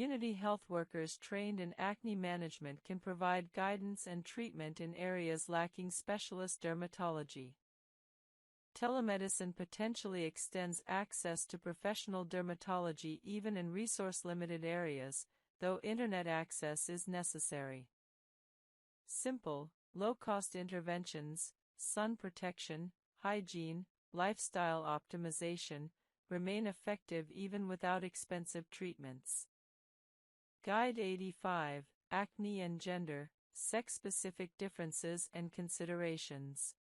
Community health workers trained in acne management can provide guidance and treatment in areas lacking specialist dermatology. Telemedicine potentially extends access to professional dermatology even in resource-limited areas, though internet access is necessary. Simple, low-cost interventions, sun protection, hygiene, lifestyle optimization, remain effective even without expensive treatments. Guide 85, Acne and Gender, Sex-Specific Differences and Considerations.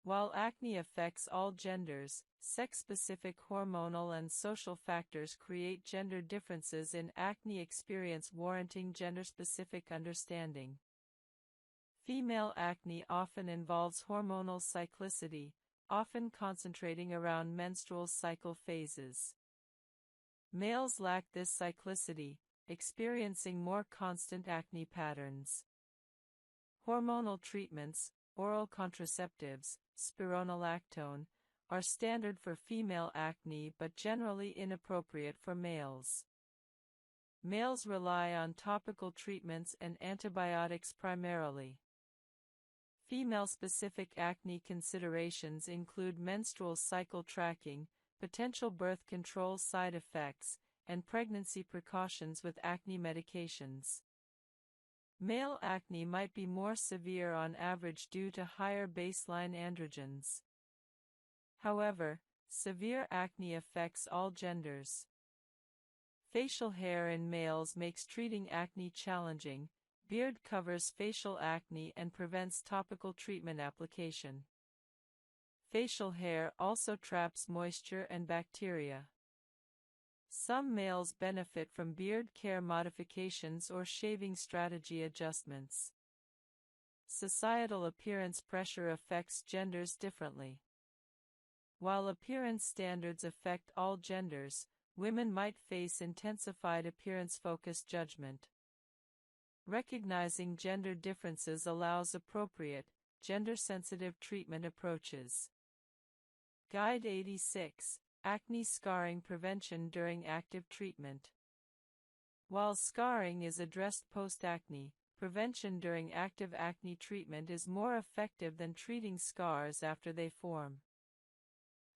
While acne affects all genders, sex-specific hormonal and social factors create gender differences in acne experience warranting gender-specific understanding. Female acne often involves hormonal cyclicity, often concentrating around menstrual cycle phases. Males lack this cyclicity, experiencing more constant acne patterns. Hormonal treatments, oral contraceptives, spironolactone, are standard for female acne but generally inappropriate for males. Males rely on topical treatments and antibiotics primarily. Female-specific acne considerations include menstrual cycle tracking, potential birth control side effects, and pregnancy precautions with acne medications. Male acne might be more severe on average due to higher baseline androgens. However, severe acne affects all genders. Facial hair in males makes treating acne challenging. Beard covers facial acne and prevents topical treatment application. Facial hair also traps moisture and bacteria. Some males benefit from beard care modifications or shaving strategy adjustments. Societal appearance pressure affects genders differently. While appearance standards affect all genders, women might face intensified appearance-focused judgment. Recognizing gender differences allows appropriate, gender-sensitive treatment approaches. Guide 86, Acne Scarring Prevention During Active Treatment. While scarring is addressed post-acne, prevention during active acne treatment is more effective than treating scars after they form.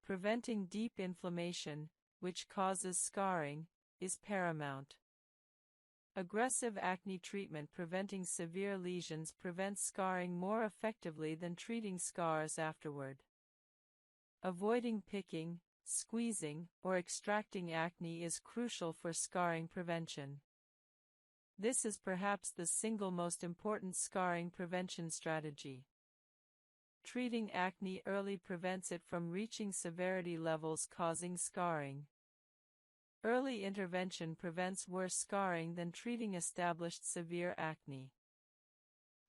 Preventing deep inflammation, which causes scarring, is paramount. Aggressive acne treatment preventing severe lesions prevents scarring more effectively than treating scars afterward. Avoiding picking, squeezing, or extracting acne is crucial for scarring prevention. This is perhaps the single most important scarring prevention strategy. Treating acne early prevents it from reaching severity levels causing scarring. Early intervention prevents worse scarring than treating established severe acne.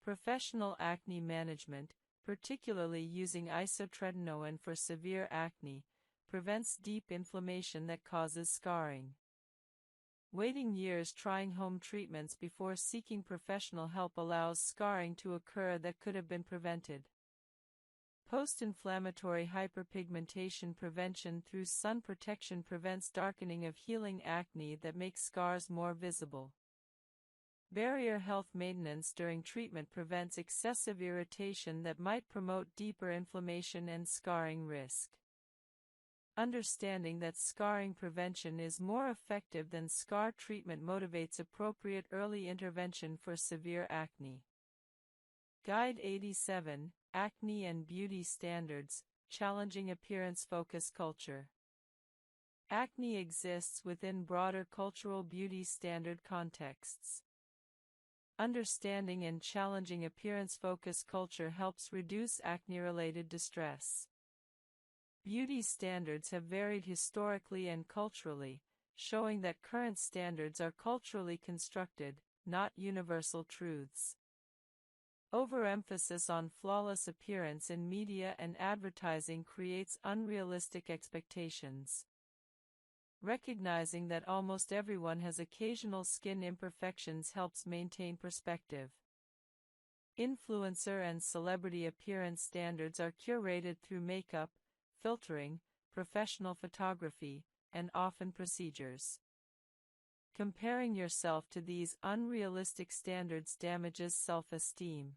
Professional acne management, particularly using isotretinoin for severe acne, prevents deep inflammation that causes scarring. Waiting years trying home treatments before seeking professional help allows scarring to occur that could have been prevented. Post-inflammatory hyperpigmentation prevention through sun protection prevents darkening of healing acne that makes scars more visible. Barrier health maintenance during treatment prevents excessive irritation that might promote deeper inflammation and scarring risk. Understanding that scarring prevention is more effective than scar treatment motivates appropriate early intervention for severe acne. Guide 87, Acne and Beauty Standards, Challenging Appearance-Focused Culture. Acne exists within broader cultural beauty standard contexts. Understanding and challenging appearance-focused culture helps reduce acne-related distress. Beauty standards have varied historically and culturally, showing that current standards are culturally constructed, not universal truths. Overemphasis on flawless appearance in media and advertising creates unrealistic expectations. Recognizing that almost everyone has occasional skin imperfections helps maintain perspective. Influencer and celebrity appearance standards are curated through makeup, filtering, professional photography, and often procedures. Comparing yourself to these unrealistic standards damages self-esteem.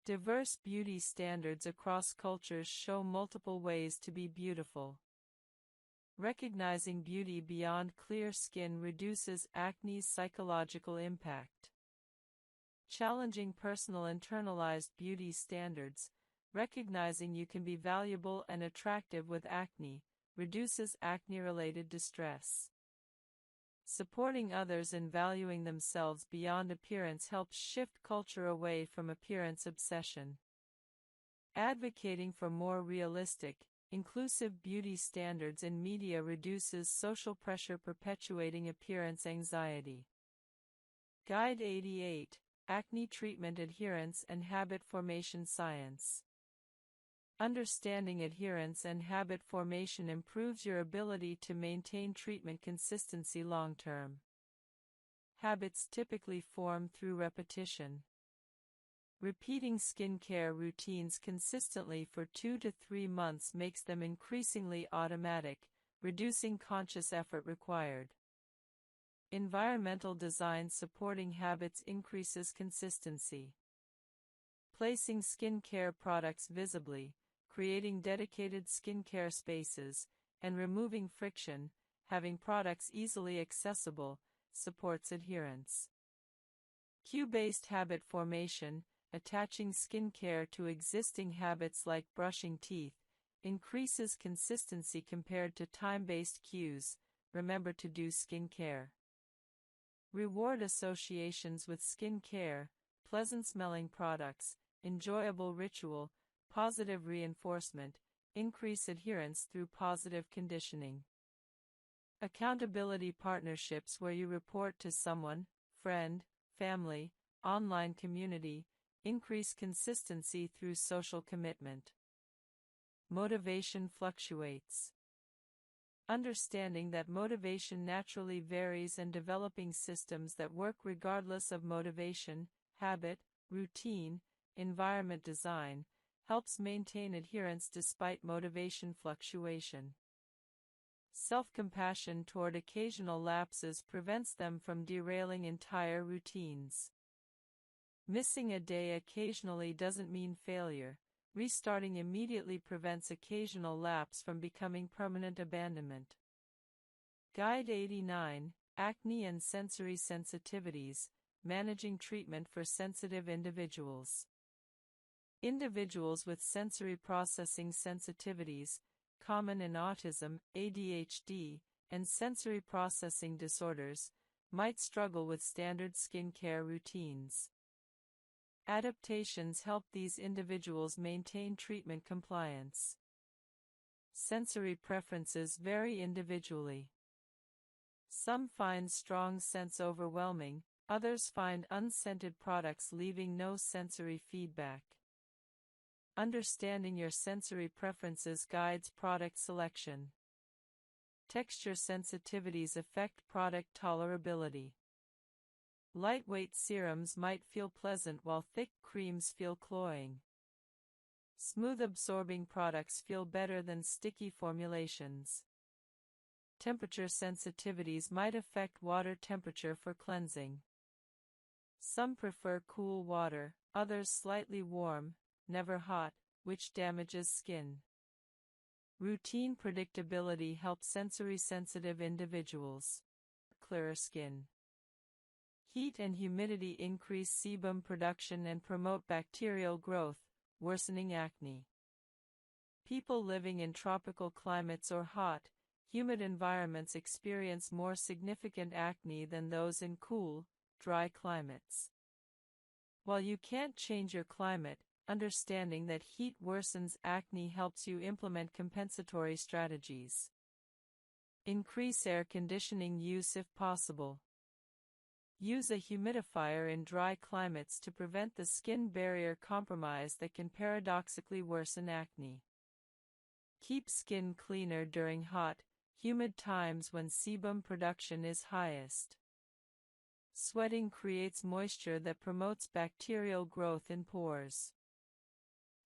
Diverse beauty standards across cultures show multiple ways to be beautiful. Recognizing beauty beyond clear skin reduces acne's psychological impact. Challenging personal internalized beauty standards, recognizing you can be valuable and attractive with acne, reduces acne-related distress. Supporting others in valuing themselves beyond appearance helps shift culture away from appearance obsession. Advocating for more realistic, inclusive beauty standards in media reduces social pressure perpetuating appearance anxiety. Guide 88, Acne Treatment Adherence and Habit Formation Science. Understanding adherence and habit formation improves your ability to maintain treatment consistency long-term. Habits typically form through repetition. Repeating skincare routines consistently for 2 to 3 months makes them increasingly automatic, reducing conscious effort required. Environmental design supporting habits increases consistency. Placing skincare products visibly, creating dedicated skincare spaces, and removing friction, having products easily accessible, supports adherence. Cue-based habit formation, attaching skincare to existing habits like brushing teeth, increases consistency compared to time-based cues. Remember to do skincare. Reward associations with skincare, pleasant-smelling products, enjoyable ritual, positive reinforcement, increase adherence through positive conditioning. Accountability partnerships where you report to someone, friend, family, online community, increase consistency through social commitment. Motivation fluctuates. Understanding that motivation naturally varies and developing systems that work regardless of motivation, habit, routine, environment design, helps maintain adherence despite motivation fluctuation. Self-compassion toward occasional lapses prevents them from derailing entire routines. Missing a day occasionally doesn't mean failure. Restarting immediately prevents occasional lapse from becoming permanent abandonment. Guide 89, Acne and Sensory Sensitivities, Managing Treatment for Sensitive Individuals. Individuals with sensory processing sensitivities, common in autism, ADHD, and sensory processing disorders, might struggle with standard skincare routines. Adaptations help these individuals maintain treatment compliance. Sensory preferences vary individually. Some find strong scents overwhelming, others find unscented products leaving no sensory feedback. Understanding your sensory preferences guides product selection. Texture sensitivities affect product tolerability. Lightweight serums might feel pleasant while thick creams feel cloying. Smooth absorbing products feel better than sticky formulations. Temperature sensitivities might affect water temperature for cleansing. Some prefer cool water, others slightly warm, never hot, which damages skin. Routine predictability helps sensory-sensitive individuals. Clearer skin. Heat and humidity increase sebum production and promote bacterial growth, worsening acne. People living in tropical climates or hot, humid environments experience more significant acne than those in cool, dry climates. While you can't change your climate, understanding that heat worsens acne helps you implement compensatory strategies. Increase air conditioning use if possible. Use a humidifier in dry climates to prevent the skin barrier compromise that can paradoxically worsen acne. Keep skin cleaner during hot, humid times when sebum production is highest. Sweating creates moisture that promotes bacterial growth in pores.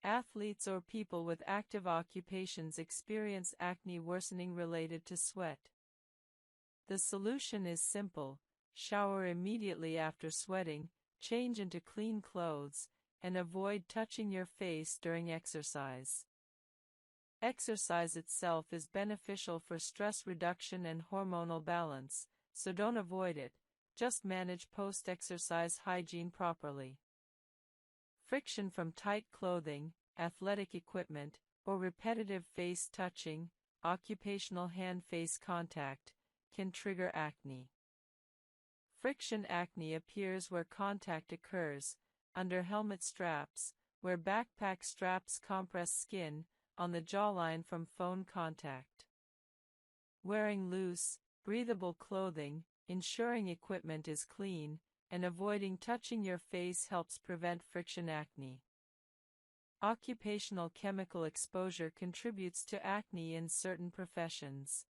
Athletes or people with active occupations experience acne worsening related to sweat. The solution is simple: shower immediately after sweating, change into clean clothes, and avoid touching your face during exercise. Exercise itself is beneficial for stress reduction and hormonal balance, so don't avoid it, just manage post-exercise hygiene properly. Friction from tight clothing, athletic equipment, or repetitive face touching, occupational hand-face contact, can trigger acne. Friction acne appears where contact occurs, under helmet straps, where backpack straps compress skin, on the jawline from phone contact. Wearing loose, breathable clothing, ensuring equipment is clean, and avoiding touching your face helps prevent friction acne. Occupational chemical exposure contributes to acne in certain professions.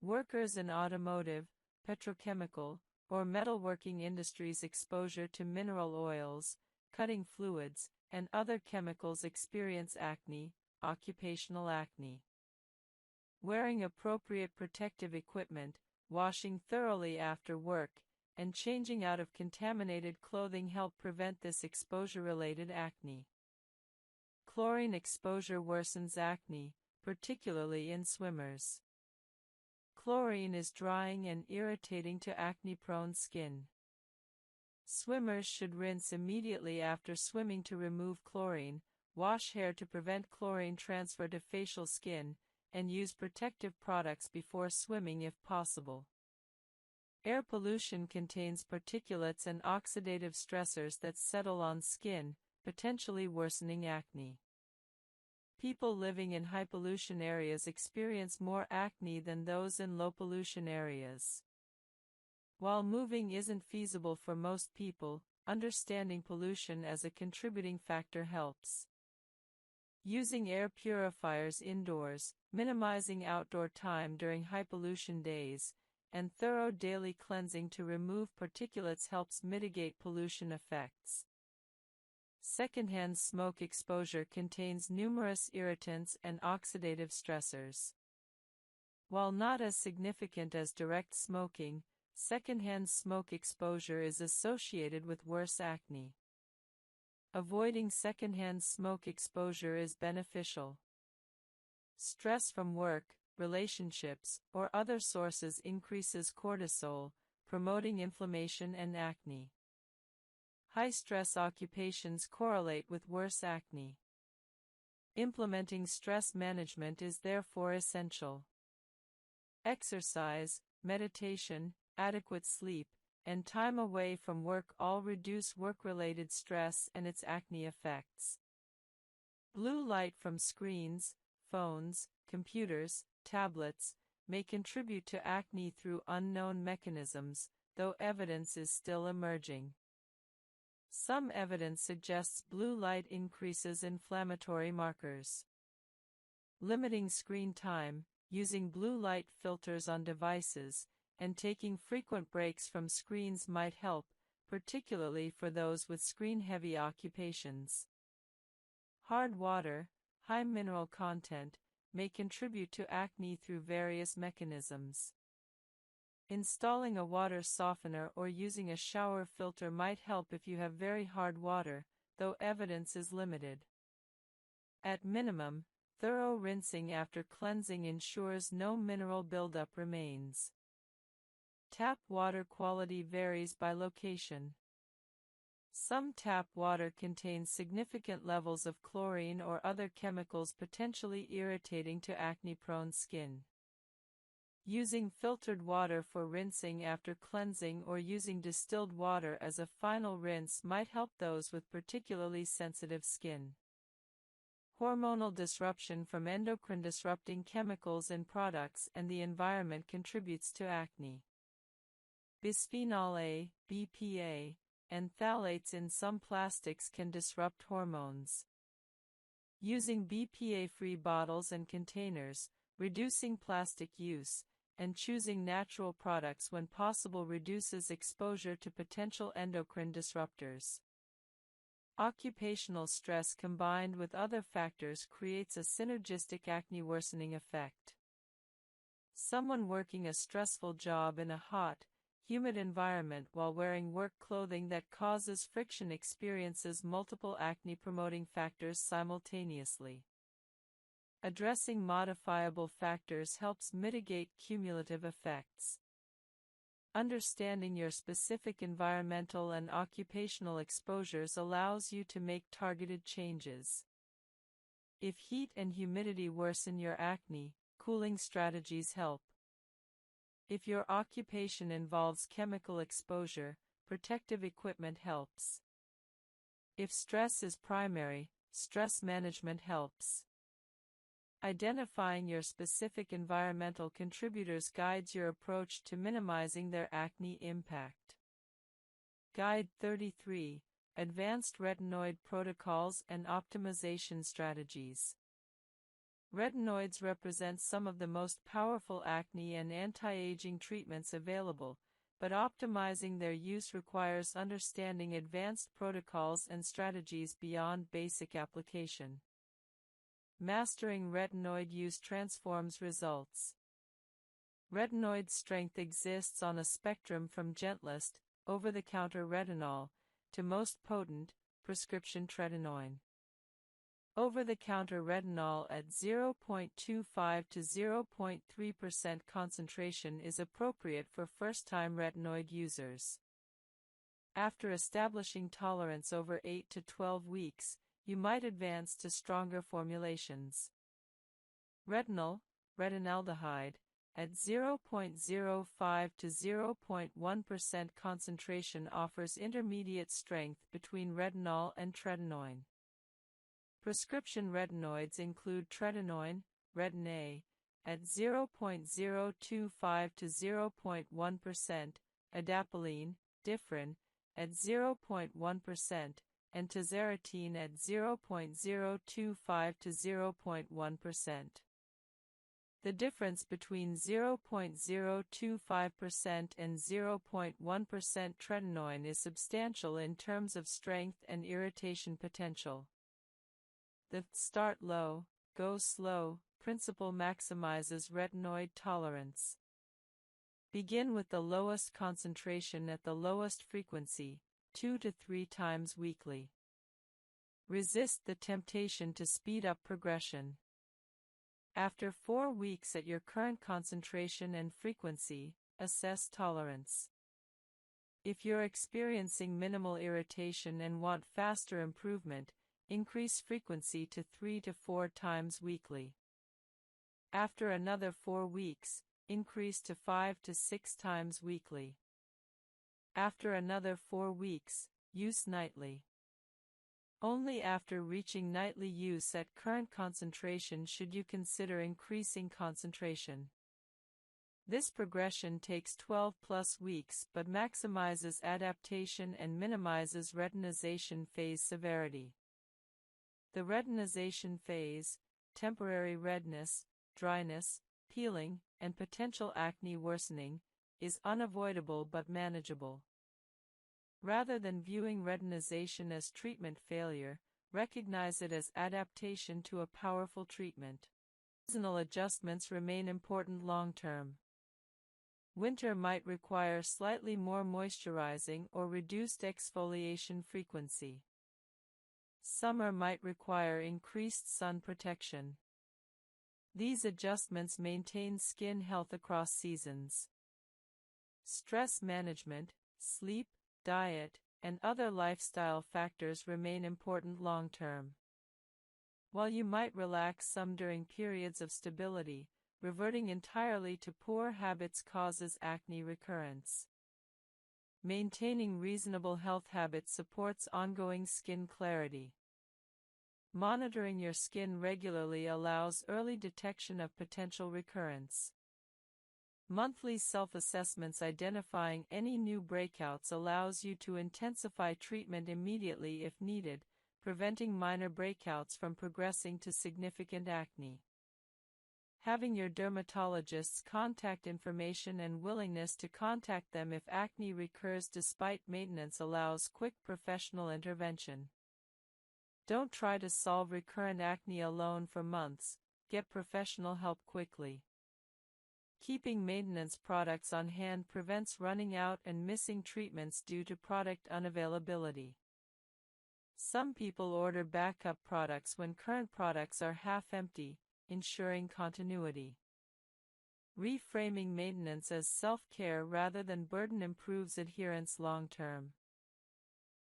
Workers in automotive, petrochemical, or metalworking industries' exposure to mineral oils, cutting fluids, and other chemicals experience acne, occupational acne. Wearing appropriate protective equipment, washing thoroughly after work, and changing out of contaminated clothing help prevent this exposure-related acne. Chlorine exposure worsens acne, particularly in swimmers. Chlorine is drying and irritating to acne-prone skin. Swimmers should rinse immediately after swimming to remove chlorine, wash hair to prevent chlorine transfer to facial skin, and use protective products before swimming if possible. Air pollution contains particulates and oxidative stressors that settle on skin, potentially worsening acne. People living in high-pollution areas experience more acne than those in low-pollution areas. While moving isn't feasible for most people, understanding pollution as a contributing factor helps. Using air purifiers indoors, minimizing outdoor time during high-pollution days, and thorough daily cleansing to remove particulates helps mitigate pollution effects. Secondhand smoke exposure contains numerous irritants and oxidative stressors. While not as significant as direct smoking, secondhand smoke exposure is associated with worse acne. Avoiding secondhand smoke exposure is beneficial. Stress from work, relationships, or other sources increases cortisol, promoting inflammation and acne. High-stress occupations correlate with worse acne. Implementing stress management is therefore essential. Exercise, meditation, adequate sleep, and time away from work all reduce work-related stress and its acne effects. Blue light from screens, phones, computers, tablets, may contribute to acne through unknown mechanisms, though evidence is still emerging. Some evidence suggests blue light increases inflammatory markers. Limiting screen time, using blue light filters on devices, and taking frequent breaks from screens might help, particularly for those with screen-heavy occupations. Hard water, high mineral content, may contribute to acne through various mechanisms. Installing a water softener or using a shower filter might help if you have very hard water, though evidence is limited. At minimum, thorough rinsing after cleansing ensures no mineral buildup remains. Tap water quality varies by location. Some tap water contains significant levels of chlorine or other chemicals potentially irritating to acne-prone skin. Using filtered water for rinsing after cleansing or using distilled water as a final rinse might help those with particularly sensitive skin. Hormonal disruption from endocrine-disrupting chemicals in products and the environment contributes to acne. Bisphenol A, BPA, and phthalates in some plastics can disrupt hormones. Using BPA-free bottles and containers, reducing plastic use, and choosing natural products when possible reduces exposure to potential endocrine disruptors. Occupational stress combined with other factors creates a synergistic acne worsening effect. Someone working a stressful job in a hot, humid environment while wearing work clothing that causes friction experiences multiple acne-promoting factors simultaneously. Addressing modifiable factors helps mitigate cumulative effects. Understanding your specific environmental and occupational exposures allows you to make targeted changes. If heat and humidity worsen your acne, cooling strategies help. If your occupation involves chemical exposure, protective equipment helps. If stress is primary, stress management helps. Identifying your specific environmental contributors guides your approach to minimizing their acne impact. Guide 33: Advanced Retinoid Protocols and Optimization Strategies. Retinoids represent some of the most powerful acne and anti-aging treatments available, but optimizing their use requires understanding advanced protocols and strategies beyond basic application. Mastering retinoid use transforms results. Retinoid strength exists on a spectrum from gentlest, over-the-counter retinol, to most potent, prescription tretinoin. Over-the-counter retinol at 0.25 to 0.3% concentration is appropriate for first-time retinoid users. After establishing tolerance over 8 to 12 weeks, you might advance to stronger formulations. Retinol, retinaldehyde, at 0.05 to 0.1% concentration offers intermediate strength between retinol and tretinoin. Prescription retinoids include tretinoin, Retin-A, at 0.025 to 0.1%, adapalene, Differin, at 0.1%, and tazarotene at 0.025 to 0.1%. The difference between 0.025% and 0.1% tretinoin is substantial in terms of strength and irritation potential. The start low, go slow principle maximizes retinoid tolerance. Begin with the lowest concentration at the lowest frequency, 2 to 3 times weekly. Resist the temptation to speed up progression. After 4 weeks at your current concentration and frequency, assess tolerance. If you're experiencing minimal irritation and want faster improvement, increase frequency to 3 to 4 times weekly. After another 4 weeks, increase to 5 to 6 times weekly. After another 4 weeks, use nightly. Only after reaching nightly use at current concentration should you consider increasing concentration. This progression takes 12+ weeks but maximizes adaptation and minimizes retinization phase severity. The retinization phase, temporary redness, dryness, peeling, and potential acne worsening, is unavoidable but manageable. Rather than viewing retinization as treatment failure, recognize it as adaptation to a powerful treatment. Seasonal adjustments remain important long-term. Winter might require slightly more moisturizing or reduced exfoliation frequency. Summer might require increased sun protection. These adjustments maintain skin health across seasons. Stress management, sleep, diet, and other lifestyle factors remain important long-term. While you might relax some during periods of stability, reverting entirely to poor habits causes acne recurrence. Maintaining reasonable health habits supports ongoing skin clarity. Monitoring your skin regularly allows early detection of potential recurrence. Monthly self-assessments identifying any new breakouts allows you to intensify treatment immediately if needed, preventing minor breakouts from progressing to significant acne. Having your dermatologist's contact information and willingness to contact them if acne recurs despite maintenance allows quick professional intervention. Don't try to solve recurrent acne alone for months, get professional help quickly. Keeping maintenance products on hand prevents running out and missing treatments due to product unavailability. Some people order backup products when current products are half empty, ensuring continuity. Reframing maintenance as self-care rather than burden improves adherence long-term.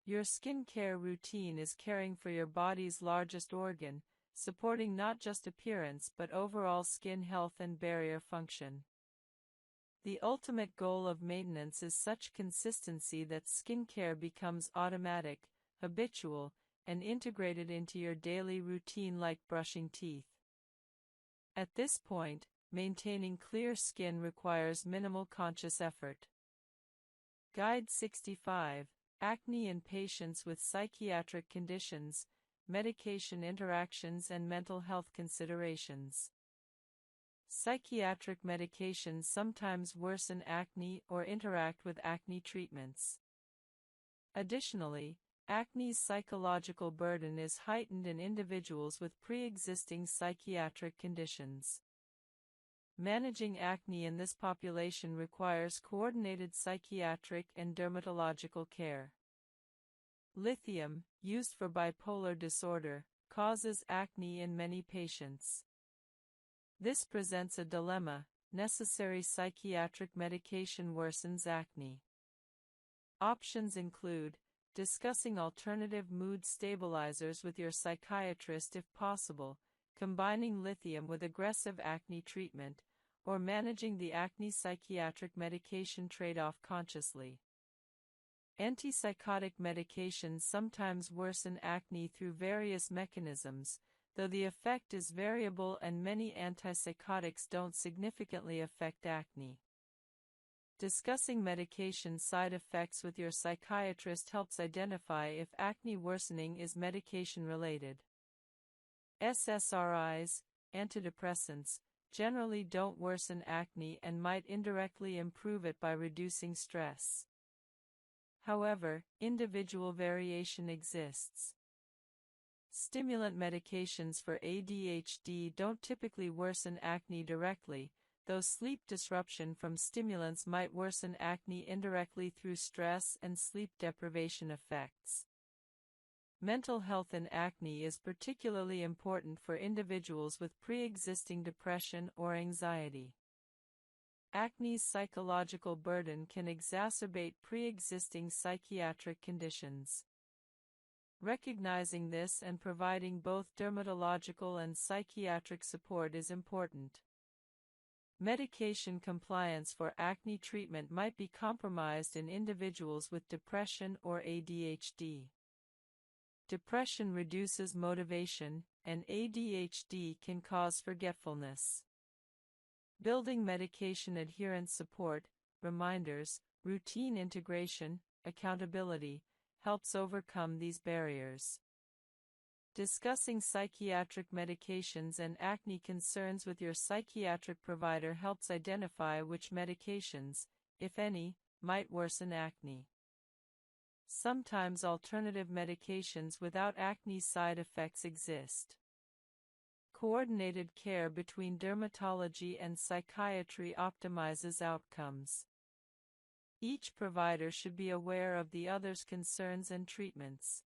Your skincare routine is caring for your body's largest organ, supporting not just appearance but overall skin health and barrier function. The ultimate goal of maintenance is such consistency that skincare becomes automatic, habitual, and integrated into your daily routine like brushing teeth. At this point, maintaining clear skin requires minimal conscious effort. Guide 65. Acne in patients with psychiatric conditions, medication interactions and mental health considerations. Psychiatric medications sometimes worsen acne or interact with acne treatments. Additionally, acne's psychological burden is heightened in individuals with pre-existing psychiatric conditions. Managing acne in this population requires coordinated psychiatric and dermatological care. Lithium, used for bipolar disorder, causes acne in many patients. This presents a dilemma: necessary psychiatric medication worsens acne. Options include discussing alternative mood stabilizers with your psychiatrist if possible, combining lithium with aggressive acne treatment, or managing the acne psychiatric medication trade-off consciously. Antipsychotic medications sometimes worsen acne through various mechanisms, though the effect is variable and many antipsychotics don't significantly affect acne. Discussing medication side effects with your psychiatrist helps identify if acne worsening is medication-related. SSRIs, antidepressants, generally don't worsen acne and might indirectly improve it by reducing stress. However, individual variation exists. Stimulant medications for ADHD don't typically worsen acne directly, though sleep disruption from stimulants might worsen acne indirectly through stress and sleep deprivation effects. Mental health in acne is particularly important for individuals with pre-existing depression or anxiety. Acne's psychological burden can exacerbate pre-existing psychiatric conditions. Recognizing this and providing both dermatological and psychiatric support is important. Medication compliance for acne treatment might be compromised in individuals with depression or ADHD. Depression reduces motivation, and ADHD can cause forgetfulness. Building medication adherence support, reminders, routine integration, accountability, helps overcome these barriers. Discussing psychiatric medications and acne concerns with your psychiatric provider helps identify which medications, if any, might worsen acne. Sometimes alternative medications without acne side effects exist. Coordinated care between dermatology and psychiatry optimizes outcomes. Each provider should be aware of the other's concerns and treatments.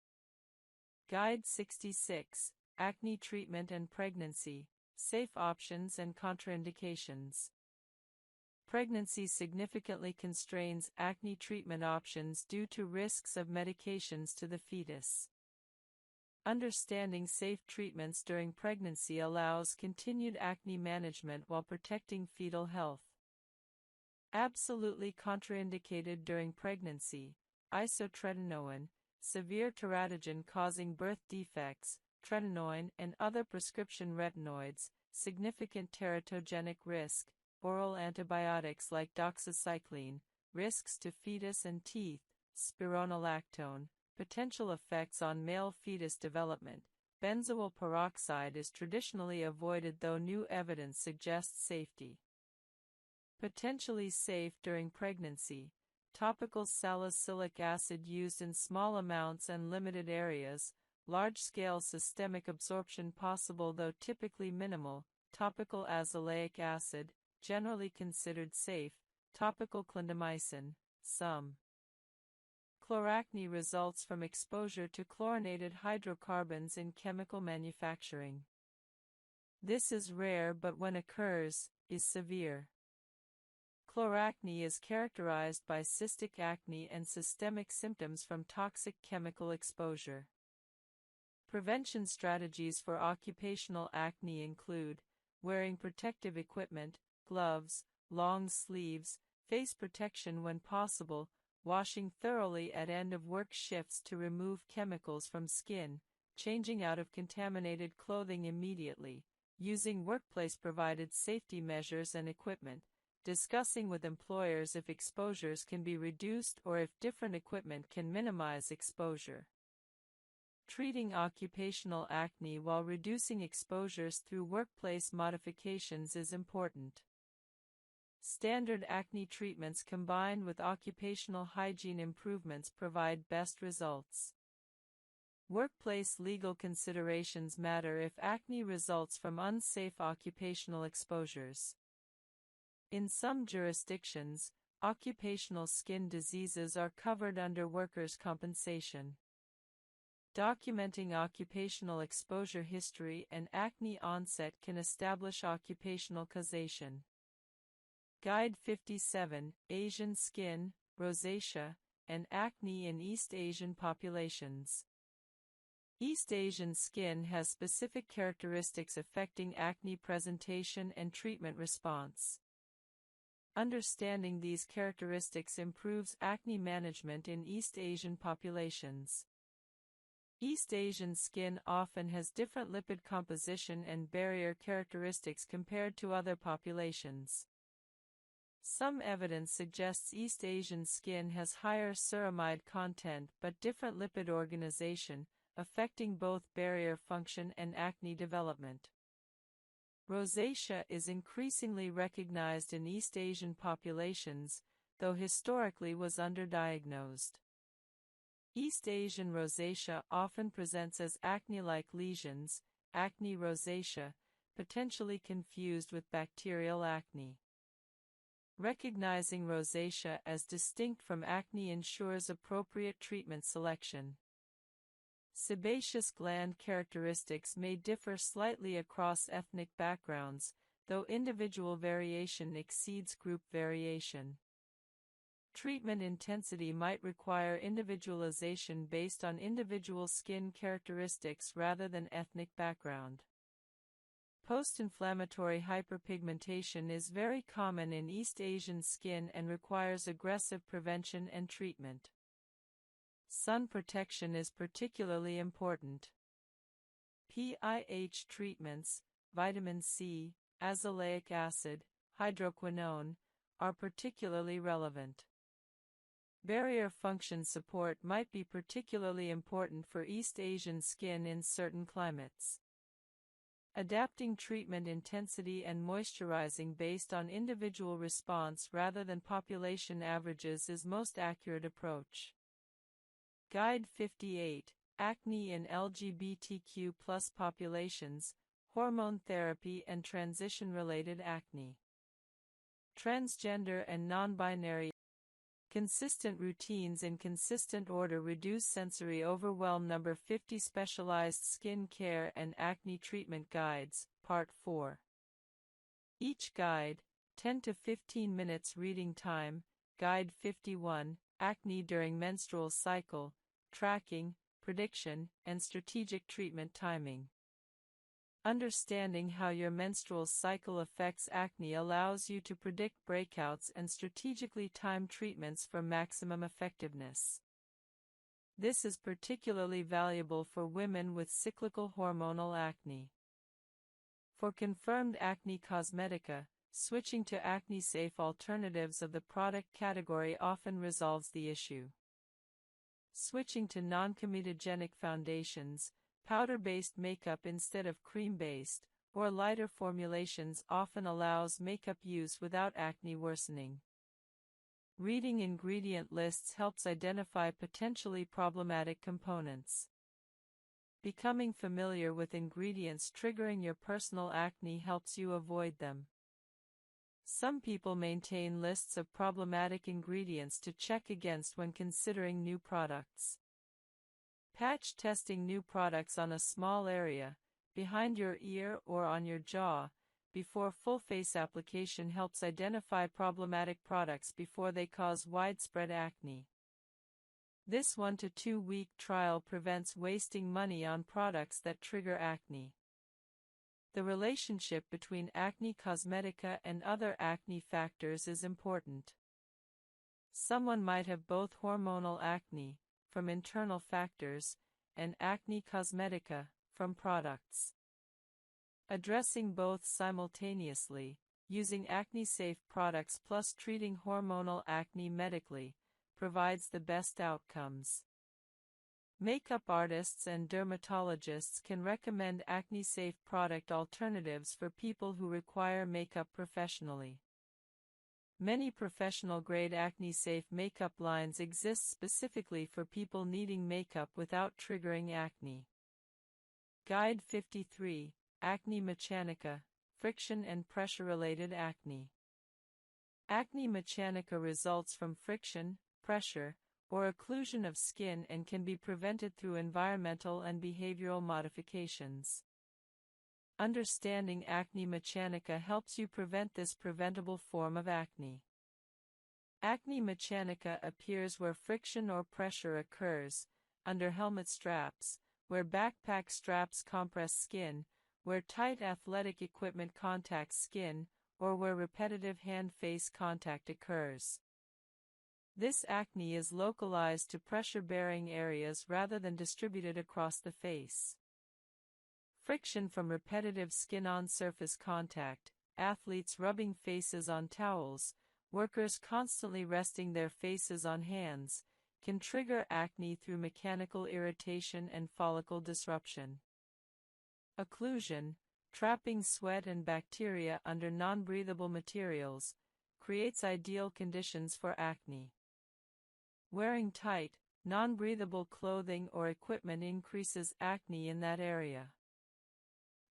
Guide 66. Acne treatment and pregnancy, safe options and contraindications. Pregnancy significantly constrains acne treatment options due to risks of medications to the fetus. Understanding safe treatments during pregnancy allows continued acne management while protecting fetal health. Absolutely contraindicated during pregnancy: isotretinoin, severe teratogen causing birth defects, tretinoin and other prescription retinoids, significant teratogenic risk, oral antibiotics like doxycycline, risks to fetus and teeth, spironolactone, potential effects on male fetus development. Benzoyl peroxide is traditionally avoided, though new evidence suggests safety. Potentially safe during pregnancy: topical salicylic acid used in small amounts and limited areas, large-scale systemic absorption possible though typically minimal, topical azelaic acid, generally considered safe. Topical clindamycin. Some chloracne results from exposure to chlorinated hydrocarbons in chemical manufacturing. This is rare, but when occurs, is severe. Chloracne is characterized by cystic acne and systemic symptoms from toxic chemical exposure. Prevention strategies for occupational acne include wearing protective equipment, gloves, long sleeves, face protection when possible, washing thoroughly at end of work shifts to remove chemicals from skin, changing out of contaminated clothing immediately, using workplace-provided safety measures and equipment, discussing with employers if exposures can be reduced or if different equipment can minimize exposure. Treating occupational acne while reducing exposures through workplace modifications is important. Standard acne treatments combined with occupational hygiene improvements provide best results. Workplace legal considerations matter if acne results from unsafe occupational exposures. In some jurisdictions, occupational skin diseases are covered under workers' compensation. Documenting occupational exposure history and acne onset can establish occupational causation. Guide 57, Asian Skin, Rosacea, and Acne in East Asian Populations. East Asian skin has specific characteristics affecting acne presentation and treatment response. Understanding these characteristics improves acne management in East Asian populations. East Asian skin often has different lipid composition and barrier characteristics compared to other populations. Some evidence suggests East Asian skin has higher ceramide content but different lipid organization, affecting both barrier function and acne development. Rosacea is increasingly recognized in East Asian populations, though historically was underdiagnosed. East Asian rosacea often presents as acne-like lesions, acne rosacea, potentially confused with bacterial acne. Recognizing rosacea as distinct from acne ensures appropriate treatment selection. Sebaceous gland characteristics may differ slightly across ethnic backgrounds, though individual variation exceeds group variation. Treatment intensity might require individualization based on individual skin characteristics rather than ethnic background. Post-inflammatory hyperpigmentation is very common in East Asian skin and requires aggressive prevention and treatment. Sun protection is particularly important. PIH treatments, vitamin C, azelaic acid, hydroquinone, are particularly relevant. Barrier function support might be particularly important for East Asian skin in certain climates. Adapting treatment intensity and moisturizing based on individual response rather than population averages is most accurate approach. Guide 58, Acne in LGBTQ+ populations, hormone therapy and transition-related acne. Transgender and non-binary. Consistent routines in consistent order reduce sensory overwhelm. Number 50 Specialized Skin Care and Acne Treatment Guides, Part 4. Each guide, 10 to 15 minutes reading time. Guide 51, Acne during menstrual cycle, tracking, prediction, and strategic treatment timing. Understanding how your menstrual cycle affects acne allows you to predict breakouts and strategically time treatments for maximum effectiveness. This is particularly valuable for women with cyclical hormonal acne. For confirmed acne cosmetica, switching to acne-safe alternatives of the product category often resolves the issue. Switching to non-comedogenic foundations, powder-based makeup instead of cream-based, or lighter formulations often allows makeup use without acne worsening. Reading ingredient lists helps identify potentially problematic components. Becoming familiar with ingredients triggering your personal acne helps you avoid them. Some people maintain lists of problematic ingredients to check against when considering new products. Patch testing new products on a small area, behind your ear or on your jaw, before full face application helps identify problematic products before they cause widespread acne. This 1 to 2 week trial prevents wasting money on products that trigger acne. The relationship between acne cosmetica and other acne factors is important. Someone might have both hormonal acne, from internal factors, and acne cosmetica, from products. Addressing both simultaneously, using acne-safe products plus treating hormonal acne medically, provides the best outcomes. Makeup artists and dermatologists can recommend acne-safe product alternatives for people who require makeup professionally. Many professional-grade acne-safe makeup lines exist specifically for people needing makeup without triggering acne. Guide 53, Acne Mechanica, Friction and Pressure-Related Acne. Acne mechanica results from friction, pressure, or occlusion of skin and can be prevented through environmental and behavioral modifications. Understanding acne mechanica helps you prevent this preventable form of acne. Acne mechanica appears where friction or pressure occurs, under helmet straps, where backpack straps compress skin, where tight athletic equipment contacts skin, or where repetitive hand-face contact occurs. This acne is localized to pressure-bearing areas rather than distributed across the face. Friction from repetitive skin-on-surface contact, athletes rubbing faces on towels, workers constantly resting their faces on hands, can trigger acne through mechanical irritation and follicle disruption. Occlusion, trapping sweat and bacteria under non-breathable materials, creates ideal conditions for acne. Wearing tight, non-breathable clothing or equipment increases acne in that area.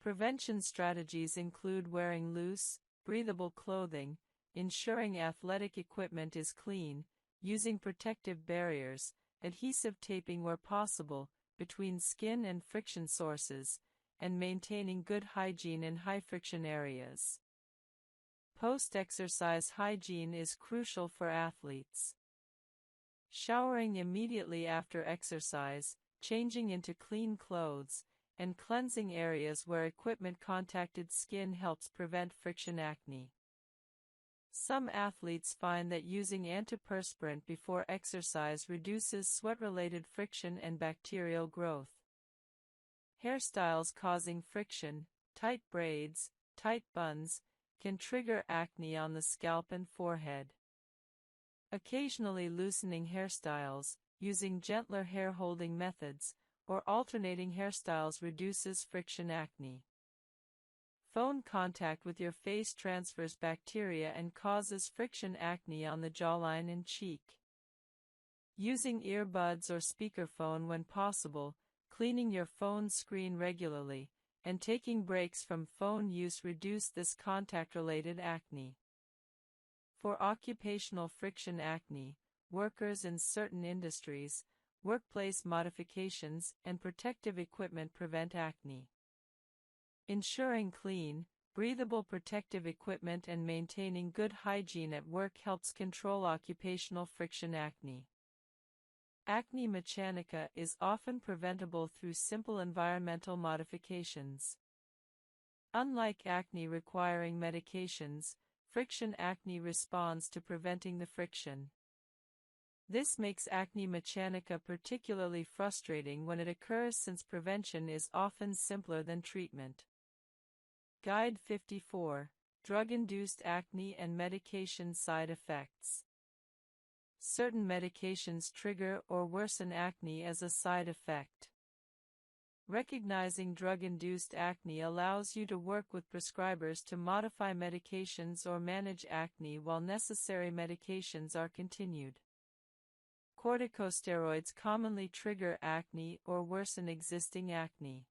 Prevention strategies include wearing loose, breathable clothing, ensuring athletic equipment is clean, using protective barriers, adhesive taping where possible, between skin and friction sources, and maintaining good hygiene in high-friction areas. Post-exercise hygiene is crucial for athletes. Showering immediately after exercise, changing into clean clothes, and cleansing areas where equipment contacted skin helps prevent friction acne. Some athletes find that using antiperspirant before exercise reduces sweat-related friction and bacterial growth. Hairstyles causing friction, tight braids, tight buns, can trigger acne on the scalp and forehead. Occasionally loosening hairstyles, using gentler hair-holding methods, or alternating hairstyles reduces friction acne. Phone contact with your face transfers bacteria and causes friction acne on the jawline and cheek. Using earbuds or speakerphone when possible, cleaning your phone screen regularly, and taking breaks from phone use reduce this contact-related acne. For occupational friction acne, workers in certain industries, workplace modifications and protective equipment prevent acne. Ensuring clean, breathable protective equipment and maintaining good hygiene at work helps control occupational friction acne. Acne mechanica is often preventable through simple environmental modifications. Unlike acne requiring medications, friction acne responds to preventing the friction. This makes acne mechanica particularly frustrating when it occurs since prevention is often simpler than treatment. Guide 54, Drug-Induced Acne and Medication Side Effects. Certain medications trigger or worsen acne as a side effect. Recognizing drug-induced acne allows you to work with prescribers to modify medications or manage acne while necessary medications are continued. Corticosteroids commonly trigger acne or worsen existing acne.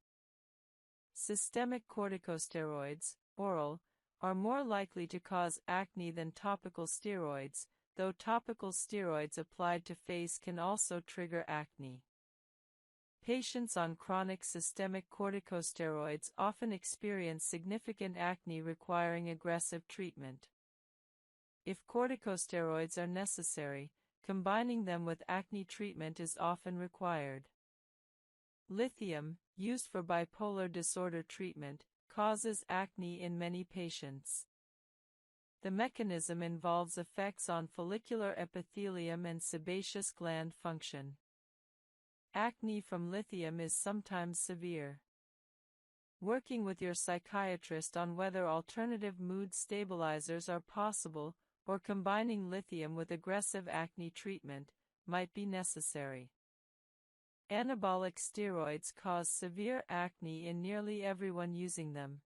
Systemic corticosteroids, oral, are more likely to cause acne than topical steroids, though topical steroids applied to face can also trigger acne. Patients on chronic systemic corticosteroids often experience significant acne requiring aggressive treatment. If corticosteroids are necessary, combining them with acne treatment is often required. Lithium, used for bipolar disorder treatment, causes acne in many patients. The mechanism involves effects on follicular epithelium and sebaceous gland function. Acne from lithium is sometimes severe. Working with your psychiatrist on whether alternative mood stabilizers are possible, or combining lithium with aggressive acne treatment, might be necessary. Anabolic steroids cause severe acne in nearly everyone using them.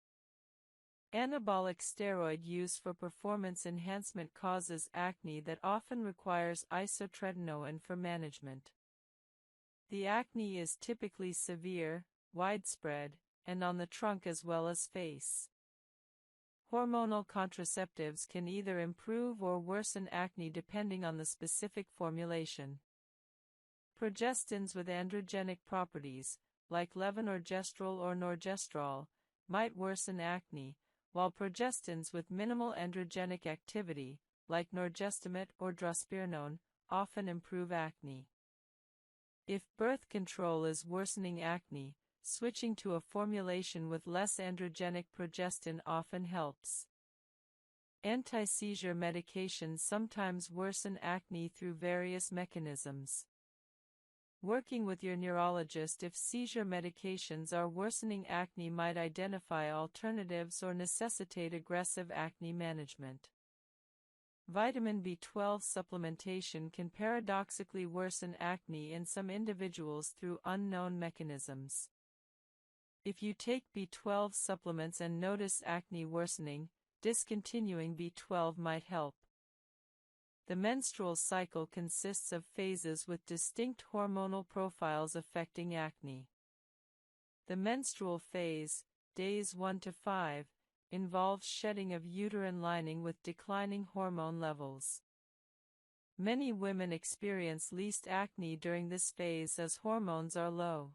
Anabolic steroid use for performance enhancement causes acne that often requires isotretinoin for management. The acne is typically severe, widespread, and on the trunk as well as face. Hormonal contraceptives can either improve or worsen acne depending on the specific formulation. Progestins with androgenic properties, like levonorgestrel or norgestrol, might worsen acne, while progestins with minimal androgenic activity, like norgestimate or drospirenone, often improve acne. If birth control is worsening acne, switching to a formulation with less androgenic progestin often helps. Anti-seizure medications sometimes worsen acne through various mechanisms. Working with your neurologist if seizure medications are worsening acne might identify alternatives or necessitate aggressive acne management. Vitamin B12 supplementation can paradoxically worsen acne in some individuals through unknown mechanisms. If you take B12 supplements and notice acne worsening, discontinuing B12 might help. The menstrual cycle consists of phases with distinct hormonal profiles affecting acne. The menstrual phase, days 1 to 5, involves shedding of uterine lining with declining hormone levels. Many women experience least acne during this phase as hormones are low.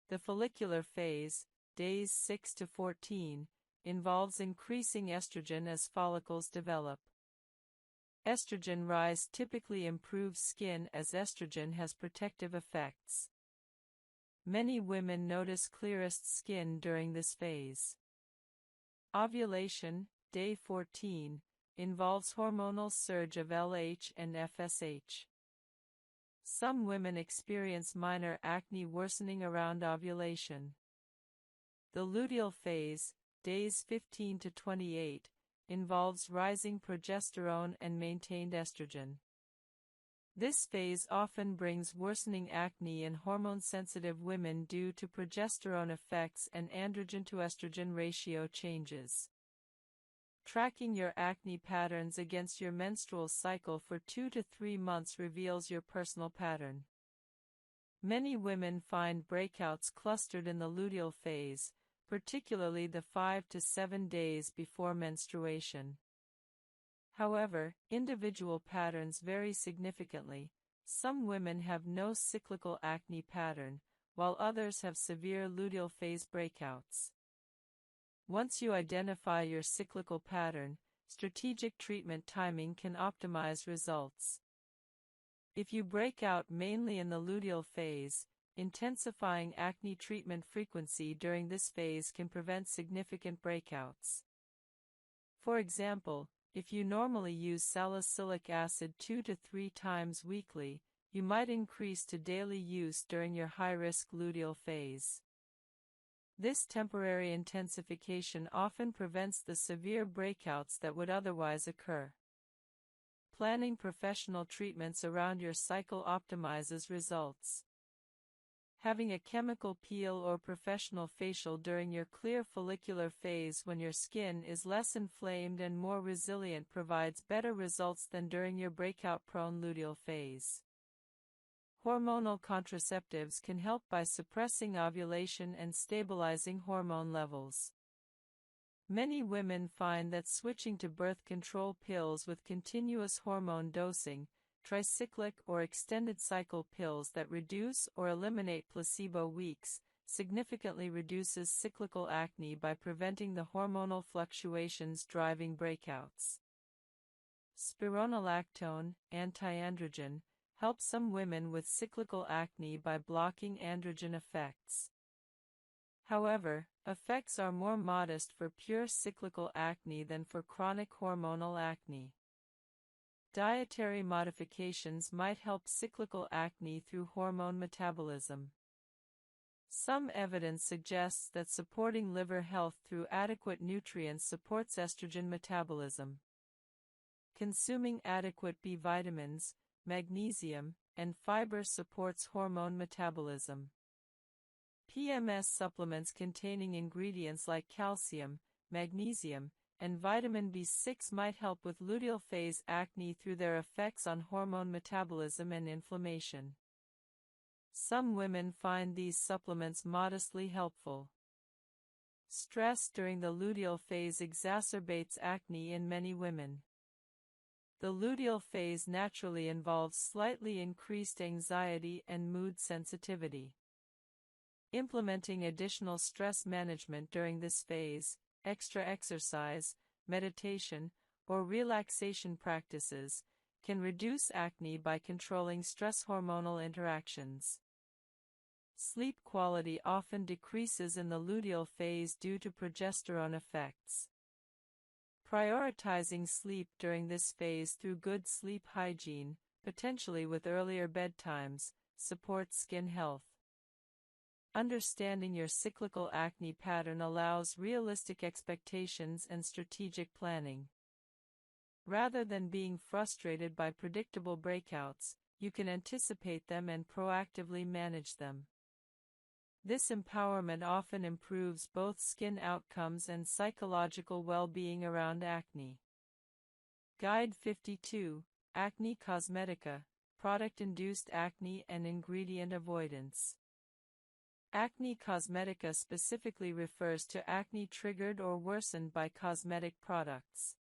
The follicular phase, days 6 to 14, involves increasing estrogen as follicles develop. Estrogen rise typically improves skin as estrogen has protective effects. Many women notice clearest skin during this phase. Ovulation, day 14, involves hormonal surge of LH and FSH. Some women experience minor acne worsening around ovulation. The luteal phase, days 15 to 28, involves rising progesterone and maintained estrogen. This phase often brings worsening acne in hormone-sensitive women due to progesterone effects and androgen to estrogen ratio changes. Tracking your acne patterns against your menstrual cycle for 2 to 3 months reveals your personal pattern. Many women find breakouts clustered in the luteal phase, particularly the 5 to 7 days before menstruation. However, individual patterns vary significantly. Some women have no cyclical acne pattern, while others have severe luteal phase breakouts. Once you identify your cyclical pattern, strategic treatment timing can optimize results. If you break out mainly in the luteal phase, intensifying acne treatment frequency during this phase can prevent significant breakouts. For example, if you normally use salicylic acid 2 to 3 times weekly, you might increase to daily use during your high-risk luteal phase. This temporary intensification often prevents the severe breakouts that would otherwise occur. Planning professional treatments around your cycle optimizes results. Having a chemical peel or professional facial during your clear follicular phase when your skin is less inflamed and more resilient provides better results than during your breakout-prone luteal phase. Hormonal contraceptives can help by suppressing ovulation and stabilizing hormone levels. Many women find that switching to birth control pills with continuous hormone dosing, tricyclic or extended cycle pills that reduce or eliminate placebo weeks, significantly reduces cyclical acne by preventing the hormonal fluctuations driving breakouts. Spironolactone, anti-androgen, helps some women with cyclical acne by blocking androgen effects. However, effects are more modest for pure cyclical acne than for chronic hormonal acne. Dietary modifications might help cyclical acne through hormone metabolism. Some evidence suggests that supporting liver health through adequate nutrients supports estrogen metabolism. Consuming adequate B vitamins, magnesium, and fiber supports hormone metabolism. PMS supplements containing ingredients like calcium, magnesium, and vitamin B6 might help with luteal phase acne through their effects on hormone metabolism and inflammation. Some women find these supplements modestly helpful. Stress during the luteal phase exacerbates acne in many women. The luteal phase naturally involves slightly increased anxiety and mood sensitivity. Implementing additional stress management during this phase, extra exercise, meditation, or relaxation practices, can reduce acne by controlling stress hormonal interactions. Sleep quality often decreases in the luteal phase due to progesterone effects. Prioritizing sleep during this phase through good sleep hygiene, potentially with earlier bedtimes, supports skin health. Understanding your cyclical acne pattern allows realistic expectations and strategic planning. Rather than being frustrated by predictable breakouts, you can anticipate them and proactively manage them. This empowerment often improves both skin outcomes and psychological well-being around acne. Guide 52, Acne Cosmetica, Product-Induced Acne and Ingredient Avoidance. Acne cosmetica specifically refers to acne triggered or worsened by cosmetic products.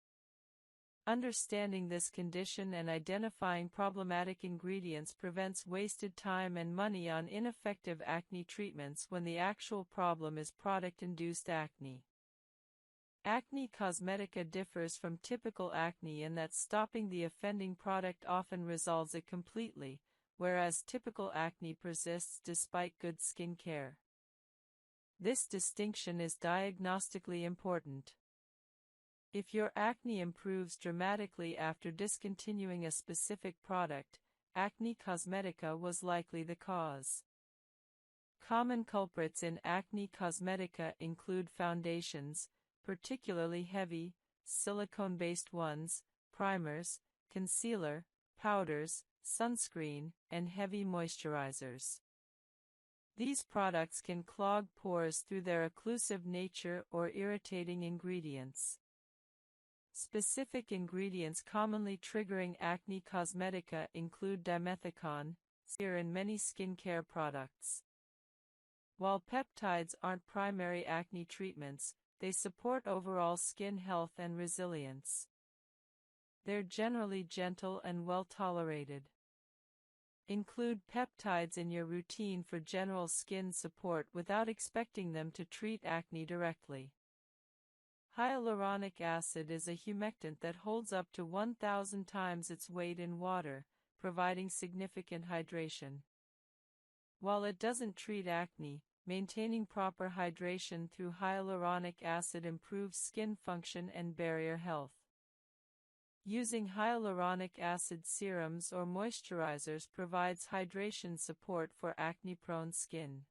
Understanding this condition and identifying problematic ingredients prevents wasted time and money on ineffective acne treatments when the actual problem is product-induced acne. Acne cosmetica differs from typical acne in that stopping the offending product often resolves it completely, whereas typical acne persists despite good skin care. This distinction is diagnostically important. If your acne improves dramatically after discontinuing a specific product, acne cosmetica was likely the cause. Common culprits in acne cosmetica include foundations, particularly heavy, silicone-based ones, primers, concealer, powders, sunscreen, and heavy moisturizers. These products can clog pores through their occlusive nature or irritating ingredients. Specific ingredients commonly triggering acne cosmetica include dimethicone, in many skincare products. While peptides aren't primary acne treatments, they support overall skin health and resilience. They're generally gentle and well tolerated. Include peptides in your routine for general skin support without expecting them to treat acne directly. Hyaluronic acid is a humectant that holds up to 1,000 times its weight in water, providing significant hydration. While it doesn't treat acne, maintaining proper hydration through hyaluronic acid improves skin function and barrier health. Using hyaluronic acid serums or moisturizers provides hydration support for acne-prone skin.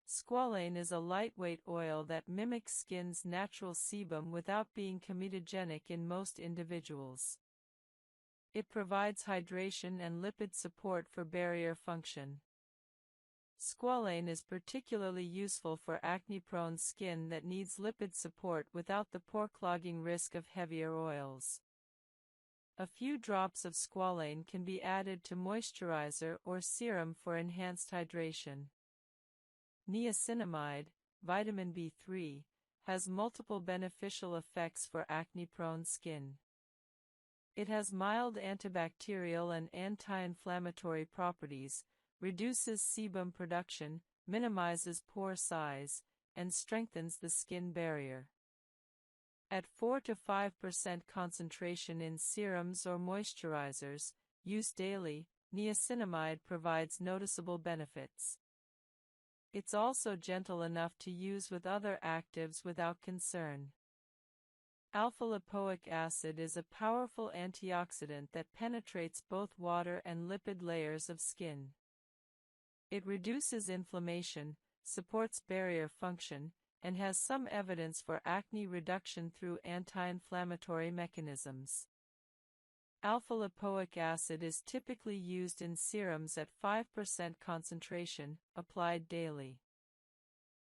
Squalane is a lightweight oil that mimics skin's natural sebum without being comedogenic in most individuals. It provides hydration and lipid support for barrier function. Squalane is particularly useful for acne-prone skin that needs lipid support without the pore-clogging risk of heavier oils. A few drops of squalane can be added to moisturizer or serum for enhanced hydration. Niacinamide, vitamin B3, has multiple beneficial effects for acne-prone skin. It has mild antibacterial and anti-inflammatory properties, reduces sebum production, minimizes pore size, and strengthens the skin barrier. At 4 to 5% concentration in serums or moisturizers, used daily, niacinamide provides noticeable benefits. It's also gentle enough to use with other actives without concern. Alpha-lipoic acid is a powerful antioxidant that penetrates both water and lipid layers of skin. It reduces inflammation, supports barrier function, and has some evidence for acne reduction through anti-inflammatory mechanisms. Alpha-lipoic acid is typically used in serums at 5% concentration, applied daily.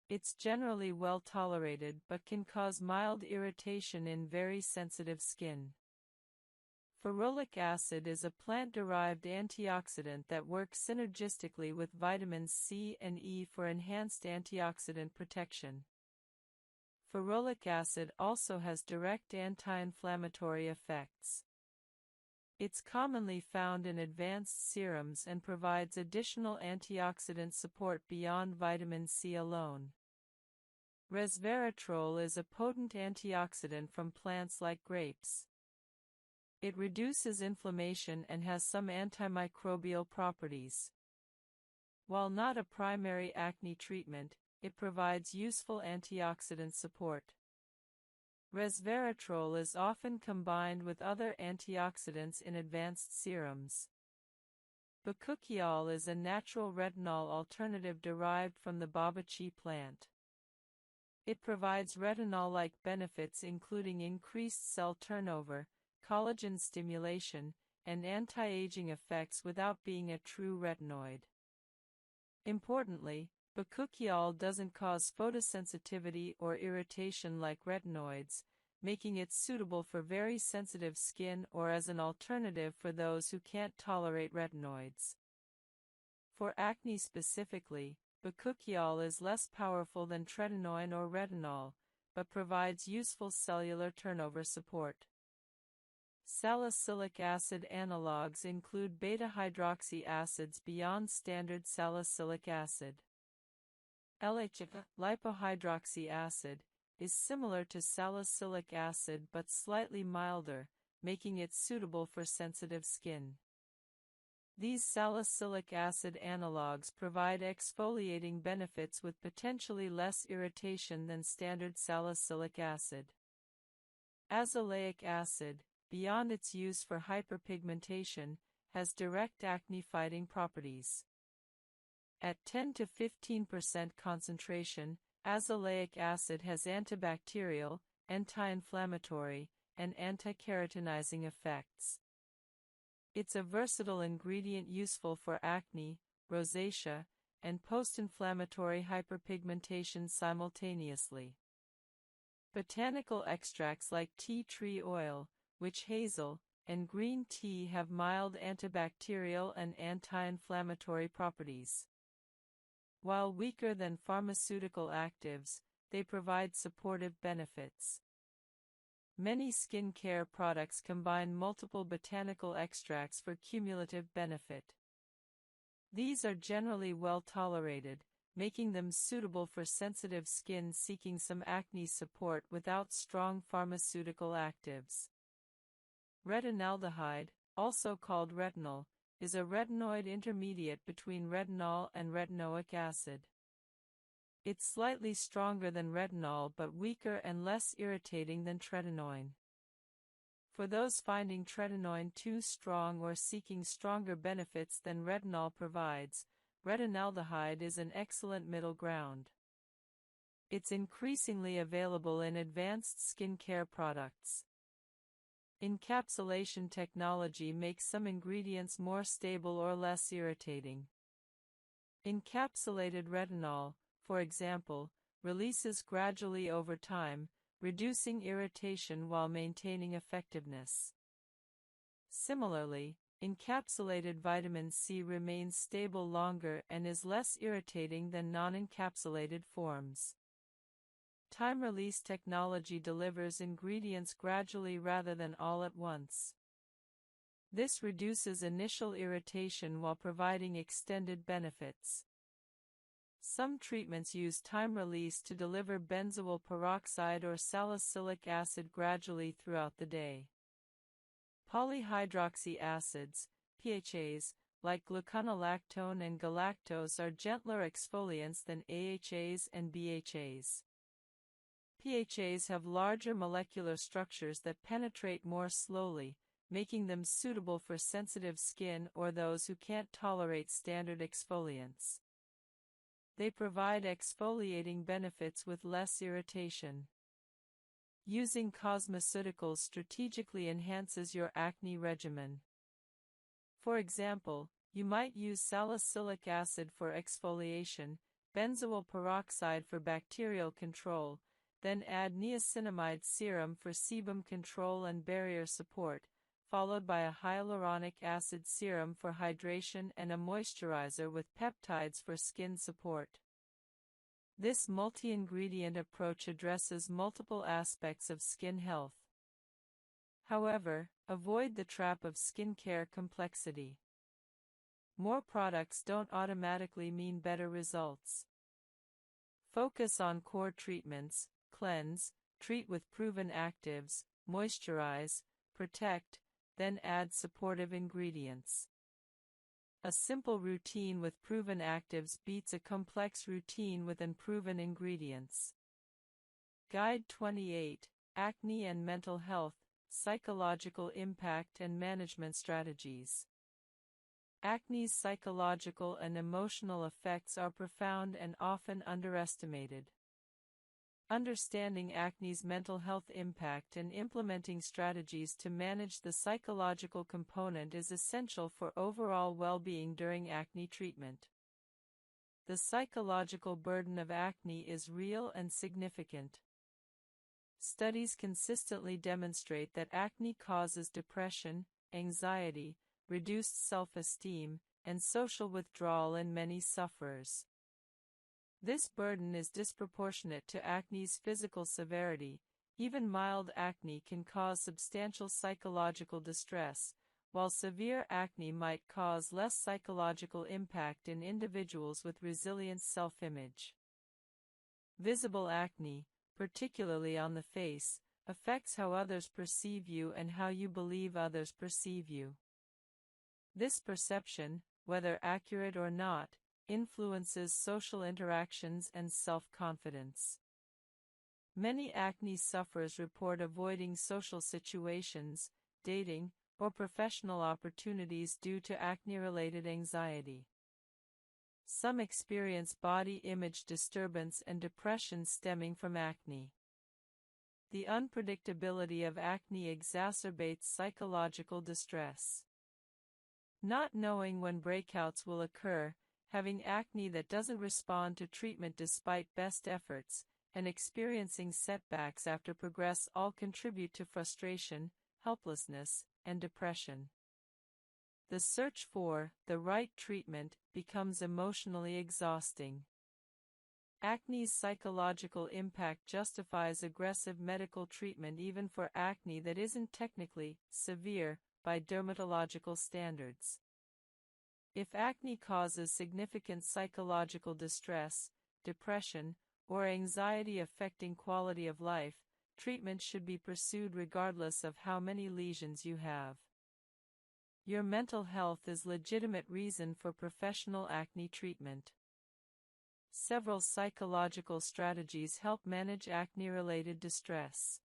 It's generally well tolerated but can cause mild irritation in very sensitive skin. Ferulic acid is a plant-derived antioxidant that works synergistically with vitamins C and E for enhanced antioxidant protection. Ferulic acid also has direct anti-inflammatory effects. It's commonly found in advanced serums and provides additional antioxidant support beyond vitamin C alone. Resveratrol is a potent antioxidant from plants like grapes. It reduces inflammation and has some antimicrobial properties. While not a primary acne treatment, it provides useful antioxidant support. Resveratrol is often combined with other antioxidants in advanced serums. 𝑭𝒂𝒄𝒊 is a natural retinol alternative derived from the babachi plant. It provides retinol-like benefits including increased cell turnover, collagen stimulation, and anti-aging effects without being a true retinoid. Importantly, 𝒂𝒄𝒊 doesn't cause photosensitivity or irritation like retinoids, making it suitable for very sensitive skin or as an alternative for those who can't tolerate retinoids. For acne specifically, 𝒂𝒄𝒊 is less powerful than tretinoin or retinol, but provides useful cellular turnover support. Salicylic acid analogues include beta-hydroxy acids beyond standard salicylic acid. Lipohydroxy acid is similar to salicylic acid but slightly milder, making it suitable for sensitive skin. These salicylic acid analogues provide exfoliating benefits with potentially less irritation than standard salicylic acid. Azelaic acid, beyond its use for hyperpigmentation, has direct acne-fighting properties. At 10 to 15% concentration, azelaic acid has antibacterial, anti-inflammatory, and anti-keratinizing effects. It's a versatile ingredient useful for acne, rosacea, and post-inflammatory hyperpigmentation simultaneously. Botanical extracts like tea tree oil, witch hazel, and green tea have mild antibacterial and anti-inflammatory properties. While weaker than pharmaceutical actives, they provide supportive benefits. Many skincare products combine multiple botanical extracts for cumulative benefit. These are generally well tolerated, making them suitable for sensitive skin seeking some acne support without strong pharmaceutical actives. Retinaldehyde, also called retinol, is a retinoid intermediate between retinol and retinoic acid. It's slightly stronger than retinol but weaker and less irritating than tretinoin. For those finding tretinoin too strong or seeking stronger benefits than retinol provides, retinaldehyde is an excellent middle ground. It's increasingly available in advanced skincare products. Encapsulation technology makes some ingredients more stable or less irritating. Encapsulated retinol, for example, releases gradually over time, reducing irritation while maintaining effectiveness. Similarly, encapsulated vitamin C remains stable longer and is less irritating than non-encapsulated forms. Time-release technology delivers ingredients gradually rather than all at once. This reduces initial irritation while providing extended benefits. Some treatments use time release to deliver benzoyl peroxide or salicylic acid gradually throughout the day. Polyhydroxy acids, PHAs, like gluconolactone and galactose are gentler exfoliants than AHAs and BHAs. PHAs have larger molecular structures that penetrate more slowly, making them suitable for sensitive skin or those who can't tolerate standard exfoliants. They provide exfoliating benefits with less irritation. Using cosmeceuticals strategically enhances your acne regimen. For example, you might use salicylic acid for exfoliation, benzoyl peroxide for bacterial control, then add niacinamide serum for sebum control and barrier support, followed by a hyaluronic acid serum for hydration and a moisturizer with peptides for skin support. This multi-ingredient approach addresses multiple aspects of skin health. However, avoid the trap of skincare complexity. More products don't automatically mean better results. Focus on core treatments: cleanse, treat with proven actives, moisturize, protect, then add supportive ingredients. A simple routine with proven actives beats a complex routine with unproven ingredients. Guide 28: Acne and Mental Health, Psychological Impact and Management Strategies. Acne's psychological and emotional effects are profound and often underestimated. Understanding acne's mental health impact and implementing strategies to manage the psychological component is essential for overall well-being during acne treatment. The psychological burden of acne is real and significant. Studies consistently demonstrate that acne causes depression, anxiety, reduced self-esteem, and social withdrawal in many sufferers. This burden is disproportionate to acne's physical severity. Even mild acne can cause substantial psychological distress, while severe acne might cause less psychological impact in individuals with resilient self-image. Visible acne, particularly on the face, affects how others perceive you and how you believe others perceive you. This perception, whether accurate or not, influences social interactions and self-confidence. Many acne sufferers report avoiding social situations, dating, or professional opportunities due to acne-related anxiety. Some experience body image disturbance and depression stemming from acne. The unpredictability of acne exacerbates psychological distress. Not knowing when breakouts will occur, having acne that doesn't respond to treatment despite best efforts, and experiencing setbacks after progress all contribute to frustration, helplessness, and depression. The search for the right treatment becomes emotionally exhausting. Acne's psychological impact justifies aggressive medical treatment even for acne that isn't technically severe by dermatological standards. If acne causes significant psychological distress, depression, or anxiety affecting quality of life, treatment should be pursued regardless of how many lesions you have. Your mental health is a legitimate reason for professional acne treatment. Several psychological strategies help manage acne-related distress.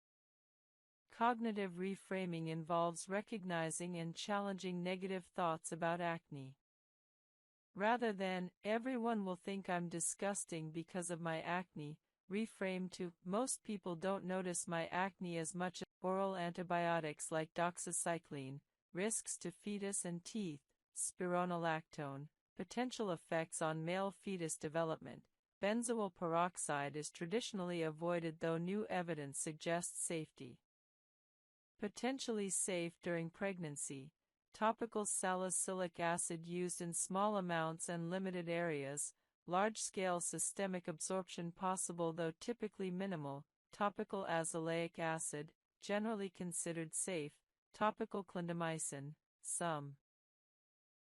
Cognitive reframing involves recognizing and challenging negative thoughts about acne. Rather than, "Everyone will think I'm disgusting because of my acne," reframe to, "Most people don't notice my acne as much as oral antibiotics like doxycycline, risks to fetus and teeth, spironolactone, potential effects on male fetus development. Benzoyl peroxide is traditionally avoided though new evidence suggests safety. Potentially safe during pregnancy. Topical salicylic acid used in small amounts and limited areas, large-scale systemic absorption possible though typically minimal, topical azelaic acid, generally considered safe, topical clindamycin, some.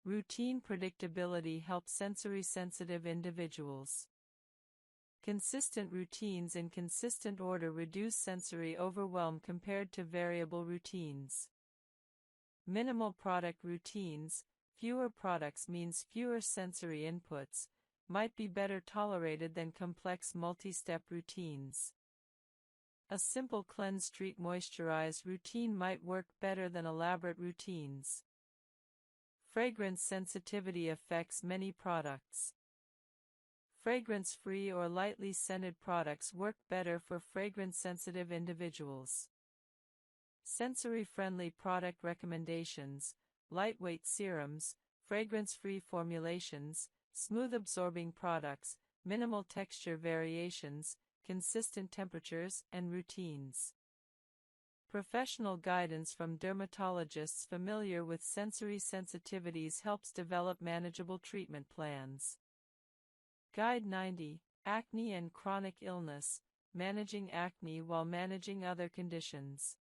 Routine predictability helps sensory-sensitive individuals. Consistent routines in consistent order reduce sensory overwhelm compared to variable routines. Minimal product routines, fewer products means fewer sensory inputs, might be better tolerated than complex multi-step routines. A simple cleanse, treat, moisturize routine might work better than elaborate routines. Fragrance sensitivity affects many products. Fragrance-free or lightly scented products work better for fragrance-sensitive individuals. Sensory-friendly product recommendations: lightweight serums, fragrance-free formulations, smooth-absorbing products, minimal texture variations, consistent temperatures, and routines. Professional guidance from dermatologists familiar with sensory sensitivities helps develop manageable treatment plans. Guide 90, Acne and Chronic Illness, Managing Acne while Managing Other Conditions.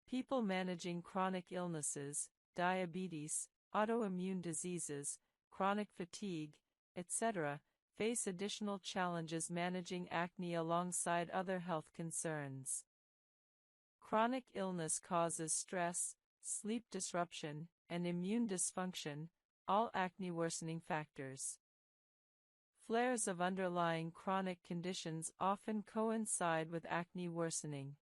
People managing chronic illnesses, diabetes, autoimmune diseases, chronic fatigue, etc., face additional challenges managing acne alongside other health concerns. Chronic illness causes stress, sleep disruption, and immune dysfunction, all acne worsening factors. Flares of underlying chronic conditions often coincide with acne worsening.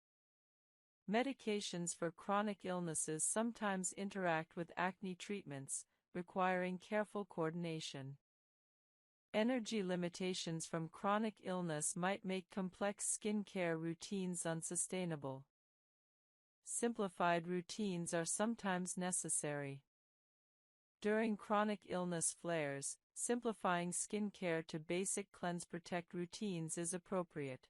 Medications for chronic illnesses sometimes interact with acne treatments, requiring careful coordination. Energy limitations from chronic illness might make complex skincare routines unsustainable. Simplified routines are sometimes necessary. During chronic illness flares, simplifying skincare to basic cleanse protect routines is appropriate.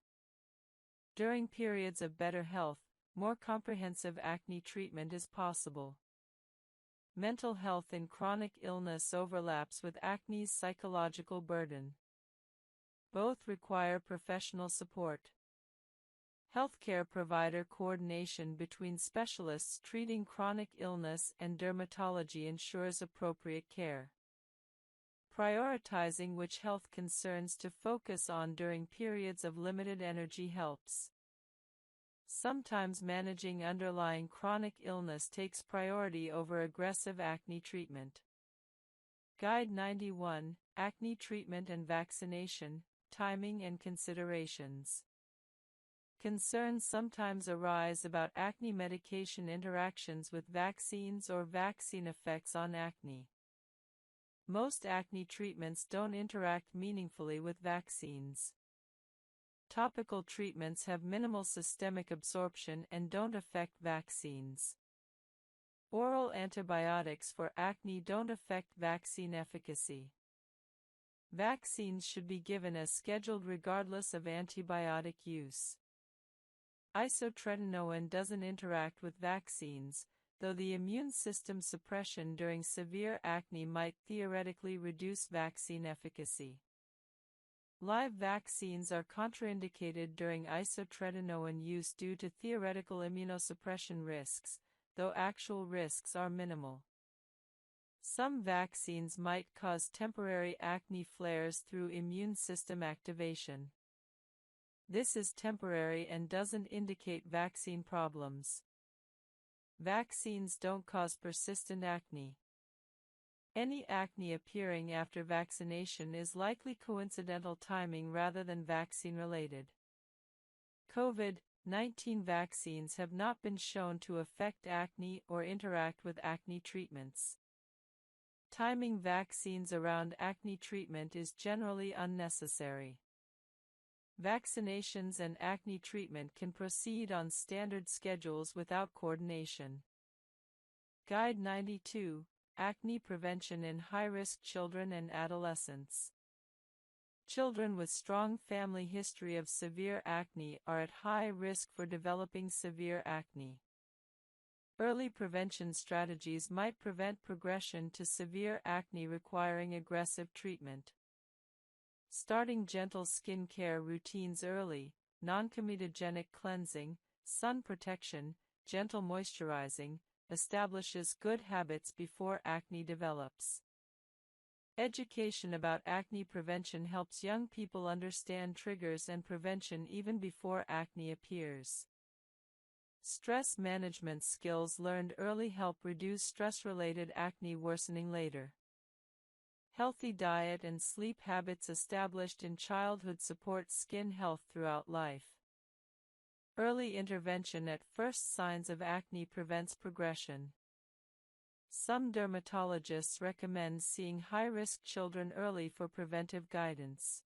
During periods of better health, more comprehensive acne treatment is possible. Mental health in chronic illness overlaps with acne's psychological burden. Both require professional support. Healthcare provider coordination between specialists treating chronic illness and dermatology ensures appropriate care. Prioritizing which health concerns to focus on during periods of limited energy helps. Sometimes managing underlying chronic illness takes priority over aggressive acne treatment. Guide 91, Acne Treatment and Vaccination, Timing and Considerations. Concerns sometimes arise about acne medication interactions with vaccines or vaccine effects on acne. Most acne treatments don't interact meaningfully with vaccines. Topical treatments have minimal systemic absorption and don't affect vaccines. Oral antibiotics for acne don't affect vaccine efficacy. Vaccines should be given as scheduled regardless of antibiotic use. Isotretinoin doesn't interact with vaccines, though the immune system suppression during severe acne might theoretically reduce vaccine efficacy. Live vaccines are contraindicated during isotretinoin use due to theoretical immunosuppression risks, though actual risks are minimal. Some vaccines might cause temporary acne flares through immune system activation. This is temporary and doesn't indicate vaccine problems. Vaccines don't cause persistent acne. Any acne appearing after vaccination is likely coincidental timing rather than vaccine-related. COVID-19 vaccines have not been shown to affect acne or interact with acne treatments. Timing vaccines around acne treatment is generally unnecessary. Vaccinations and acne treatment can proceed on standard schedules without coordination. Guide 92, Acne Prevention in High-Risk Children and Adolescents. Children with strong family history of severe acne are at high risk for developing severe acne. Early prevention strategies might prevent progression to severe acne requiring aggressive treatment. Starting gentle skin care routines early, non-comedogenic cleansing, sun protection, gentle moisturizing, establishes good habits before acne develops. Education about acne prevention helps young people understand triggers and prevention even before acne appears. Stress management skills learned early help reduce stress-related acne worsening later. Healthy diet and sleep habits established in childhood support skin health throughout life. Early intervention at first signs of acne prevents progression. Some dermatologists recommend seeing high-risk children early for preventive guidance.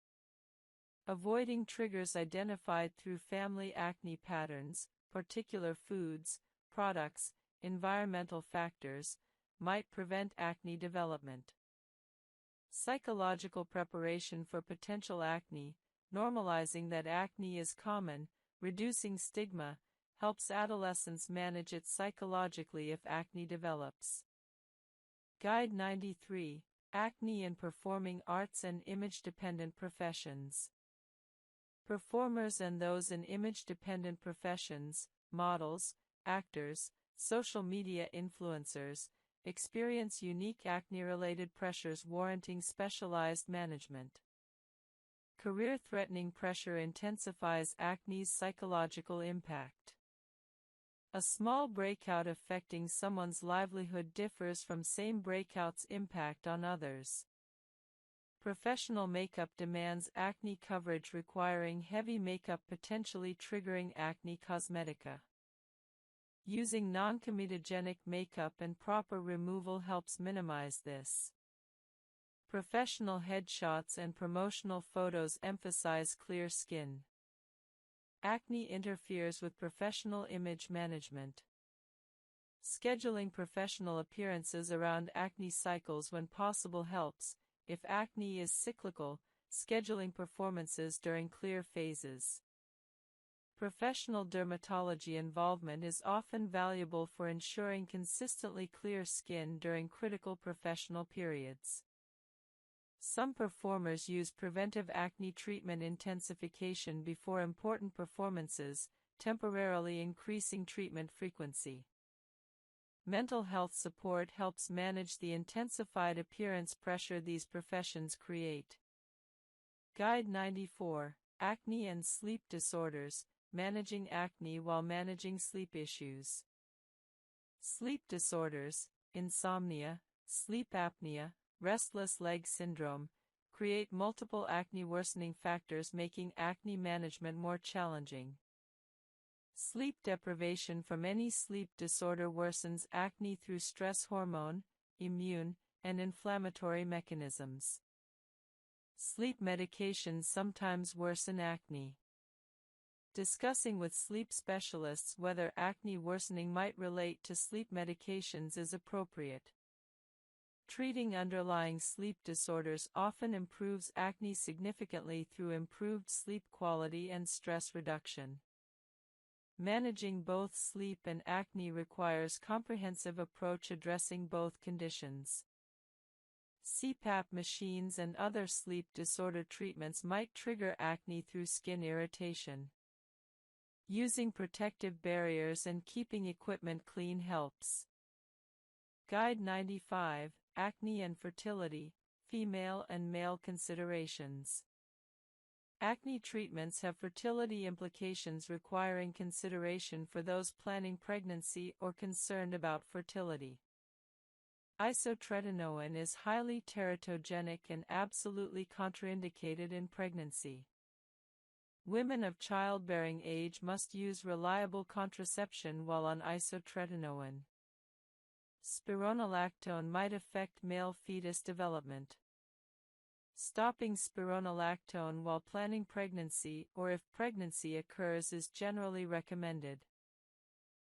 Avoiding triggers identified through family acne patterns, particular foods, products, environmental factors, might prevent acne development. Psychological preparation for potential acne, normalizing that acne is common, reducing stigma, helps adolescents manage it psychologically if acne develops. Guide 93, Acne in Performing Arts and Image-Dependent Professions. Performers and those in image-dependent professions, models, actors, social media influencers, experience unique acne-related pressures warranting specialized management. Career-threatening pressure intensifies acne's psychological impact. A small breakout affecting someone's livelihood differs from same breakout's impact on others. Professional makeup demands acne coverage requiring heavy makeup potentially triggering acne cosmetica. Using non-comedogenic makeup and proper removal helps minimize this. Professional headshots and promotional photos emphasize clear skin. Acne interferes with professional image management. Scheduling professional appearances around acne cycles when possible helps. If acne is cyclical, scheduling performances during clear phases. Professional dermatology involvement is often valuable for ensuring consistently clear skin during critical professional periods. Some performers use preventive acne treatment intensification before important performances, temporarily increasing treatment frequency. Mental health support helps manage the intensified appearance pressure these professions create. Guide 94, Acne and Sleep Disorders, Managing Acne while Managing Sleep Issues. Sleep disorders, insomnia, sleep apnea, restless leg syndrome, create multiple acne worsening factors making acne management more challenging. Sleep deprivation from any sleep disorder worsens acne through stress hormone, immune, and inflammatory mechanisms. Sleep medications sometimes worsen acne. Discussing with sleep specialists whether acne worsening might relate to sleep medications is appropriate. Treating underlying sleep disorders often improves acne significantly through improved sleep quality and stress reduction. Managing both sleep and acne requires comprehensive approach addressing both conditions. CPAP machines and other sleep disorder treatments might trigger acne through skin irritation. Using protective barriers and keeping equipment clean helps. Guide 95, Acne and Fertility, Female and Male Considerations. Acne treatments have fertility implications requiring consideration for those planning pregnancy or concerned about fertility. Isotretinoin is highly teratogenic and absolutely contraindicated in pregnancy. Women of childbearing age must use reliable contraception while on isotretinoin. Spironolactone might affect male fetus development. Stopping spironolactone while planning pregnancy or if pregnancy occurs is generally recommended.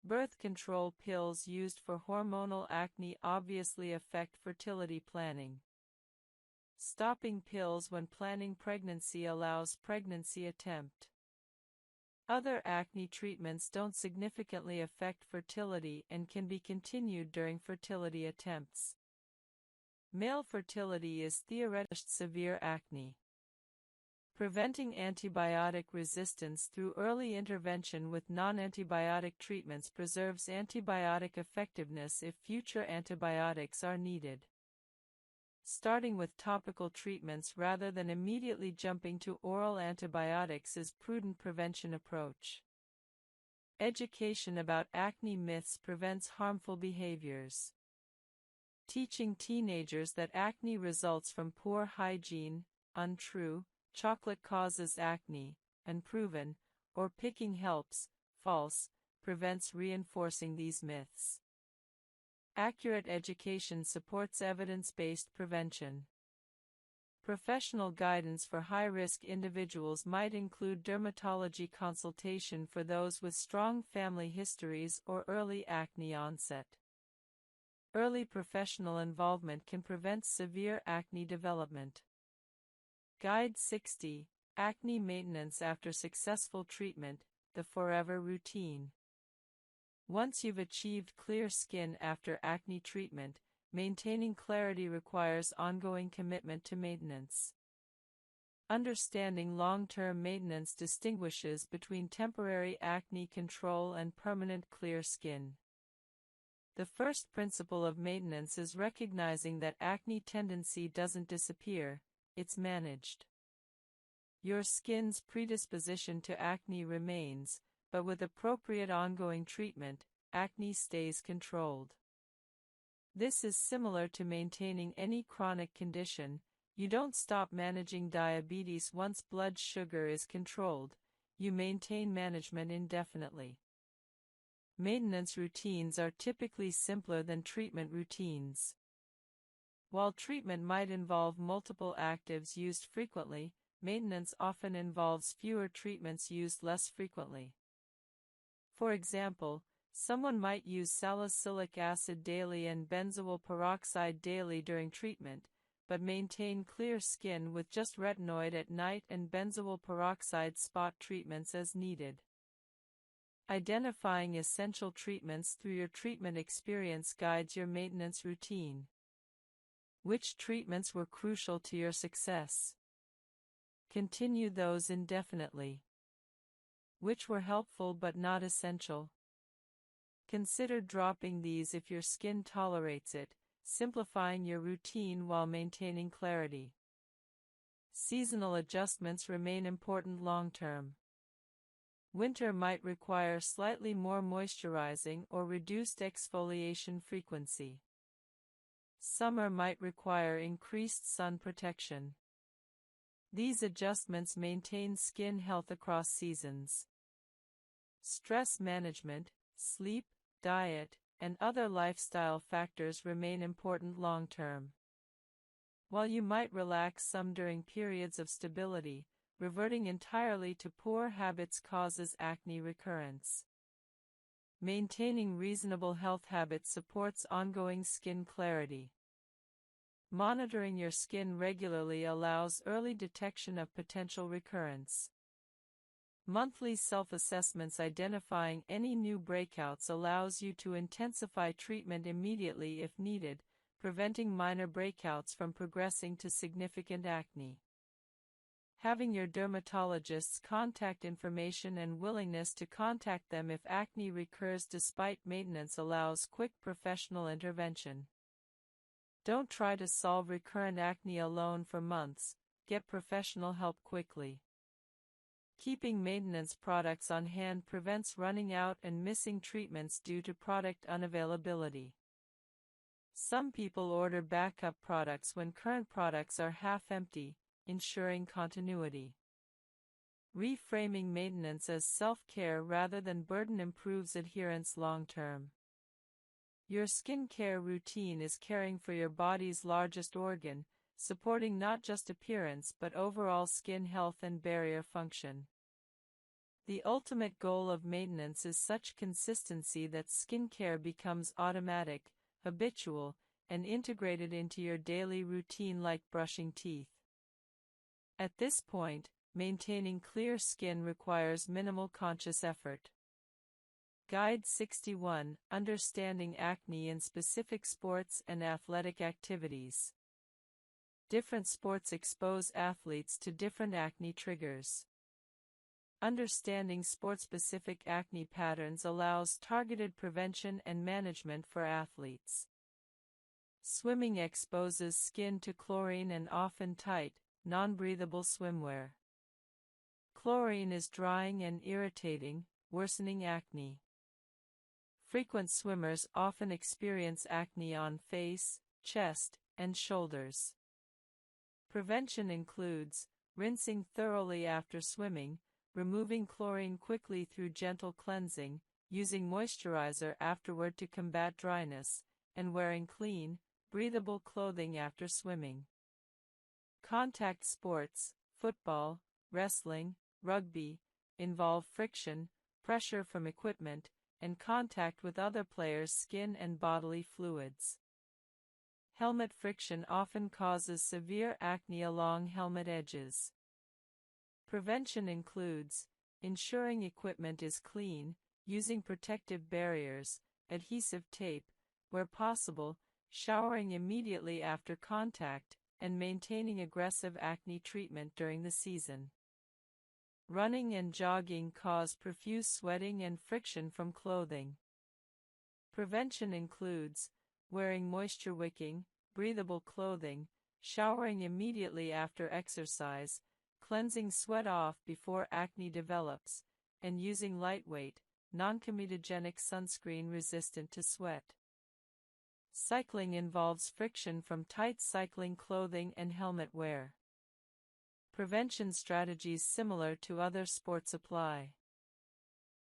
Birth control pills used for hormonal acne obviously affect fertility planning. Stopping pills when planning pregnancy allows pregnancy attempt. Other acne treatments don't significantly affect fertility and can be continued during fertility attempts. Male fertility is theoretically severe acne. Preventing antibiotic resistance through early intervention with non-antibiotic treatments preserves antibiotic effectiveness if future antibiotics are needed. Starting with topical treatments rather than immediately jumping to oral antibiotics is prudent prevention approach. Education about acne myths prevents harmful behaviors. Teaching teenagers that acne results from poor hygiene, untrue, chocolate causes acne, unproven, or picking helps, false, prevents reinforcing these myths. Accurate education supports evidence-based prevention. Professional guidance for high-risk individuals might include dermatology consultation for those with strong family histories or early acne onset. Early professional involvement can prevent severe acne development. Guide 60, Acne Maintenance After Successful Treatment, the Forever Routine. Once you've achieved clear skin after acne treatment, maintaining clarity requires ongoing commitment to maintenance. Understanding long-term maintenance distinguishes between temporary acne control and permanent clear skin. The first principle of maintenance is recognizing that acne tendency doesn't disappear, it's managed. Your skin's predisposition to acne remains, but with appropriate ongoing treatment, acne stays controlled. This is similar to maintaining any chronic condition. You don't stop managing diabetes once blood sugar is controlled, you maintain management indefinitely. Maintenance routines are typically simpler than treatment routines. While treatment might involve multiple actives used frequently, maintenance often involves fewer treatments used less frequently. For example, someone might use salicylic acid daily and benzoyl peroxide daily during treatment, but maintain clear skin with just retinoid at night and benzoyl peroxide spot treatments as needed. Identifying essential treatments through your treatment experience guides your maintenance routine. Which treatments were crucial to your success? Continue those indefinitely. Which were helpful but not essential? Consider dropping these if your skin tolerates it, simplifying your routine while maintaining clarity. Seasonal adjustments remain important long-term. Winter might require slightly more moisturizing or reduced exfoliation frequency. Summer might require increased sun protection. These adjustments maintain skin health across seasons. Stress management, sleep, diet, and other lifestyle factors remain important long-term. While you might relax some during periods of stability, reverting entirely to poor habits causes acne recurrence. Maintaining reasonable health habits supports ongoing skin clarity. Monitoring your skin regularly allows early detection of potential recurrence. Monthly self-assessments identifying any new breakouts allows you to intensify treatment immediately if needed, preventing minor breakouts from progressing to significant acne. Having your dermatologist's contact information and willingness to contact them if acne recurs despite maintenance allows quick professional intervention. Don't try to solve recurrent acne alone for months, get professional help quickly. Keeping maintenance products on hand prevents running out and missing treatments due to product unavailability. Some people order backup products when current products are half empty, ensuring continuity. Reframing maintenance as self-care rather than burden improves adherence long-term. Your skincare routine is caring for your body's largest organ, supporting not just appearance but overall skin health and barrier function. The ultimate goal of maintenance is such consistency that skincare becomes automatic, habitual, and integrated into your daily routine like brushing teeth. At this point, maintaining clear skin requires minimal conscious effort. Guide 61, Understanding Acne in Specific Sports and Athletic Activities. Different sports expose athletes to different acne triggers. Understanding sport-specific acne patterns allows targeted prevention and management for athletes. Swimming exposes skin to chlorine and often tight, non-breathable swimwear. Chlorine is drying and irritating, worsening acne. Frequent swimmers often experience acne on face, chest, and shoulders. Prevention includes rinsing thoroughly after swimming, removing chlorine quickly through gentle cleansing, using moisturizer afterward to combat dryness, and wearing clean, breathable clothing after swimming. Contact sports, football, wrestling, rugby, involve friction, pressure from equipment, and contact with other players' skin and bodily fluids. Helmet friction often causes severe acne along helmet edges. Prevention includes ensuring equipment is clean, using protective barriers, adhesive tape, where possible, showering immediately after contact, and maintaining aggressive acne treatment during the season. Running and jogging cause profuse sweating and friction from clothing. Prevention includes wearing moisture-wicking, breathable clothing, showering immediately after exercise, cleansing sweat off before acne develops, and using lightweight, non-comedogenic sunscreen resistant to sweat. Cycling involves friction from tight cycling clothing and helmet wear. Prevention strategies similar to other sports apply.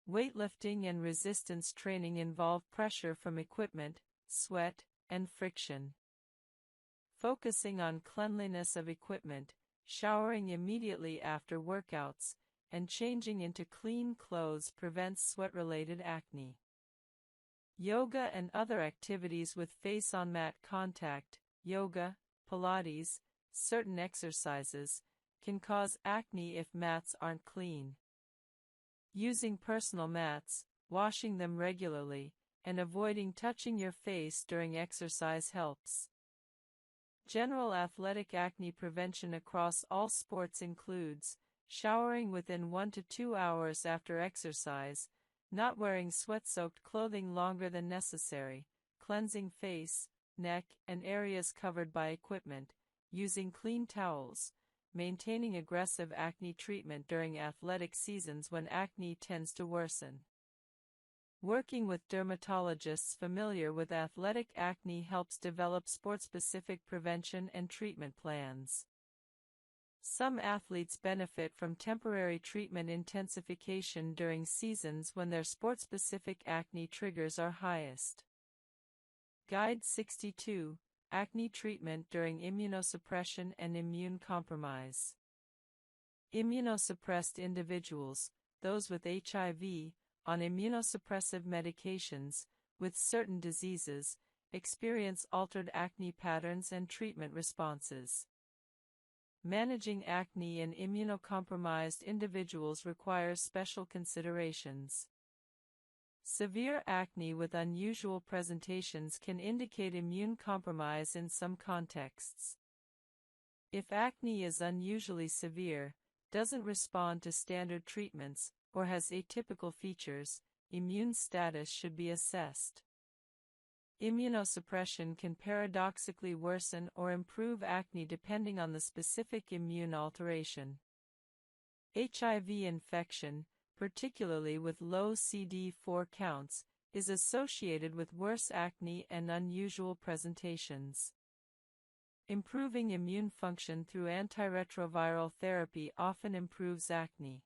Weightlifting and resistance training involve pressure from equipment, sweat, and friction. Focusing on cleanliness of equipment, showering immediately after workouts, and changing into clean clothes prevents sweat-related acne. Yoga and other activities with face-on-mat contact, yoga, Pilates, certain exercises, can cause acne if mats aren't clean. Using personal mats, washing them regularly, and avoiding touching your face during exercise helps. General athletic acne prevention across all sports includes showering within 1 to 2 hours after exercise, not wearing sweat-soaked clothing longer than necessary, cleansing face, neck, and areas covered by equipment, using clean towels, maintaining aggressive acne treatment during athletic seasons when acne tends to worsen. Working with dermatologists familiar with athletic acne helps develop sport-specific prevention and treatment plans. Some athletes benefit from temporary treatment intensification during seasons when their sport-specific acne triggers are highest. Guide 62. Acne treatment during immunosuppression and immune compromise. Immunosuppressed individuals, those with HIV, on immunosuppressive medications, with certain diseases, experience altered acne patterns and treatment responses. Managing acne in immunocompromised individuals requires special considerations. Severe acne with unusual presentations can indicate immune compromise in some contexts. If acne is unusually severe, doesn't respond to standard treatments, or has atypical features, immune status should be assessed. Immunosuppression can paradoxically worsen or improve acne depending on the specific immune alteration. HIV infection, particularly with low CD4 counts, is associated with worse acne and unusual presentations. Improving immune function through antiretroviral therapy often improves acne.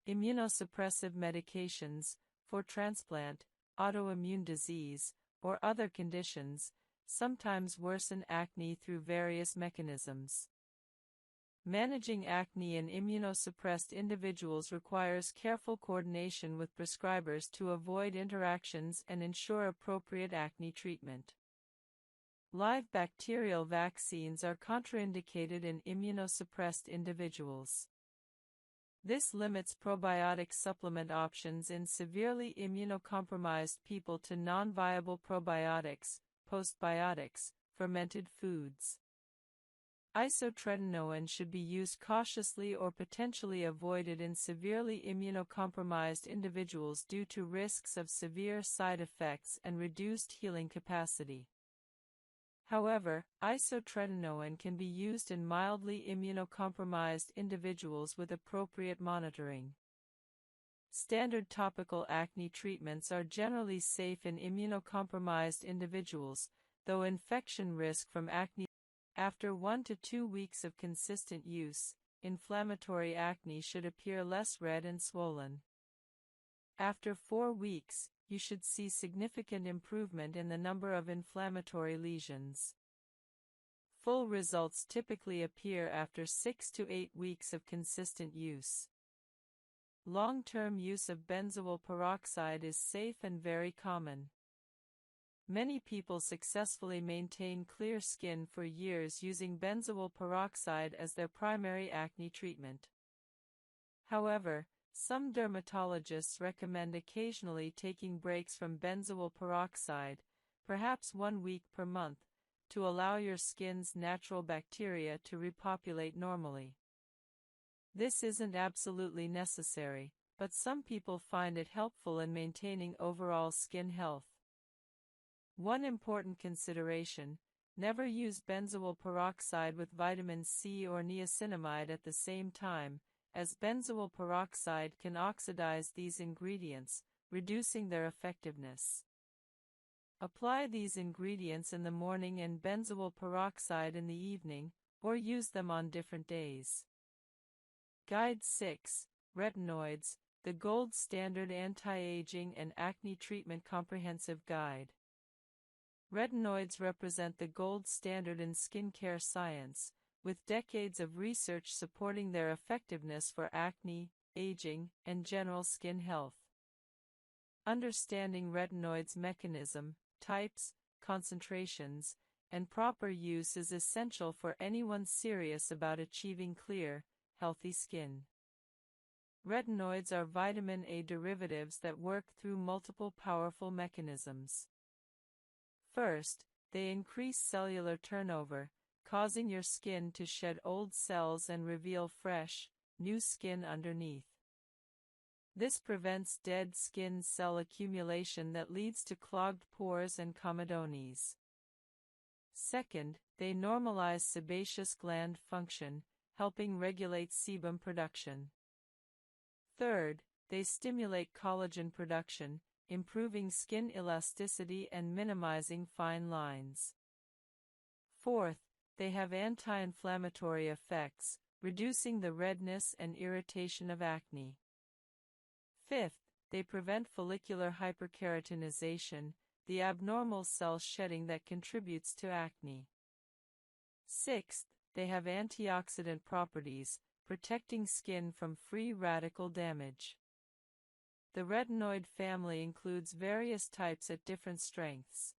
Immunosuppressive medications, for transplant, autoimmune disease, or other conditions, sometimes worsen acne through various mechanisms. Managing acne in immunosuppressed individuals requires careful coordination with prescribers to avoid interactions and ensure appropriate acne treatment. Live bacterial vaccines are contraindicated in immunosuppressed individuals. This limits probiotic supplement options in severely immunocompromised people to non-viable probiotics, postbiotics, fermented foods. Isotretinoin should be used cautiously or potentially avoided in severely immunocompromised individuals due to risks of severe side effects and reduced healing capacity. However, isotretinoin can be used in mildly immunocompromised individuals with appropriate monitoring. Standard topical acne treatments are generally safe in immunocompromised individuals, though infection risk from acne. After 1 to 2 weeks of consistent use, inflammatory acne should appear less red and swollen. After 4 weeks, you should see significant improvement in the number of inflammatory lesions. Full results typically appear after 6 to 8 weeks of consistent use. Long-term use of benzoyl peroxide is safe and very common. Many people successfully maintain clear skin for years using benzoyl peroxide as their primary acne treatment. However, some dermatologists recommend occasionally taking breaks from benzoyl peroxide, perhaps 1 week per month, to allow your skin's natural bacteria to repopulate normally. This isn't absolutely necessary, but some people find it helpful in maintaining overall skin health. One important consideration: never use benzoyl peroxide with vitamin C or niacinamide at the same time, as benzoyl peroxide can oxidize these ingredients, reducing their effectiveness. Apply these ingredients in the morning and benzoyl peroxide in the evening, or use them on different days. Guide 6: Retinoids, the gold standard anti-aging and acne treatment comprehensive guide. Retinoids represent the gold standard in skincare science, with decades of research supporting their effectiveness for acne, aging, and general skin health. Understanding retinoids' mechanism, types, concentrations, and proper use is essential for anyone serious about achieving clear, healthy skin. Retinoids are vitamin A derivatives that work through multiple powerful mechanisms. First, they increase cellular turnover, causing your skin to shed old cells and reveal fresh, new skin underneath. This prevents dead skin cell accumulation that leads to clogged pores and comedones. Second, they normalize sebaceous gland function, helping regulate sebum production. Third, they stimulate collagen production, improving skin elasticity and minimizing fine lines. Fourth, they have anti-inflammatory effects, reducing the redness and irritation of acne. Fifth, they prevent follicular hyperkeratinization, the abnormal cell shedding that contributes to acne. Sixth, they have antioxidant properties, protecting skin from free radical damage. The retinoid family includes various types at different strengths.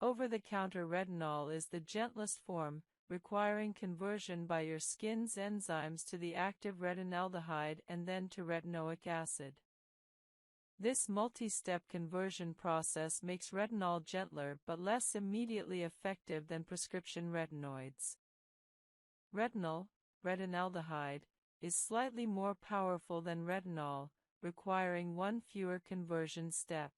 Over-the-counter retinol is the gentlest form, requiring conversion by your skin's enzymes to the active retinaldehyde and then to retinoic acid. This multi-step conversion process makes retinol gentler but less immediately effective than prescription retinoids. Retinol, retinaldehyde, is slightly more powerful than retinol, requiring one fewer conversion step.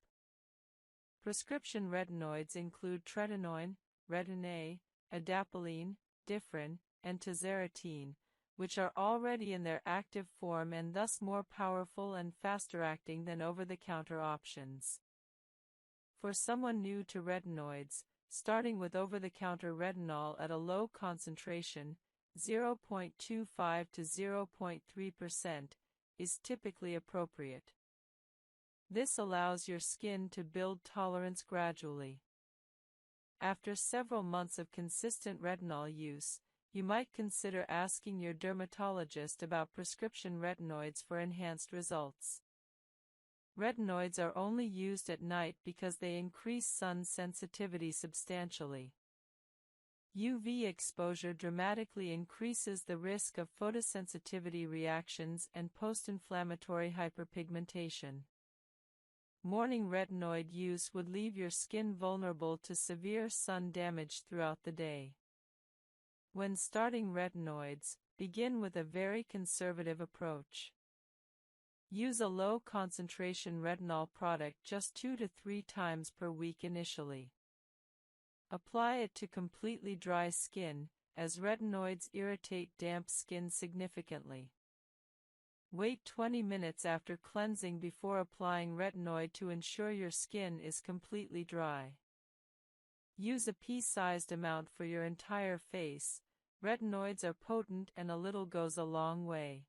Prescription retinoids include tretinoin, Retin-A, adapalene, differin, and tazarotene, which are already in their active form and thus more powerful and faster acting than over-the-counter options. For someone new to retinoids, starting with over-the-counter retinol at a low concentration, 0.25 to 0.3%, is typically appropriate. This allows your skin to build tolerance gradually. After several months of consistent retinol use, you might consider asking your dermatologist about prescription retinoids for enhanced results. Retinoids are only used at night because they increase sun sensitivity substantially. UV exposure dramatically increases the risk of photosensitivity reactions and post-inflammatory hyperpigmentation. Morning retinoid use would leave your skin vulnerable to severe sun damage throughout the day. When starting retinoids, begin with a very conservative approach. Use a low-concentration retinol product just 2 to 3 times per week initially. Apply it to completely dry skin, as retinoids irritate damp skin significantly. Wait 20 minutes after cleansing before applying retinoid to ensure your skin is completely dry. Use a pea-sized amount for your entire face. Retinoids are potent and a little goes a long way.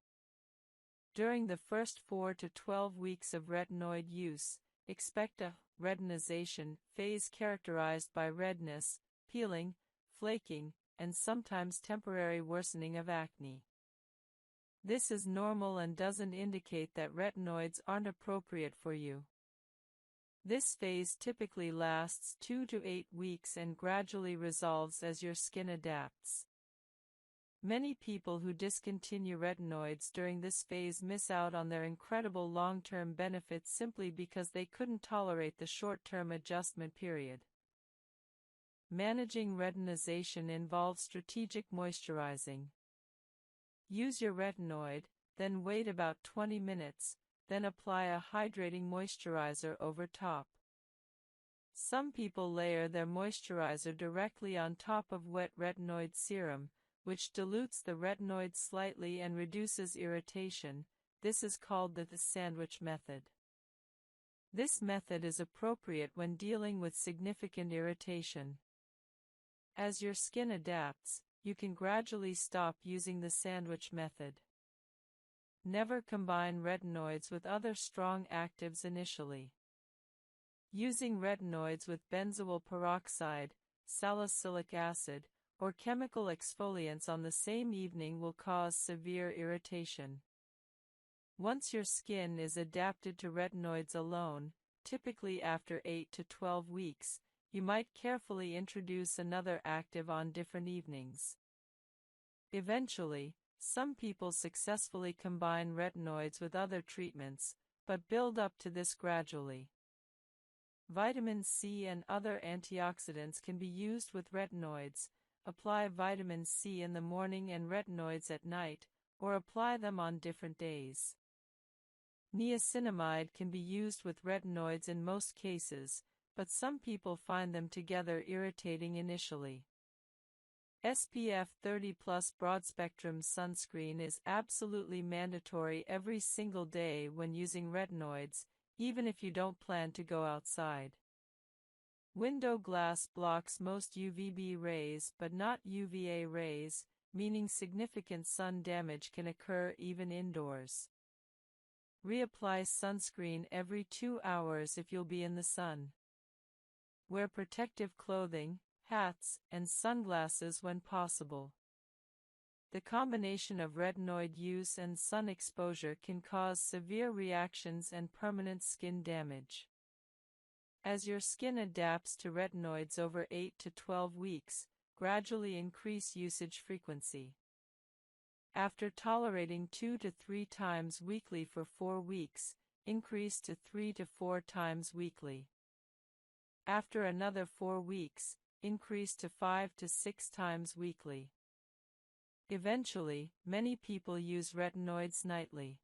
During the first 4 to 12 weeks of retinoid use, expect a retinization phase characterized by redness, peeling, flaking, and sometimes temporary worsening of acne. This is normal and doesn't indicate that retinoids aren't appropriate for you. This phase typically lasts 2 to 8 weeks and gradually resolves as your skin adapts. Many people who discontinue retinoids during this phase miss out on their incredible long-term benefits simply because they couldn't tolerate the short-term adjustment period. Managing retinization involves strategic moisturizing. Use your retinoid, then wait about 20 minutes, then apply a hydrating moisturizer over top. Some people layer their moisturizer directly on top of wet retinoid serum, which dilutes the retinoid slightly and reduces irritation. This is called the sandwich method. This method is appropriate when dealing with significant irritation. As your skin adapts, you can gradually stop using the sandwich method. Never combine retinoids with other strong actives initially. Using retinoids with benzoyl peroxide, salicylic acid, or chemical exfoliants on the same evening will cause severe irritation. Once your skin is adapted to retinoids alone, typically after 8 to 12 weeks, you might carefully introduce another active on different evenings. Eventually, some people successfully combine retinoids with other treatments, but build up to this gradually. Vitamin C and other antioxidants can be used with retinoids. Apply vitamin C in the morning and retinoids at night, or apply them on different days. Niacinamide can be used with retinoids in most cases, but some people find them together irritating initially. SPF 30+ broad-spectrum sunscreen is absolutely mandatory every single day when using retinoids, even if you don't plan to go outside. Window glass blocks most UVB rays but not UVA rays, meaning significant sun damage can occur even indoors. Reapply sunscreen every 2 hours if you'll be in the sun. Wear protective clothing, hats, and sunglasses when possible. The combination of retinoid use and sun exposure can cause severe reactions and permanent skin damage. As your skin adapts to retinoids over 8 to 12 weeks, gradually increase usage frequency. After tolerating 2 to 3 times weekly for 4 weeks, increase to 3 to 4 times weekly. After another 4 weeks, increase to 5 to 6 times weekly. Eventually, many people use retinoids nightly.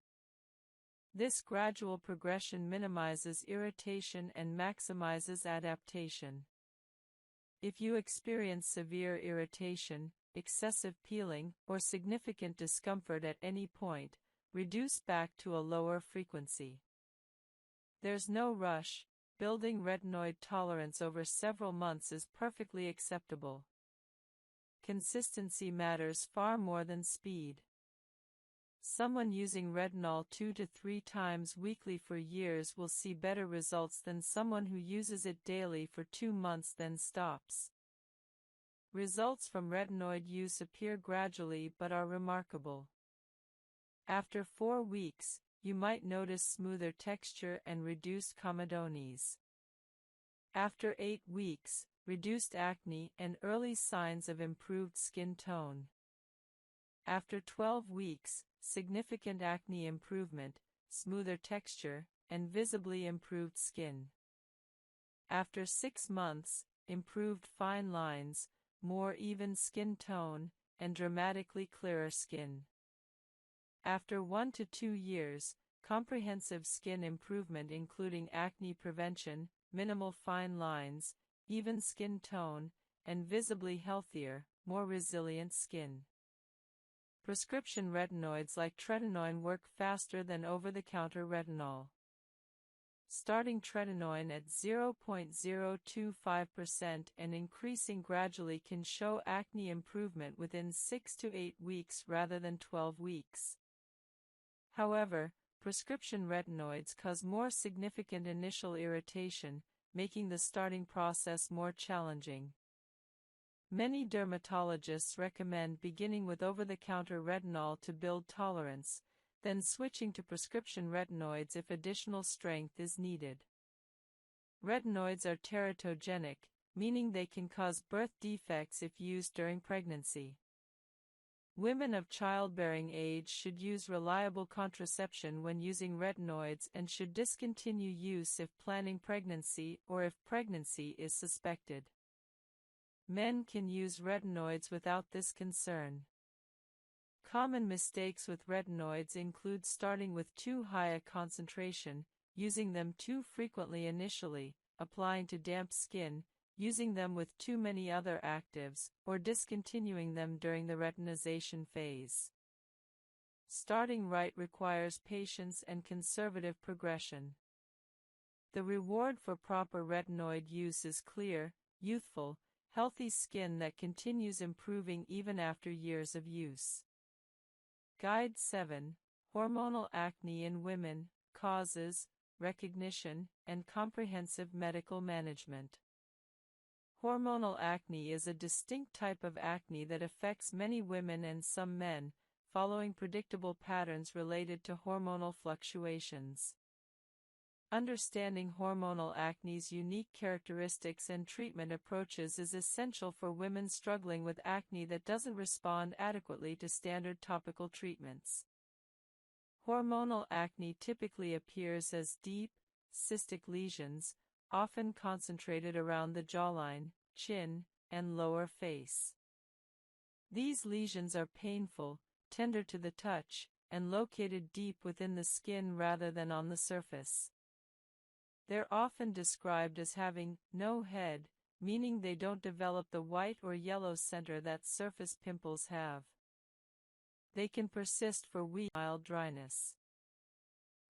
This gradual progression minimizes irritation and maximizes adaptation. If you experience severe irritation, excessive peeling, or significant discomfort at any point, reduce back to a lower frequency. There's no rush. Building retinoid tolerance over several months is perfectly acceptable. Consistency matters far more than speed. Someone using retinol 2 to 3 times weekly for years will see better results than someone who uses it daily for 2 months then stops. Results from retinoid use appear gradually but are remarkable. After 4 weeks, you might notice smoother texture and reduced comedones. After 8 weeks, reduced acne and early signs of improved skin tone. After 12 weeks, significant acne improvement, smoother texture, and visibly improved skin. After 6 months, improved fine lines, more even skin tone, and dramatically clearer skin. After 1 to 2 years, comprehensive skin improvement including acne prevention, minimal fine lines, even skin tone, and visibly healthier, more resilient skin. Prescription retinoids like tretinoin work faster than over-the-counter retinol. Starting tretinoin at 0.025% and increasing gradually can show acne improvement within 6 to 8 weeks rather than 12 weeks. However, prescription retinoids cause more significant initial irritation, making the starting process more challenging. Many dermatologists recommend beginning with over-the-counter retinol to build tolerance, then switching to prescription retinoids if additional strength is needed. Retinoids are teratogenic, meaning they can cause birth defects if used during pregnancy. Women of childbearing age should use reliable contraception when using retinoids and should discontinue use if planning pregnancy or if pregnancy is suspected. Men can use retinoids without this concern. Common mistakes with retinoids include starting with too high a concentration, using them too frequently initially, applying to damp skin, using them with too many other actives, or discontinuing them during the retinization phase. Starting right requires patience and conservative progression. The reward for proper retinoid use is clear, youthful, healthy skin that continues improving even after years of use. Guide 7. Hormonal acne in women, causes, recognition, and comprehensive medical management. Hormonal acne is a distinct type of acne that affects many women and some men, following predictable patterns related to hormonal fluctuations. Understanding hormonal acne's unique characteristics and treatment approaches is essential for women struggling with acne that doesn't respond adequately to standard topical treatments. Hormonal acne typically appears as deep, cystic lesions, often concentrated around the jawline, chin, and lower face. These lesions are painful, tender to the touch, and located deep within the skin rather than on the surface. They're often described as having no head, meaning they don't develop the white or yellow center that surface pimples have. They can persist for weeks with mild dryness.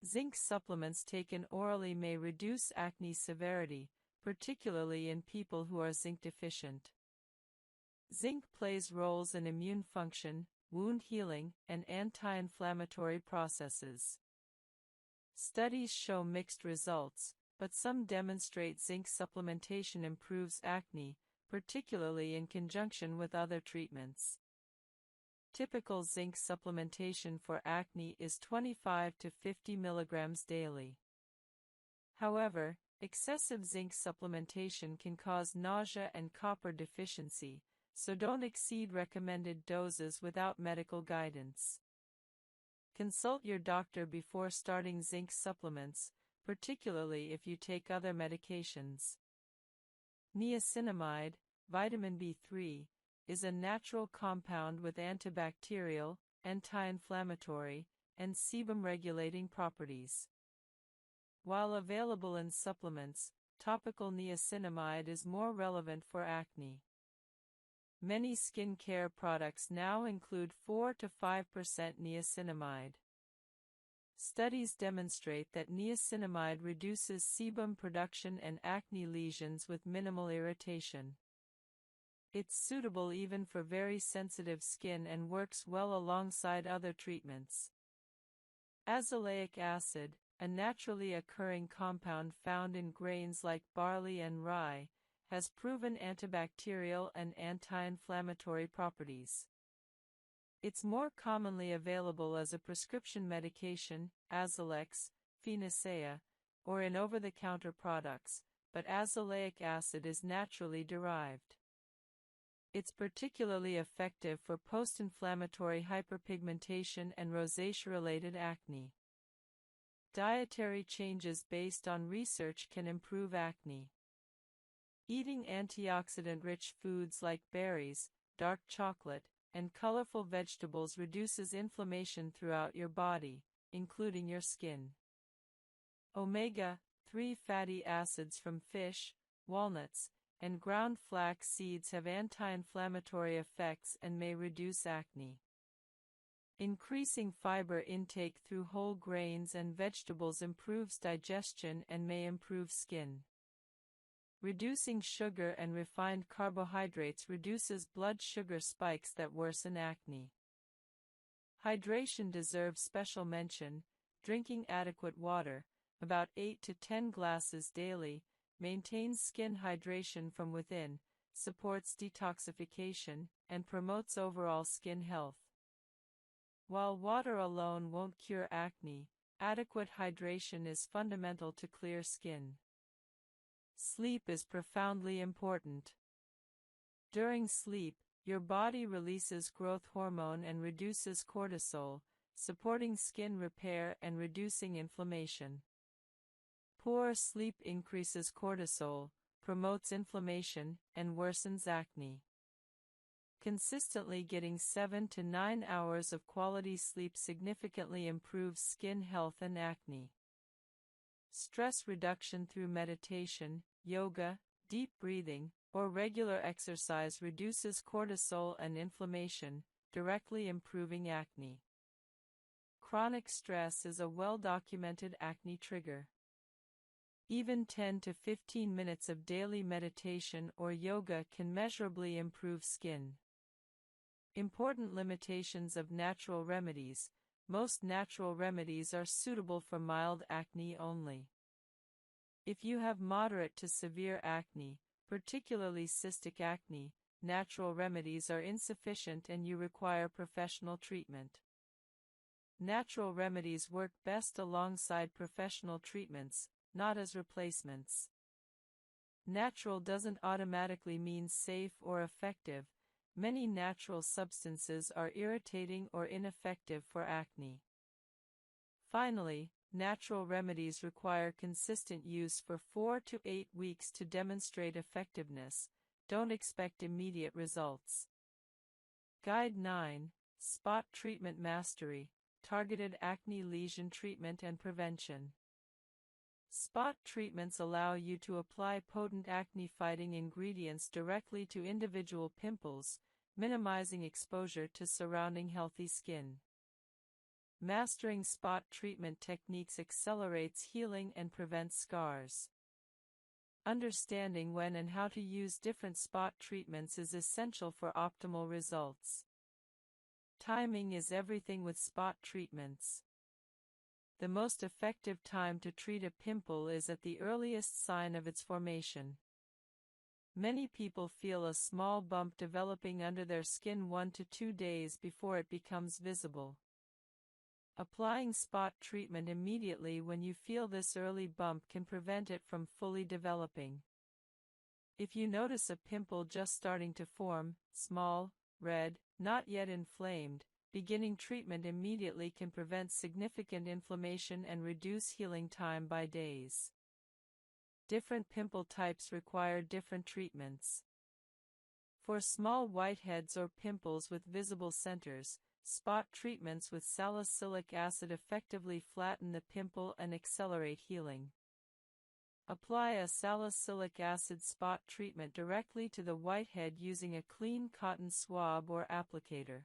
Zinc supplements taken orally may reduce acne severity, particularly in people who are zinc deficient. Zinc plays roles in immune function, wound healing, and anti-inflammatory processes. Studies show mixed results, but some demonstrate zinc supplementation improves acne, particularly in conjunction with other treatments. Typical zinc supplementation for acne is 25 to 50 mg daily. However, excessive zinc supplementation can cause nausea and copper deficiency, so don't exceed recommended doses without medical guidance. Consult your doctor before starting zinc supplements, particularly if you take other medications. Niacinamide, vitamin B3, is a natural compound with antibacterial, anti-inflammatory, and sebum-regulating properties. While available in supplements, topical niacinamide is more relevant for acne. Many skincare products now include 4 to 5% niacinamide. Studies demonstrate that niacinamide reduces sebum production and acne lesions with minimal irritation. It's suitable even for very sensitive skin and works well alongside other treatments. Azelaic acid, a naturally occurring compound found in grains like barley and rye, has proven antibacterial and anti-inflammatory properties. It's more commonly available as a prescription medication, Azalex, Phenacea, or in over-the-counter products, but azelaic acid is naturally derived. It's particularly effective for post-inflammatory hyperpigmentation and rosacea-related acne. Dietary changes based on research can improve acne. Eating antioxidant-rich foods like berries, dark chocolate, and colorful vegetables reduces inflammation throughout your body, including your skin. Omega-3 fatty acids from fish, walnuts, and ground flax seeds have anti-inflammatory effects and may reduce acne. Increasing fiber intake through whole grains and vegetables improves digestion and may improve skin. Reducing sugar and refined carbohydrates reduces blood sugar spikes that worsen acne. Hydration deserves special mention. Drinking adequate water, about 8 to 10 glasses daily, maintains skin hydration from within, supports detoxification, and promotes overall skin health. While water alone won't cure acne, adequate hydration is fundamental to clear skin. Sleep is profoundly important. During sleep, your body releases growth hormone and reduces cortisol, supporting skin repair and reducing inflammation. Poor sleep increases cortisol, promotes inflammation, and worsens acne. Consistently getting 7 to 9 hours of quality sleep significantly improves skin health and acne. Stress reduction through meditation, yoga, deep breathing, or regular exercise reduces cortisol and inflammation, directly improving acne. Chronic stress is a well-documented acne trigger. Even 10 to 15 minutes of daily meditation or yoga can measurably improve skin. Important limitations of natural remedies. Most natural remedies are suitable for mild acne only. If you have moderate to severe acne, particularly cystic acne, natural remedies are insufficient and you require professional treatment. Natural remedies work best alongside professional treatments, not as replacements. Natural doesn't automatically mean safe or effective. Many natural substances are irritating or ineffective for acne. Finally, natural remedies require consistent use for 4 to 8 weeks to demonstrate effectiveness. Don't expect immediate results. Guide 9. Spot Treatment Mastery. Targeted acne lesion treatment and prevention. Spot treatments allow you to apply potent acne-fighting ingredients directly to individual pimples, minimizing exposure to surrounding healthy skin. Mastering spot treatment techniques accelerates healing and prevents scars. Understanding when and how to use different spot treatments is essential for optimal results. Timing is everything with spot treatments. The most effective time to treat a pimple is at the earliest sign of its formation. Many people feel a small bump developing under their skin 1 to 2 days before it becomes visible. Applying spot treatment immediately when you feel this early bump can prevent it from fully developing. If you notice a pimple just starting to form, small, red, not yet inflamed, beginning treatment immediately can prevent significant inflammation and reduce healing time by days. Different pimple types require different treatments. For small whiteheads or pimples with visible centers, spot treatments with salicylic acid effectively flatten the pimple and accelerate healing. Apply a salicylic acid spot treatment directly to the whitehead using a clean cotton swab or applicator.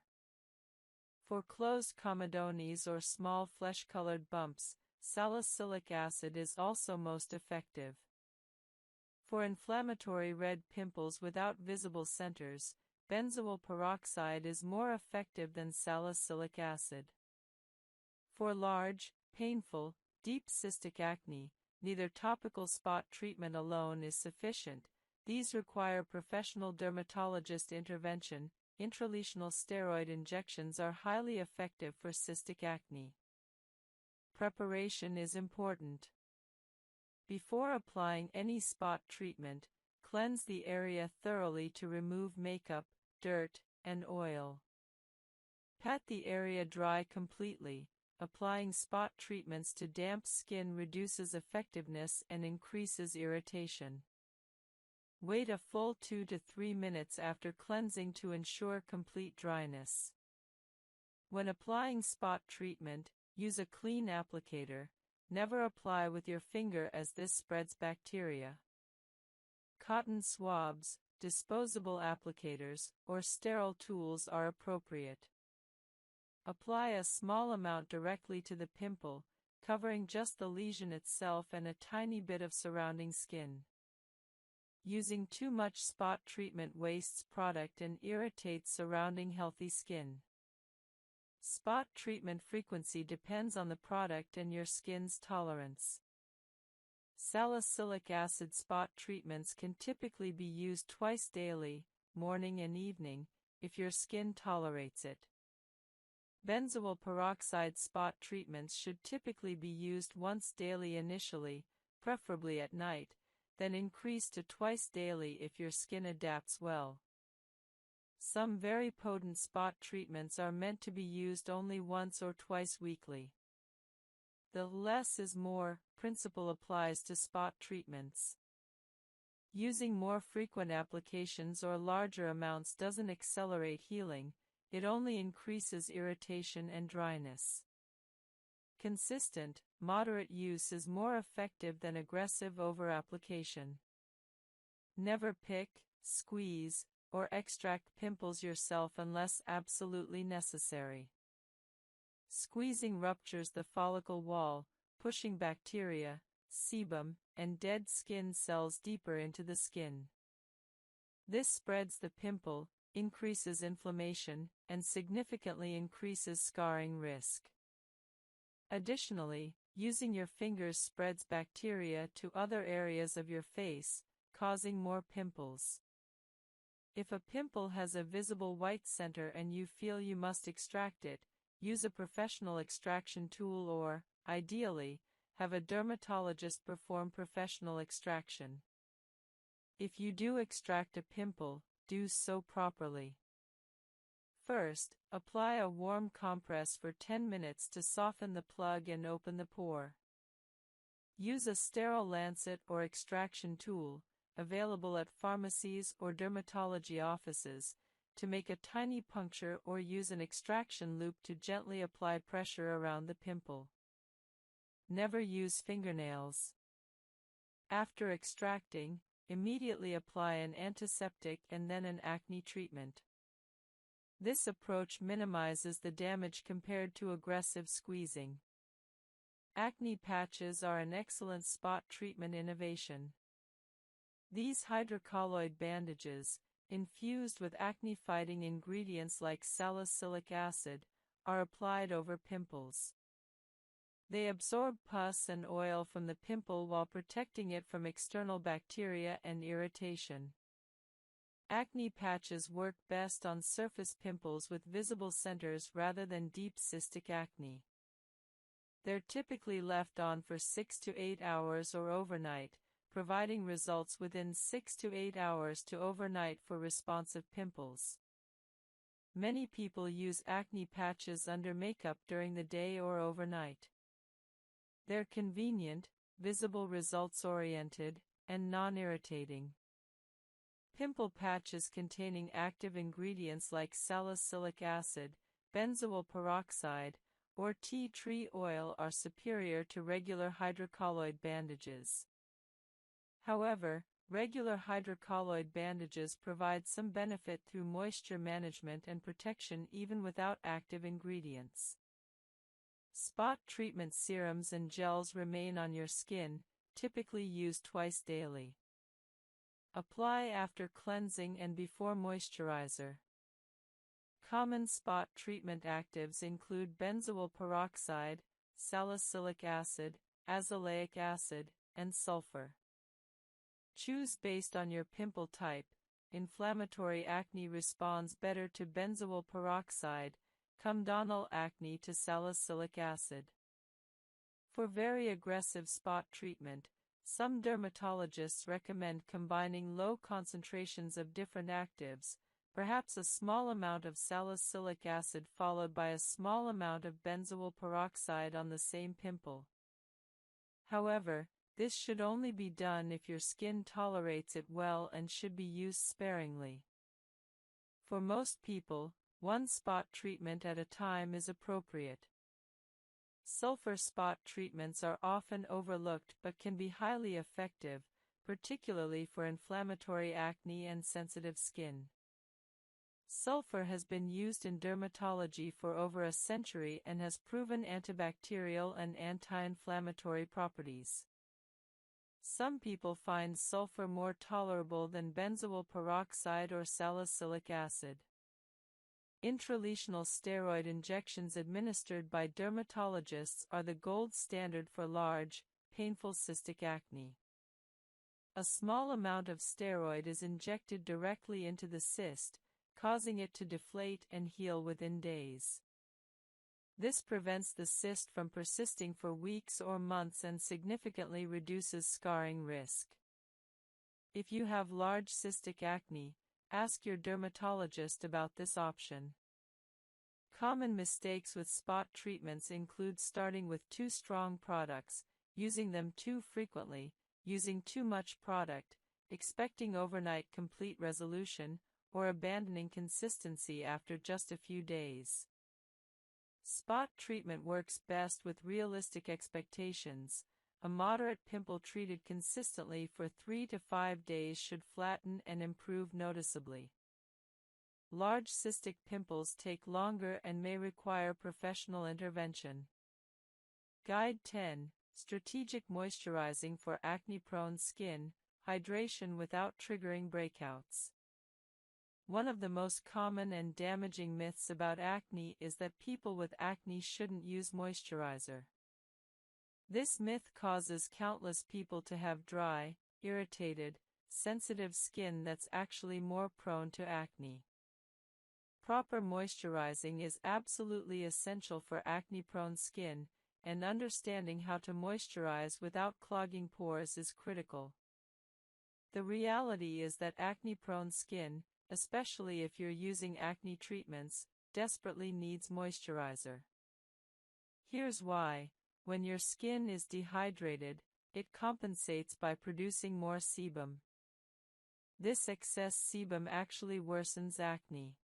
For closed comedones or small flesh-colored bumps, salicylic acid is also most effective. For inflammatory red pimples without visible centers, benzoyl peroxide is more effective than salicylic acid. For large, painful, deep cystic acne, neither topical spot treatment alone is sufficient. These require professional dermatologist intervention. Intralesional steroid injections are highly effective for cystic acne. Preparation is important. Before applying any spot treatment, cleanse the area thoroughly to remove makeup, dirt, and oil. Pat the area dry completely. Applying spot treatments to damp skin reduces effectiveness and increases irritation. Wait a full 2 to 3 minutes after cleansing to ensure complete dryness. When applying spot treatment, use a clean applicator. Never apply with your finger as this spreads bacteria. Cotton swabs, disposable applicators, or sterile tools are appropriate. Apply a small amount directly to the pimple, covering just the lesion itself and a tiny bit of surrounding skin. Using too much spot treatment wastes product and irritates surrounding healthy skin. Spot treatment frequency depends on the product and your skin's tolerance. Salicylic acid spot treatments can typically be used twice daily, morning and evening, if your skin tolerates it. Benzoyl peroxide spot treatments should typically be used once daily initially, preferably at night, then increase to twice daily if your skin adapts well. Some very potent spot treatments are meant to be used only once or twice weekly. The less is more principle applies to spot treatments. Using more frequent applications or larger amounts doesn't accelerate healing, it only increases irritation and dryness. Consistent, moderate use is more effective than aggressive over-application. Never pick, squeeze, or extract pimples yourself unless absolutely necessary. Squeezing ruptures the follicle wall, pushing bacteria, sebum, and dead skin cells deeper into the skin. This spreads the pimple, increases inflammation, and significantly increases scarring risk. Additionally, using your fingers spreads bacteria to other areas of your face, causing more pimples. If a pimple has a visible white center and you feel you must extract it, use a professional extraction tool or, ideally, have a dermatologist perform professional extraction. If you do extract a pimple, do so properly. First, apply a warm compress for 10 minutes to soften the plug and open the pore. Use a sterile lancet or extraction tool, available at pharmacies or dermatology offices, to make a tiny puncture or use an extraction loop to gently apply pressure around the pimple. Never use fingernails. After extracting, immediately apply an antiseptic and then an acne treatment. This approach minimizes the damage compared to aggressive squeezing. Acne patches are an excellent spot treatment innovation. These hydrocolloid bandages, infused with acne-fighting ingredients like salicylic acid, are applied over pimples. They absorb pus and oil from the pimple while protecting it from external bacteria and irritation. Acne patches work best on surface pimples with visible centers rather than deep cystic acne. They're typically left on for 6 to 8 hours or overnight, providing results within 6 to 8 hours to overnight for responsive pimples. Many people use acne patches under makeup during the day or overnight. They're convenient, visible results-oriented, and non-irritating. Pimple patches containing active ingredients like salicylic acid, benzoyl peroxide, or tea tree oil are superior to regular hydrocolloid bandages. However, regular hydrocolloid bandages provide some benefit through moisture management and protection even without active ingredients. Spot treatment serums and gels remain on your skin, typically used twice daily. Apply after cleansing and before moisturizer. Common spot treatment actives include benzoyl peroxide, salicylic acid, azelaic acid, and sulfur. Choose based on your pimple type. Inflammatory acne responds better to benzoyl peroxide, comedonal acne to salicylic acid. For very aggressive spot treatment, some dermatologists recommend combining low concentrations of different actives, perhaps a small amount of salicylic acid followed by a small amount of benzoyl peroxide on the same pimple. However, This should only be done if your skin tolerates it well and should be used sparingly. For most people, one spot treatment at a time is appropriate. Sulfur spot treatments are often overlooked but can be highly effective, particularly for inflammatory acne and sensitive skin. Sulfur has been used in dermatology for over a century and has proven antibacterial and anti-inflammatory properties. Some people find sulfur more tolerable than benzoyl peroxide or salicylic acid. Intralesional steroid injections administered by dermatologists are the gold standard for large, painful cystic acne. A small amount of steroid is injected directly into the cyst, causing it to deflate and heal within days. This prevents the cyst from persisting for weeks or months and significantly reduces scarring risk. If you have large cystic acne, ask your dermatologist about this option. Common mistakes with spot treatments include starting with too strong products, using them too frequently, using too much product, expecting overnight complete resolution, or abandoning consistency after just a few days. Spot treatment works best with realistic expectations. A moderate pimple treated consistently for 3 to 5 days should flatten and improve noticeably. Large cystic pimples take longer and may require professional intervention. Guide 10. Strategic moisturizing for acne-prone skin, hydration without triggering breakouts. One of the most common and damaging myths about acne is that people with acne shouldn't use moisturizer. This myth causes countless people to have dry, irritated, sensitive skin that's actually more prone to acne. Proper moisturizing is absolutely essential for acne-prone skin, and understanding how to moisturize without clogging pores is critical. The reality is that acne-prone skin, especially if you're using acne treatments, desperately needs moisturizer. Here's why. When your skin is dehydrated, it compensates by producing more sebum. This excess sebum actually worsens acne.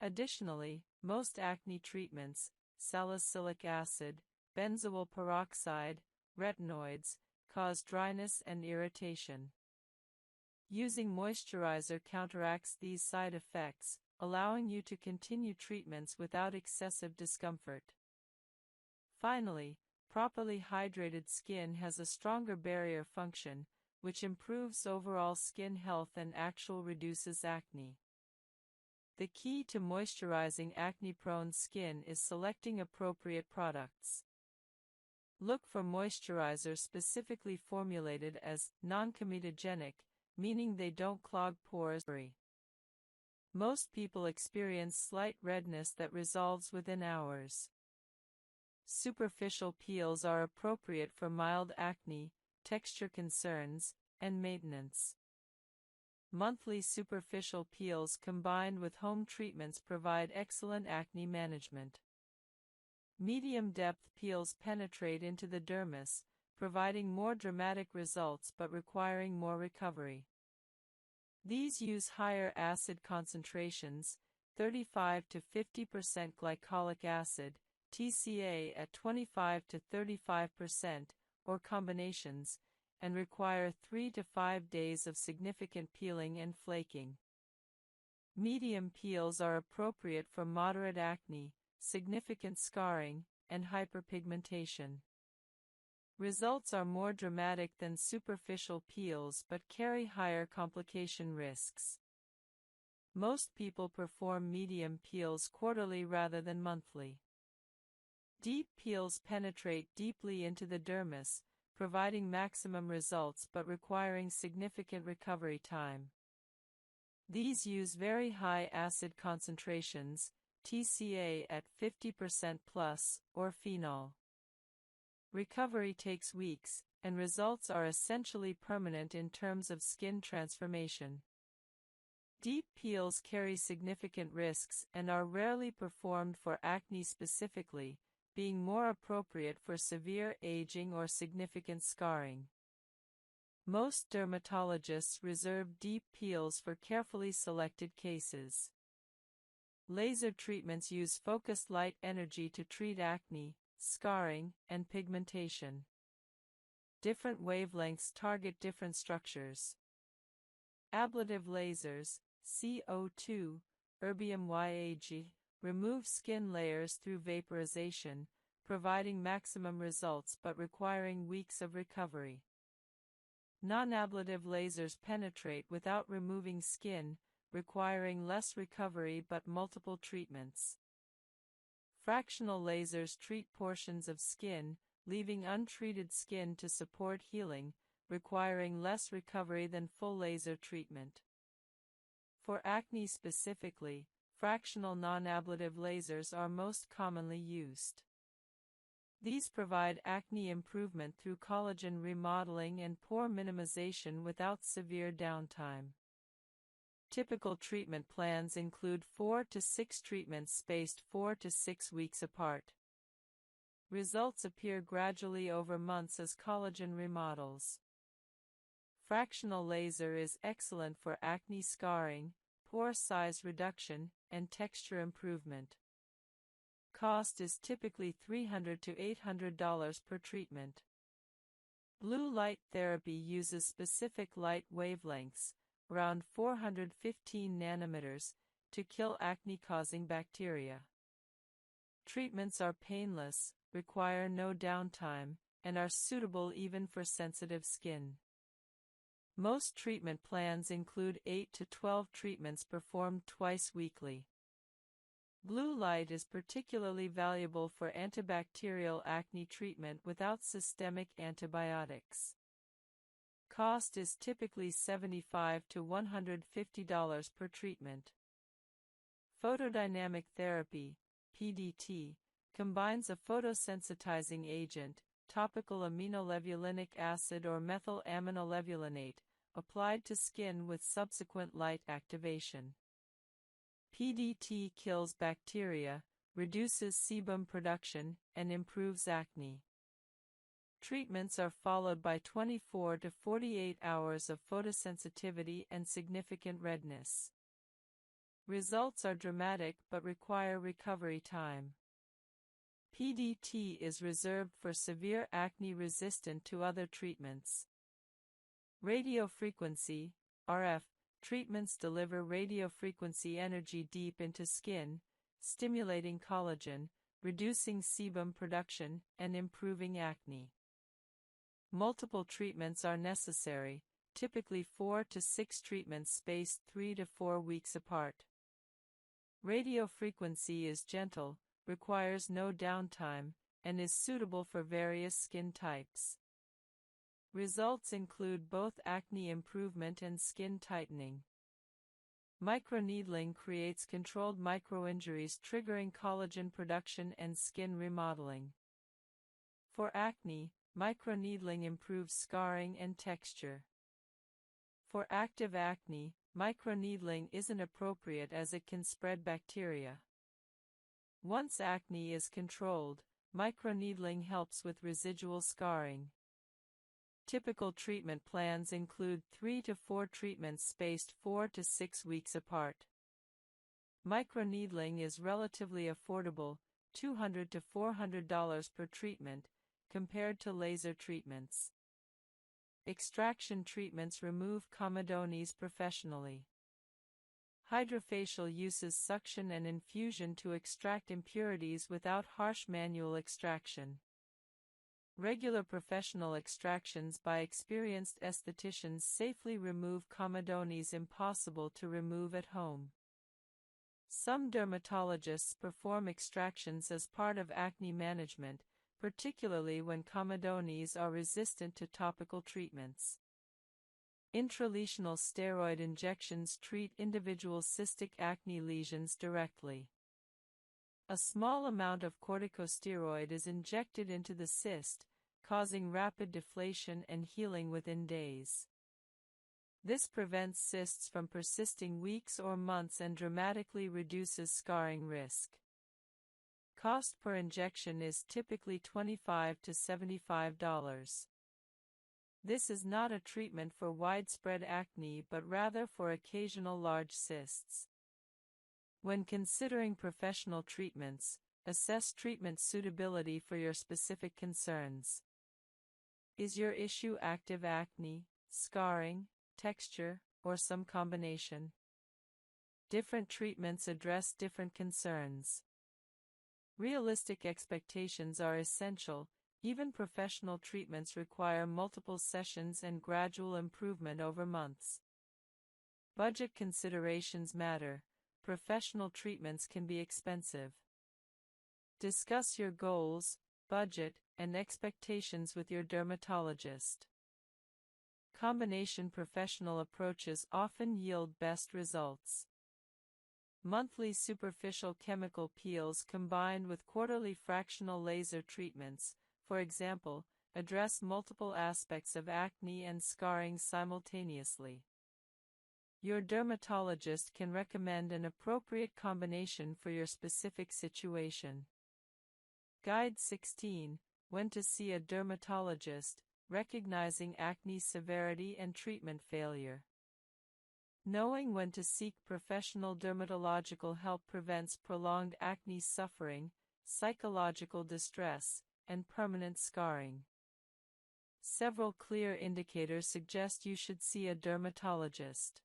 Additionally, most acne treatments, salicylic acid, benzoyl peroxide, retinoids, cause dryness and irritation. Using moisturizer counteracts these side effects, allowing you to continue treatments without excessive discomfort. Finally, properly hydrated skin has a stronger barrier function, which improves overall skin health and actually reduces acne. The key to moisturizing acne-prone skin is selecting appropriate products. Look for moisturizers specifically formulated as non-comedogenic, meaning they don't clog pores. Most people experience slight redness that resolves within hours. Superficial peels are appropriate for mild acne, texture concerns, and maintenance. Monthly superficial peels combined with home treatments provide excellent acne management. Medium-depth peels penetrate into the dermis, providing more dramatic results but requiring more recovery. These use higher acid concentrations, 35 to 50% glycolic acid, TCA at 25 to 35%, or combinations, and require 3 to 5 days of significant peeling and flaking. Medium peels are appropriate for moderate acne, significant scarring, and hyperpigmentation. Results are more dramatic than superficial peels but carry higher complication risks. Most people perform medium peels quarterly rather than monthly. Deep peels penetrate deeply into the dermis, providing maximum results but requiring significant recovery time. These use very high acid concentrations, TCA at 50% plus, or phenol. Recovery takes weeks, and results are essentially permanent in terms of skin transformation. Deep peels carry significant risks and are rarely performed for acne specifically, being more appropriate for severe aging or significant scarring. Most dermatologists reserve deep peels for carefully selected cases. Laser treatments use focused light energy to treat acne, scarring, and pigmentation. Different wavelengths target different structures. Ablative lasers, CO2, 𝒂𝒄𝒊𝒂𝒂𝒍, remove skin layers through vaporization, providing maximum results but requiring weeks of recovery. Non-ablative lasers penetrate without removing skin, requiring less recovery but multiple treatments. Fractional lasers treat portions of skin, leaving untreated skin to support healing, requiring less recovery than full laser treatment. For acne specifically, fractional non-ablative lasers are most commonly used. These provide acne improvement through collagen remodeling and pore minimization without severe downtime. Typical treatment plans include 4 to 6 treatments spaced 4 to 6 weeks apart. Results appear gradually over months as collagen remodels. Fractional laser is excellent for acne scarring, pore size reduction, and texture improvement. Cost is typically $300 to $800 per treatment. Blue light therapy uses specific light wavelengths, around 415 nanometers, to kill acne-causing bacteria. Treatments are painless, require no downtime, and are suitable even for sensitive skin. Most treatment plans include 8 to 12 treatments performed twice weekly. Blue light is particularly valuable for antibacterial acne treatment without systemic antibiotics. Cost is typically $75 to $150 per treatment. Photodynamic therapy, PDT, combines a photosensitizing agent, topical aminolevulinic acid or methylaminolevulinate, applied to skin with subsequent light activation. PDT kills bacteria, reduces sebum production, and improves acne. Treatments are followed by 24 to 48 hours of photosensitivity and significant redness. Results are dramatic but require recovery time. PDT is reserved for severe acne resistant to other treatments. Radiofrequency, RF, treatments deliver radiofrequency energy deep into skin, stimulating collagen, reducing sebum production, and improving acne. Multiple treatments are necessary, typically 4 to 6 treatments spaced 3 to 4 weeks apart. Radiofrequency is gentle, requires no downtime, and is suitable for various skin types. Results include both acne improvement and skin tightening. Microneedling creates controlled microinjuries triggering collagen production and skin remodeling. For acne, microneedling improves scarring and texture. For active acne, microneedling isn't appropriate as it can spread bacteria. Once acne is controlled, microneedling helps with residual scarring. Typical treatment plans include 3 to 4 treatments spaced 4 to 6 weeks apart. Microneedling is relatively affordable, $200 to $400 per treatment, compared to laser treatments. Extraction treatments remove comedones professionally. Hydrofacial uses suction and infusion to extract impurities without harsh manual extraction. Regular professional extractions by experienced estheticians safely remove comedones impossible to remove at home. Some dermatologists perform extractions as part of acne management, particularly when comedones are resistant to topical treatments. Intralesional steroid injections treat individual cystic acne lesions directly. A small amount of corticosteroid is injected into the cyst, causing rapid deflation and healing within days. This prevents cysts from persisting weeks or months and dramatically reduces scarring risk. cost per injection is typically $25 to $75. This is not a treatment for widespread acne but rather for occasional large cysts. When considering professional treatments, assess treatment suitability for your specific concerns. Is your issue active acne, scarring, texture, or some combination? Different treatments address different concerns. Realistic expectations are essential. Even professional treatments require multiple sessions and gradual improvement over months. Budget considerations matter. Professional treatments can be expensive. Discuss your goals, budget, and expectations with your dermatologist. Combination professional approaches often yield best results. Monthly superficial chemical peels combined with quarterly fractional laser treatments, for example, address multiple aspects of acne and scarring simultaneously. Your dermatologist can recommend an appropriate combination for your specific situation. Guide 16. When to see a dermatologist, recognizing acne severity and treatment failure. Knowing when to seek professional dermatological help prevents prolonged acne suffering, psychological distress, and permanent scarring. Several clear indicators suggest you should see a dermatologist.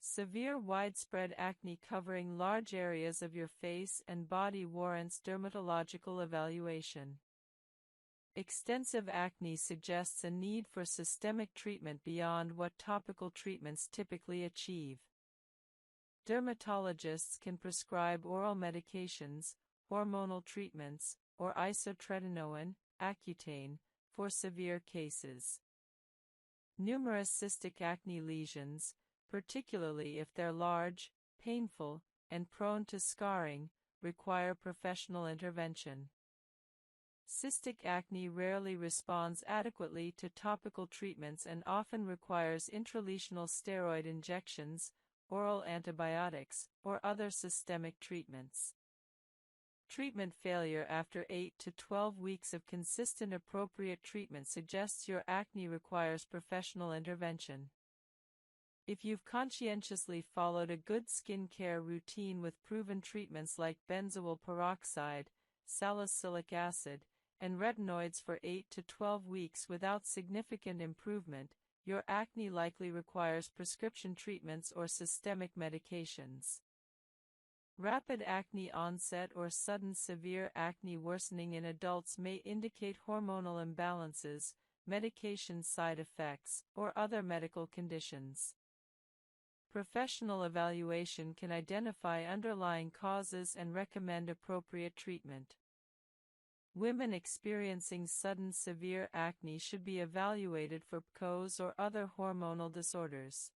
Severe widespread acne covering large areas of your face and body warrants dermatological evaluation. Extensive acne suggests a need for systemic treatment beyond what topical treatments typically achieve. Dermatologists can prescribe oral medications, hormonal treatments, or isotretinoin, Accutane, for severe cases. Numerous cystic acne lesions, particularly if they're large, painful, and prone to scarring, require professional intervention. Cystic acne rarely responds adequately to topical treatments and often requires intralesional steroid injections, oral antibiotics, or other systemic treatments. Treatment failure after 8 to 12 weeks of consistent appropriate treatment suggests your acne requires professional intervention. If you've conscientiously followed a good skincare routine with proven treatments like benzoyl peroxide, salicylic acid, and retinoids for 8 to 12 weeks without significant improvement, your acne likely requires prescription treatments or systemic medications. Rapid acne onset or sudden severe acne worsening in adults may indicate hormonal imbalances, medication side effects, or other medical conditions. Professional evaluation can identify underlying causes and recommend appropriate treatment. Women experiencing sudden severe acne should be evaluated for PCOS or other hormonal disorders.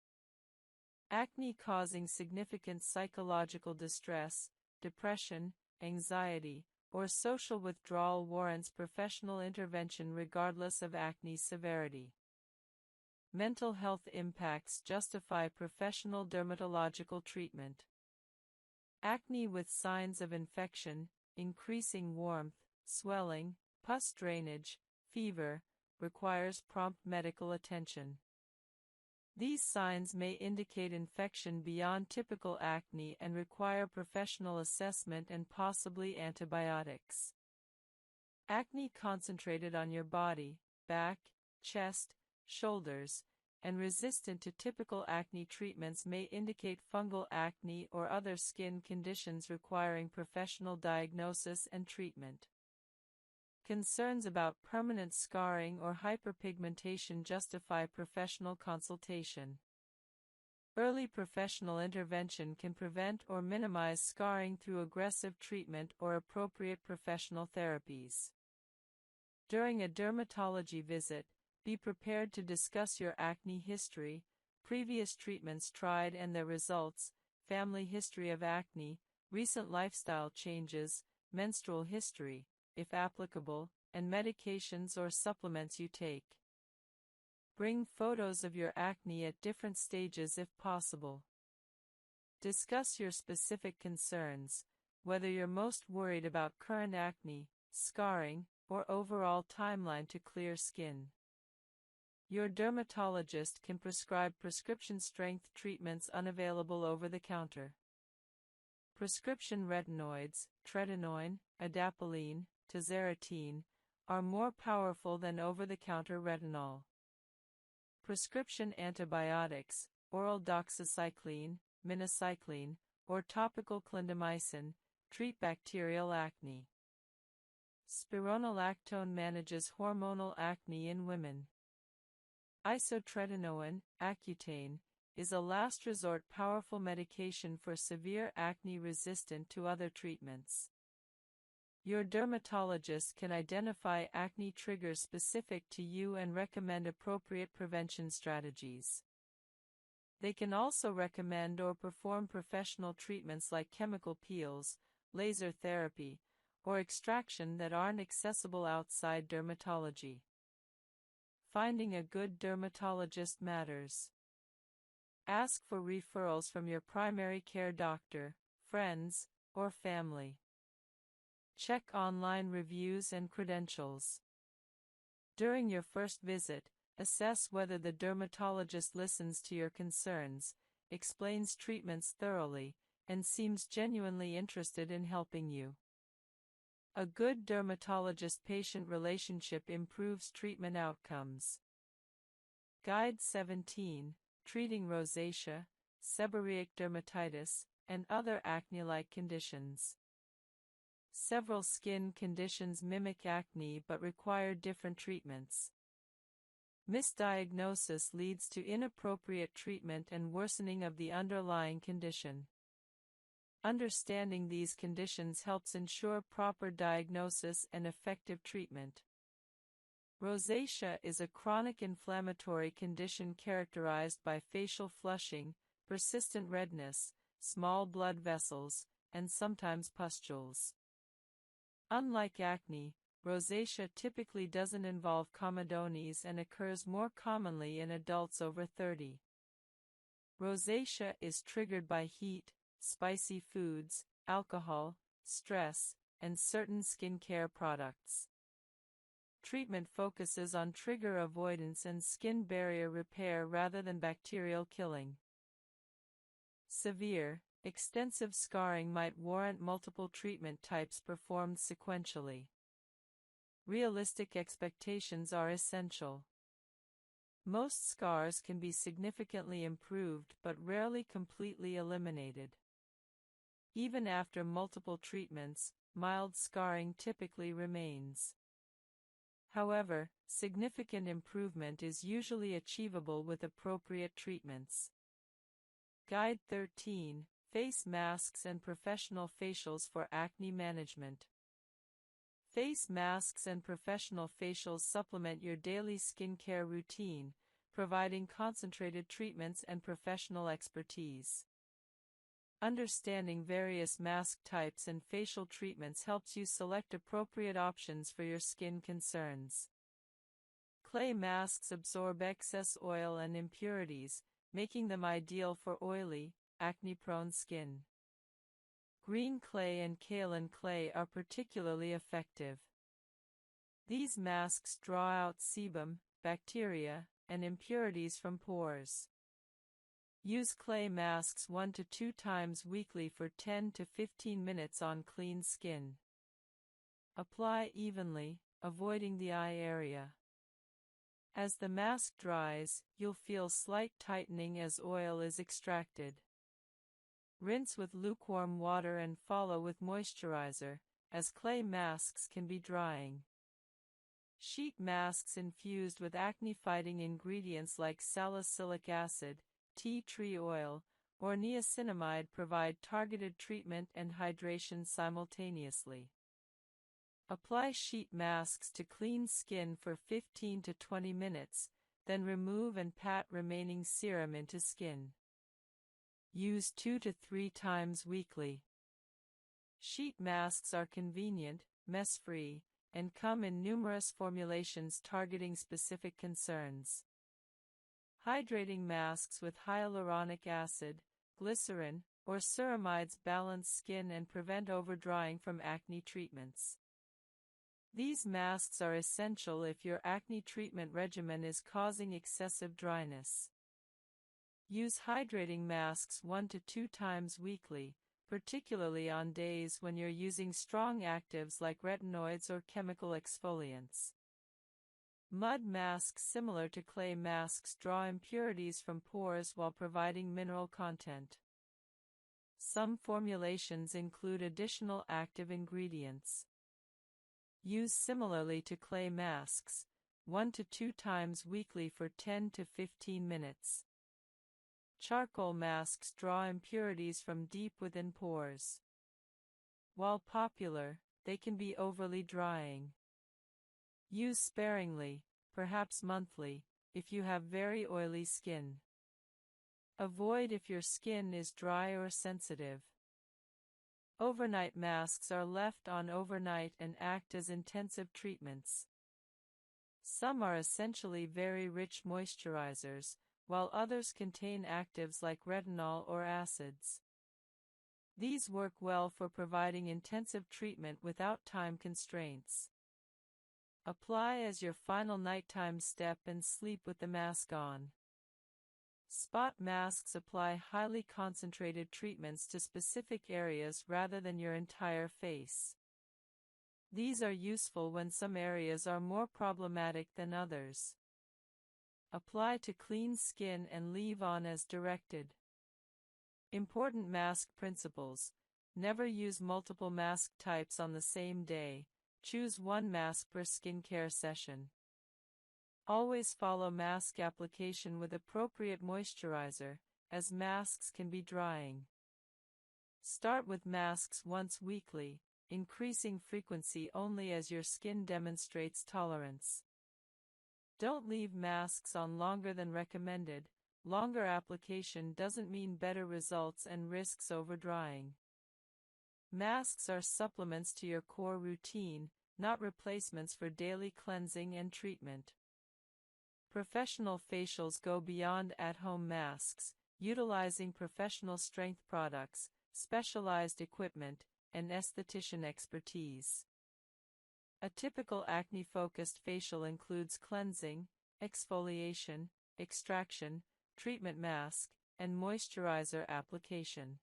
Acne causing significant psychological distress, depression, anxiety, or social withdrawal warrants professional intervention regardless of acne severity. Mental health impacts justify professional dermatological treatment. Acne with signs of infection, increasing warmth, swelling, pus drainage, fever, requires prompt medical attention. These signs may indicate infection beyond typical acne and require professional assessment and possibly antibiotics. Acne concentrated on your body, back, chest, shoulders, and resistant to typical acne treatments may indicate fungal acne or other skin conditions requiring professional diagnosis and treatment. Concerns about permanent scarring or hyperpigmentation justify professional consultation. Early professional intervention can prevent or minimize scarring through aggressive treatment or appropriate professional therapies. During a dermatology visit, be prepared to discuss your acne history, previous treatments tried and their results, family history of acne, recent lifestyle changes, menstrual history, if applicable, and medications or supplements you take. Bring photos of your acne at different stages if possible. Discuss your specific concerns, whether you're most worried about current acne, scarring, or overall timeline to clear skin. Your dermatologist can prescribe prescription-strength treatments unavailable over the counter. Prescription retinoids, tretinoin, adapalene, tazarotene, are more powerful than over-the-counter retinol. Prescription antibiotics, oral doxycycline, minocycline, or topical clindamycin, treat bacterial acne. Spironolactone manages hormonal acne in women. Isotretinoin, Accutane, is a last-resort powerful medication for severe acne resistant to other treatments. Your dermatologist can identify acne triggers specific to you and recommend appropriate prevention strategies. They can also recommend or perform professional treatments like chemical peels, laser therapy, or extraction that aren't accessible outside dermatology. Finding a good dermatologist matters. Ask for referrals from your primary care doctor, friends, or family. Check online reviews and credentials. During your first visit, assess whether the dermatologist listens to your concerns, explains treatments thoroughly, and seems genuinely interested in helping you. A good dermatologist-patient relationship improves treatment outcomes. Guide 17, Treating Rosacea, Seborrheic Dermatitis, and Other Acne-like Conditions. Several skin conditions mimic acne but require different treatments. Misdiagnosis leads to inappropriate treatment and worsening of the underlying condition. Understanding these conditions helps ensure proper diagnosis and effective treatment. Rosacea is a chronic inflammatory condition characterized by facial flushing, persistent redness, small blood vessels, and sometimes pustules. Unlike acne, rosacea typically doesn't involve comedones and occurs more commonly in adults over 30. Rosacea is triggered by heat, spicy foods, alcohol, stress, and certain skincare products. Treatment focuses on trigger avoidance and skin barrier repair rather than bacterial killing. Severe, extensive scarring might warrant multiple treatment types performed sequentially. Realistic expectations are essential. Most scars can be significantly improved but rarely completely eliminated. Even after multiple treatments, mild scarring typically remains. However, significant improvement is usually achievable with appropriate treatments. Guide 13, Face Masks and Professional Facials for Acne Management. Face masks and professional facials supplement your daily skincare routine, providing concentrated treatments and professional expertise. Understanding various mask types and facial treatments helps you select appropriate options for your skin concerns. Clay masks absorb excess oil and impurities, making them ideal for oily, acne-prone skin. Green clay and kaolin clay are particularly effective. These masks draw out sebum, bacteria, and impurities from pores. Use clay masks 1 to 2 times weekly for 10 to 15 minutes on clean skin. Apply evenly, avoiding the eye area. As the mask dries, you'll feel slight tightening as oil is extracted. Rinse with lukewarm water and follow with moisturizer, as clay masks can be drying. Sheet masks infused with acne-fighting ingredients like salicylic acid, tea tree oil, or niacinamide provide targeted treatment and hydration simultaneously. Apply sheet masks to clean skin for 15 to 20 minutes, then remove and pat remaining serum into skin. Use 2 to 3 times weekly. Sheet masks are convenient, mess-free, and come in numerous formulations targeting specific concerns. Hydrating masks with hyaluronic acid, glycerin, or ceramides balance skin and prevent overdrying from acne treatments. These masks are essential if your acne treatment regimen is causing excessive dryness. Use hydrating masks 1 to 2 times weekly, particularly on days when you're using strong actives like retinoids or chemical exfoliants. Mud masks similar to clay masks draw impurities from pores while providing mineral content. Some formulations include additional active ingredients. Use similarly to clay masks, 1 to 2 times weekly for 10 to 15 minutes. Charcoal masks draw impurities from deep within pores. While popular, they can be overly drying. Use sparingly, perhaps monthly, if you have very oily skin. Avoid if your skin is dry or sensitive. Overnight masks are left on overnight and act as intensive treatments. Some are essentially very rich moisturizers, while others contain actives like retinol or acids. These work well for providing intensive treatment without time constraints. Apply as your final nighttime step and sleep with the mask on. Spot masks apply highly concentrated treatments to specific areas rather than your entire face. These are useful when some areas are more problematic than others. Apply to clean skin and leave on as directed. Important mask principles: never use multiple mask types on the same day. Choose one mask per skincare session. Always follow mask application with appropriate moisturizer, as masks can be drying. Start with masks once weekly, increasing frequency only as your skin demonstrates tolerance. Don't leave masks on longer than recommended. Longer application doesn't mean better results and risks overdrying. Masks are supplements to your core routine, not replacements for daily cleansing and treatment. Professional facials go beyond at-home masks, utilizing professional strength products, specialized equipment, and esthetician expertise. A typical acne-focused facial includes cleansing, exfoliation, extraction, treatment mask, and moisturizer application.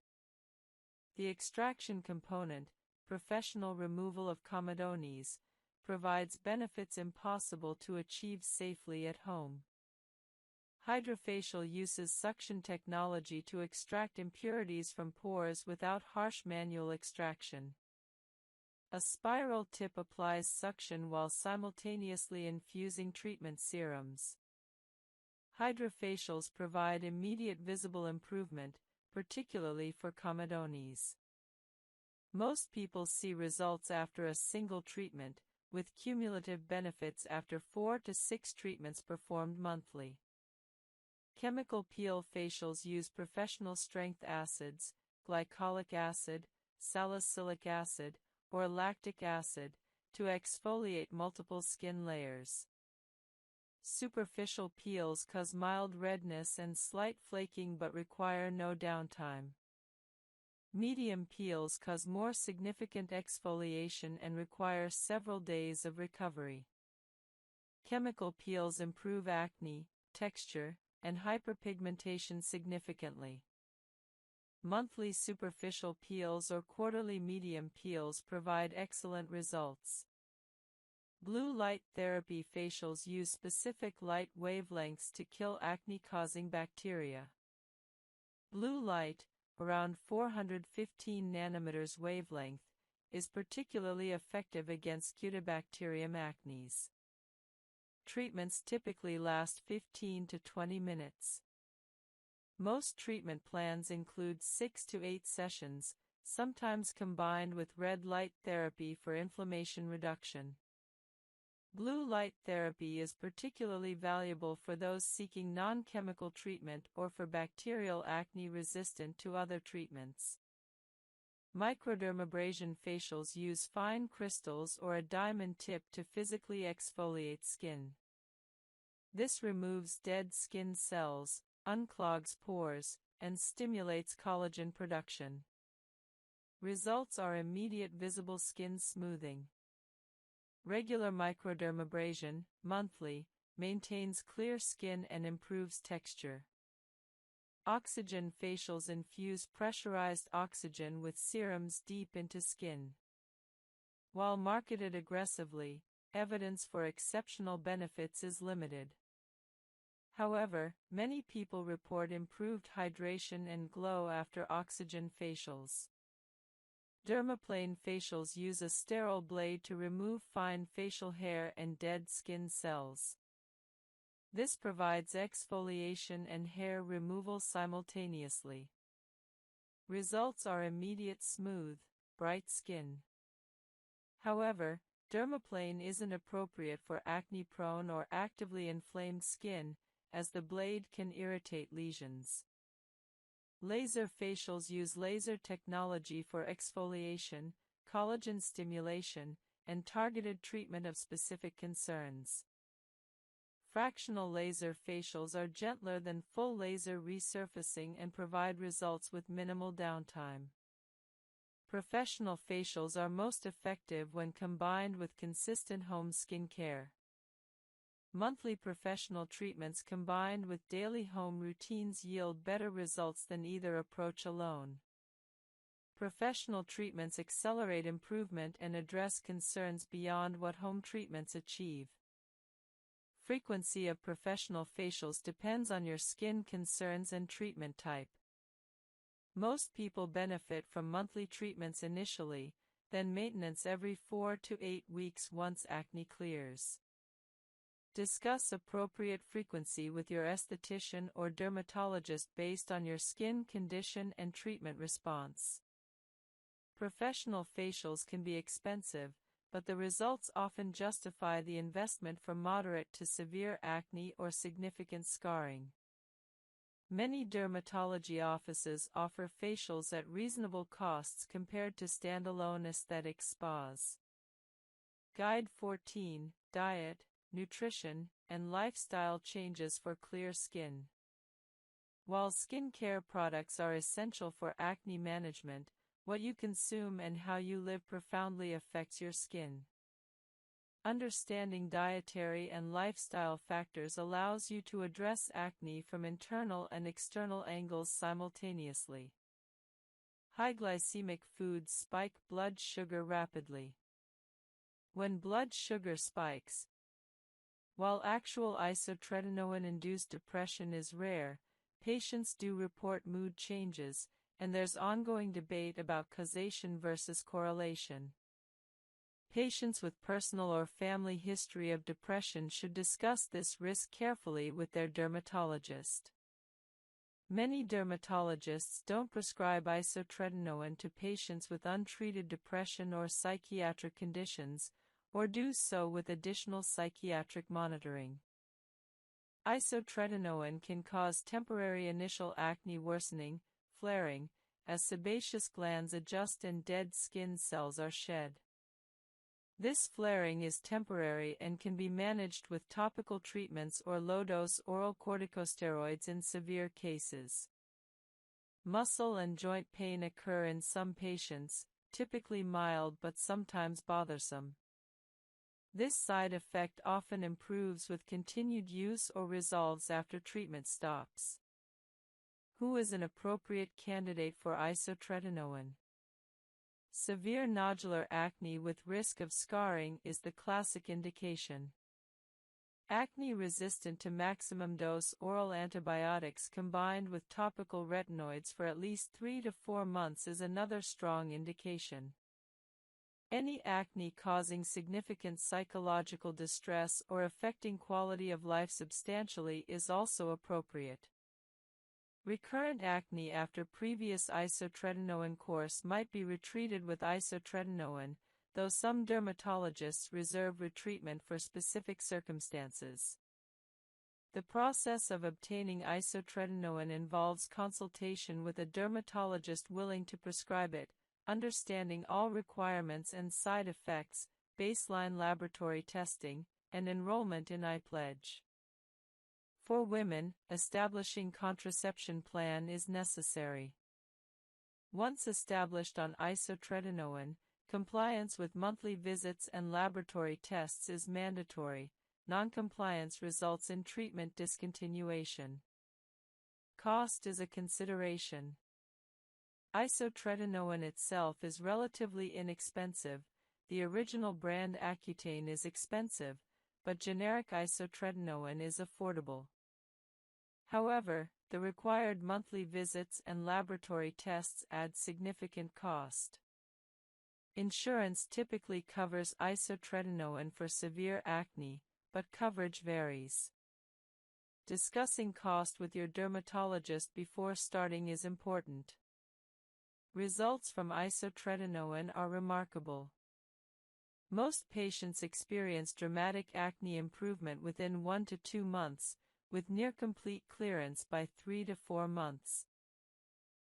The extraction component, professional removal of comedones, provides benefits impossible to achieve safely at home. Hydrofacial uses suction technology to extract impurities from pores without harsh manual extraction. A spiral tip applies suction while simultaneously infusing treatment serums. Hydrofacials provide immediate visible improvement, particularly for comedones. Most people see results after a single treatment, with cumulative benefits after 4 to 6 treatments performed monthly. Chemical peel facials use professional strength acids, glycolic acid, salicylic acid, or lactic acid, to exfoliate multiple skin layers. Superficial peels cause mild redness and slight flaking but require no downtime. Medium peels cause more significant exfoliation and require several days of recovery. Chemical peels improve acne, texture, and hyperpigmentation significantly. Monthly superficial peels or quarterly medium peels provide excellent results. Blue light therapy facials use specific light wavelengths to kill acne-causing bacteria. Blue light, around 415 nanometers wavelength, is particularly effective against Cutibacterium acnes. Treatments typically last 15 to 20 minutes. Most treatment plans include 6 to 8 sessions, sometimes combined with red light therapy for inflammation reduction. Blue light therapy is particularly valuable for those seeking non-chemical treatment or for bacterial acne resistant to other treatments. Microdermabrasion facials use fine crystals or a diamond tip to physically exfoliate skin. This removes dead skin cells, unclogs pores, and stimulates collagen production. Results are immediate visible skin smoothing. Regular microdermabrasion, monthly, maintains clear skin and improves texture. Oxygen facials infuse pressurized oxygen with serums deep into skin. While marketed aggressively, evidence for exceptional benefits is limited. However, many people report improved hydration and glow after oxygen facials. Dermaplane facials use a sterile blade to remove fine facial hair and dead skin cells. This provides exfoliation and hair removal simultaneously. Results are immediate smooth, bright skin. However, dermaplane isn't appropriate for acne-prone or actively inflamed skin, as the blade can irritate lesions. Laser facials use laser technology for exfoliation, collagen stimulation, and targeted treatment of specific concerns. Fractional laser facials are gentler than full laser resurfacing and provide results with minimal downtime. Professional facials are most effective when combined with consistent home skincare. Monthly professional treatments combined with daily home routines yield better results than either approach alone. Professional treatments accelerate improvement and address concerns beyond what home treatments achieve. Frequency of professional facials depends on your skin concerns and treatment type. Most people benefit from monthly treatments initially, then maintenance every 4 to 8 weeks once acne clears. Discuss appropriate frequency with your esthetician or dermatologist based on your skin condition and treatment response. Professional facials can be expensive, but the results often justify the investment for moderate to severe acne or significant scarring. Many dermatology offices offer facials at reasonable costs compared to standalone aesthetic spas. Guide 14, Diet, Nutrition, and Lifestyle Changes for Clear Skin. While skincare products are essential for acne management, what you consume and how you live profoundly affects your skin. Understanding dietary and lifestyle factors allows you to address acne from internal and external angles simultaneously. High glycemic foods spike blood sugar rapidly. When blood sugar spikes, while actual isotretinoin-induced depression is rare, patients do report mood changes, and there's ongoing debate about causation versus correlation. Patients with personal or family history of depression should discuss this risk carefully with their dermatologist. Many dermatologists don't prescribe isotretinoin to patients with untreated depression or psychiatric conditions, or do so with additional psychiatric monitoring. Isotretinoin can cause temporary initial acne worsening, flaring, as sebaceous glands adjust and dead skin cells are shed. This flaring is temporary and can be managed with topical treatments or low-dose oral corticosteroids in severe cases. Muscle and joint pain occur in some patients, typically mild but sometimes bothersome. This side effect often improves with continued use or resolves after treatment stops. Who is an appropriate candidate for isotretinoin? Severe nodular acne with risk of scarring is the classic indication. Acne resistant to maximum dose oral antibiotics combined with topical retinoids for at least 3 to 4 months is another strong indication. Any acne causing significant psychological distress or affecting quality of life substantially is also appropriate. Recurrent acne after previous isotretinoin course might be retreated with isotretinoin, though some dermatologists reserve retreatment for specific circumstances. The process of obtaining isotretinoin involves consultation with a dermatologist willing to prescribe it, understanding all requirements and side effects, baseline laboratory testing, and enrollment in 𝑰𝒏𝒏𝒔𝒊𝒏𝒈. For women, establishing contraception plan is necessary. Once established on isotretinoin, compliance with monthly visits and laboratory tests is mandatory. Noncompliance results in treatment discontinuation. Cost is a consideration. Isotretinoin itself is relatively inexpensive. The original brand Accutane is expensive, but generic isotretinoin is affordable. However, the required monthly visits and laboratory tests add significant cost. Insurance typically covers isotretinoin for severe acne, but coverage varies. Discussing cost with your dermatologist before starting is important. Results from isotretinoin are remarkable. Most patients experience dramatic acne improvement within 1 to 2 months, with near-complete clearance by 3 to 4 months.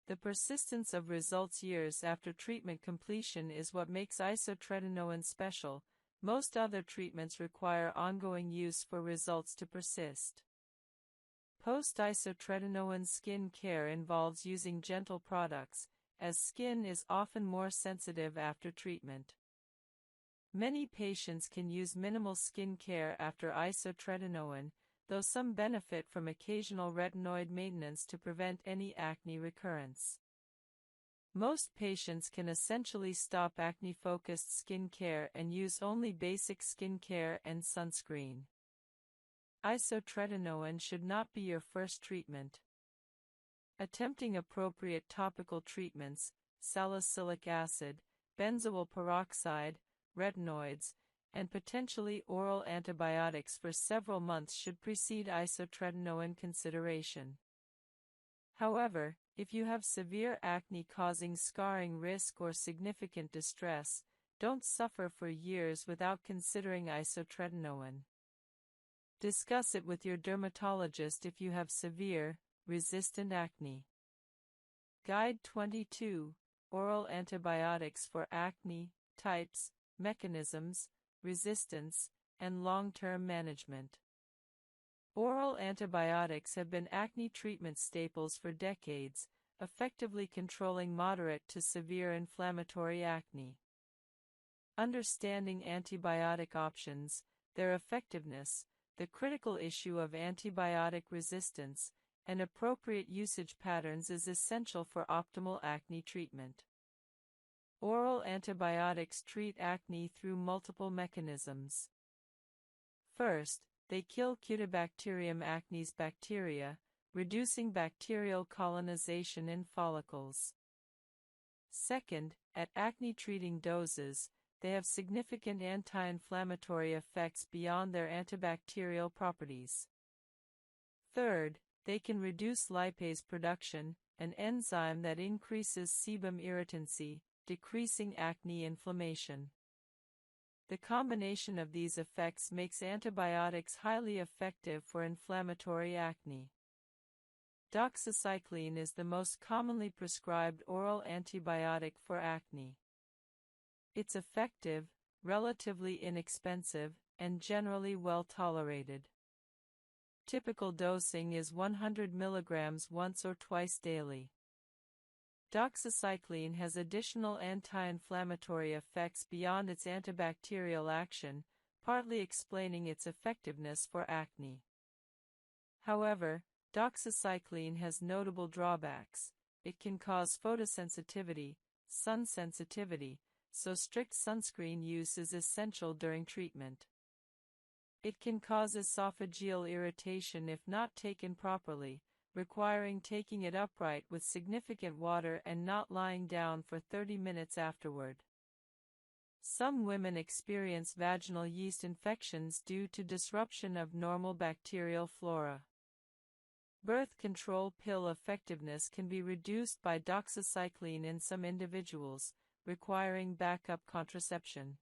The persistence of results years after treatment completion is what makes isotretinoin special. Most other treatments require ongoing use for results to persist. Post-isotretinoin skin care involves using gentle products, as skin is often more sensitive after treatment. Many patients can use minimal skin care after isotretinoin, though some benefit from occasional retinoid maintenance to prevent any acne recurrence. Most patients can essentially stop acne-focused skin care and use only basic skin care and sunscreen. Isotretinoin should not be your first treatment. Attempting appropriate topical treatments, salicylic acid, benzoyl peroxide, retinoids, and potentially oral antibiotics for several months should precede isotretinoin consideration. However, if you have severe acne causing scarring risk or significant distress, don't suffer for years without considering isotretinoin. Discuss it with your dermatologist if you have severe, resistant acne. Guide 22. Oral antibiotics for acne, types, mechanisms, resistance, and long-term management. Oral antibiotics have been acne treatment staples for decades, effectively controlling moderate to severe inflammatory acne. Understanding antibiotic options, their effectiveness, the critical issue of antibiotic resistance, and appropriate usage patterns is essential for optimal acne treatment. Oral antibiotics treat acne through multiple mechanisms. First, they kill Cutibacterium acnes bacteria, reducing bacterial colonization in follicles. Second, at acne-treating doses, they have significant anti-inflammatory effects beyond their antibacterial properties. Third, they can reduce lipase production, an enzyme that increases sebum irritancy, decreasing acne inflammation. The combination of these effects makes antibiotics highly effective for inflammatory acne. Doxycycline is the most commonly prescribed oral antibiotic for acne. It's effective, relatively inexpensive, and generally well tolerated. Typical dosing is 100 mg once or twice daily. Doxycycline has additional anti-inflammatory effects beyond its antibacterial action, partly explaining its effectiveness for acne. However, doxycycline has notable drawbacks. It can cause photosensitivity, sun sensitivity, so strict sunscreen use is essential during treatment. It can cause esophageal irritation if not taken properly, requiring taking it upright with significant water and not lying down for 30 minutes afterward. Some women experience vaginal yeast infections due to disruption of normal bacterial flora. Birth control pill effectiveness can be reduced by doxycycline in some individuals, requiring backup contraception.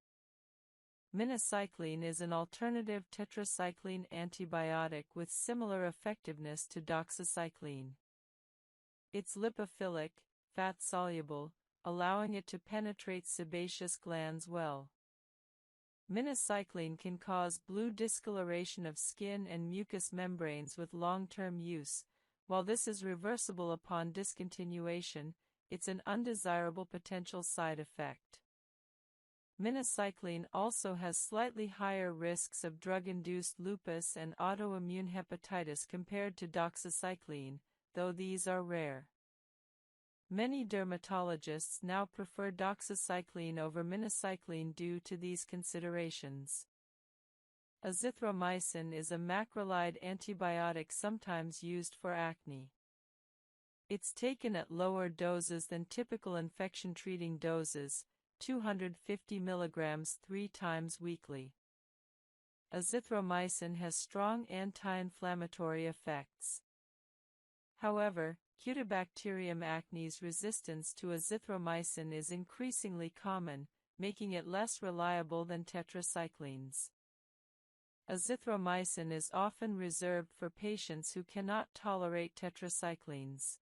Minocycline is an alternative tetracycline antibiotic with similar effectiveness to doxycycline. It's lipophilic, fat-soluble, allowing it to penetrate sebaceous glands well. Minocycline can cause blue discoloration of skin and mucous membranes with long-term use. While this is reversible upon discontinuation, it's an undesirable potential side effect. Minocycline also has slightly higher risks of drug-induced lupus and autoimmune hepatitis compared to doxycycline, though these are rare. Many dermatologists now prefer doxycycline over minocycline due to these considerations. Azithromycin is a macrolide antibiotic sometimes used for acne. It's taken at lower doses than typical infection-treating doses, 250 mg 3 times weekly. Azithromycin has strong anti-inflammatory effects. However, Cutibacterium acnes resistance to azithromycin is increasingly common, making it less reliable than tetracyclines. Azithromycin is often reserved for patients who cannot tolerate tetracyclines.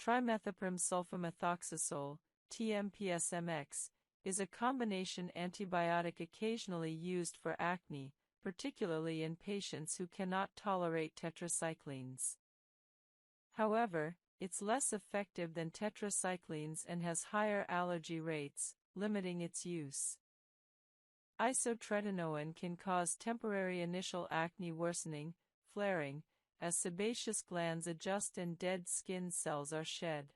Trimethoprim sulfamethoxazole, TMPSMX, is a combination antibiotic occasionally used for acne, particularly in patients who cannot tolerate tetracyclines. However, it's less effective than tetracyclines and has higher allergy rates, limiting its use. Isotretinoin can cause temporary initial acne worsening, flaring, as sebaceous glands adjust and dead skin cells are shed.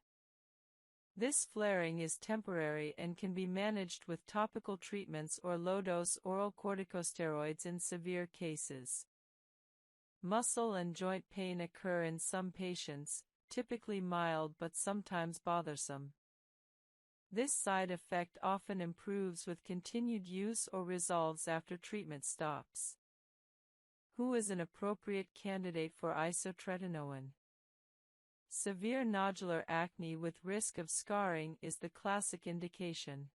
This flaring is temporary and can be managed with topical treatments or low-dose oral corticosteroids in severe cases. Muscle and joint pain occur in some patients, typically mild but sometimes bothersome. This side effect often improves with continued use or resolves after treatment stops. Who is an appropriate candidate for isotretinoin? Severe nodular acne with risk of scarring is the classic indication.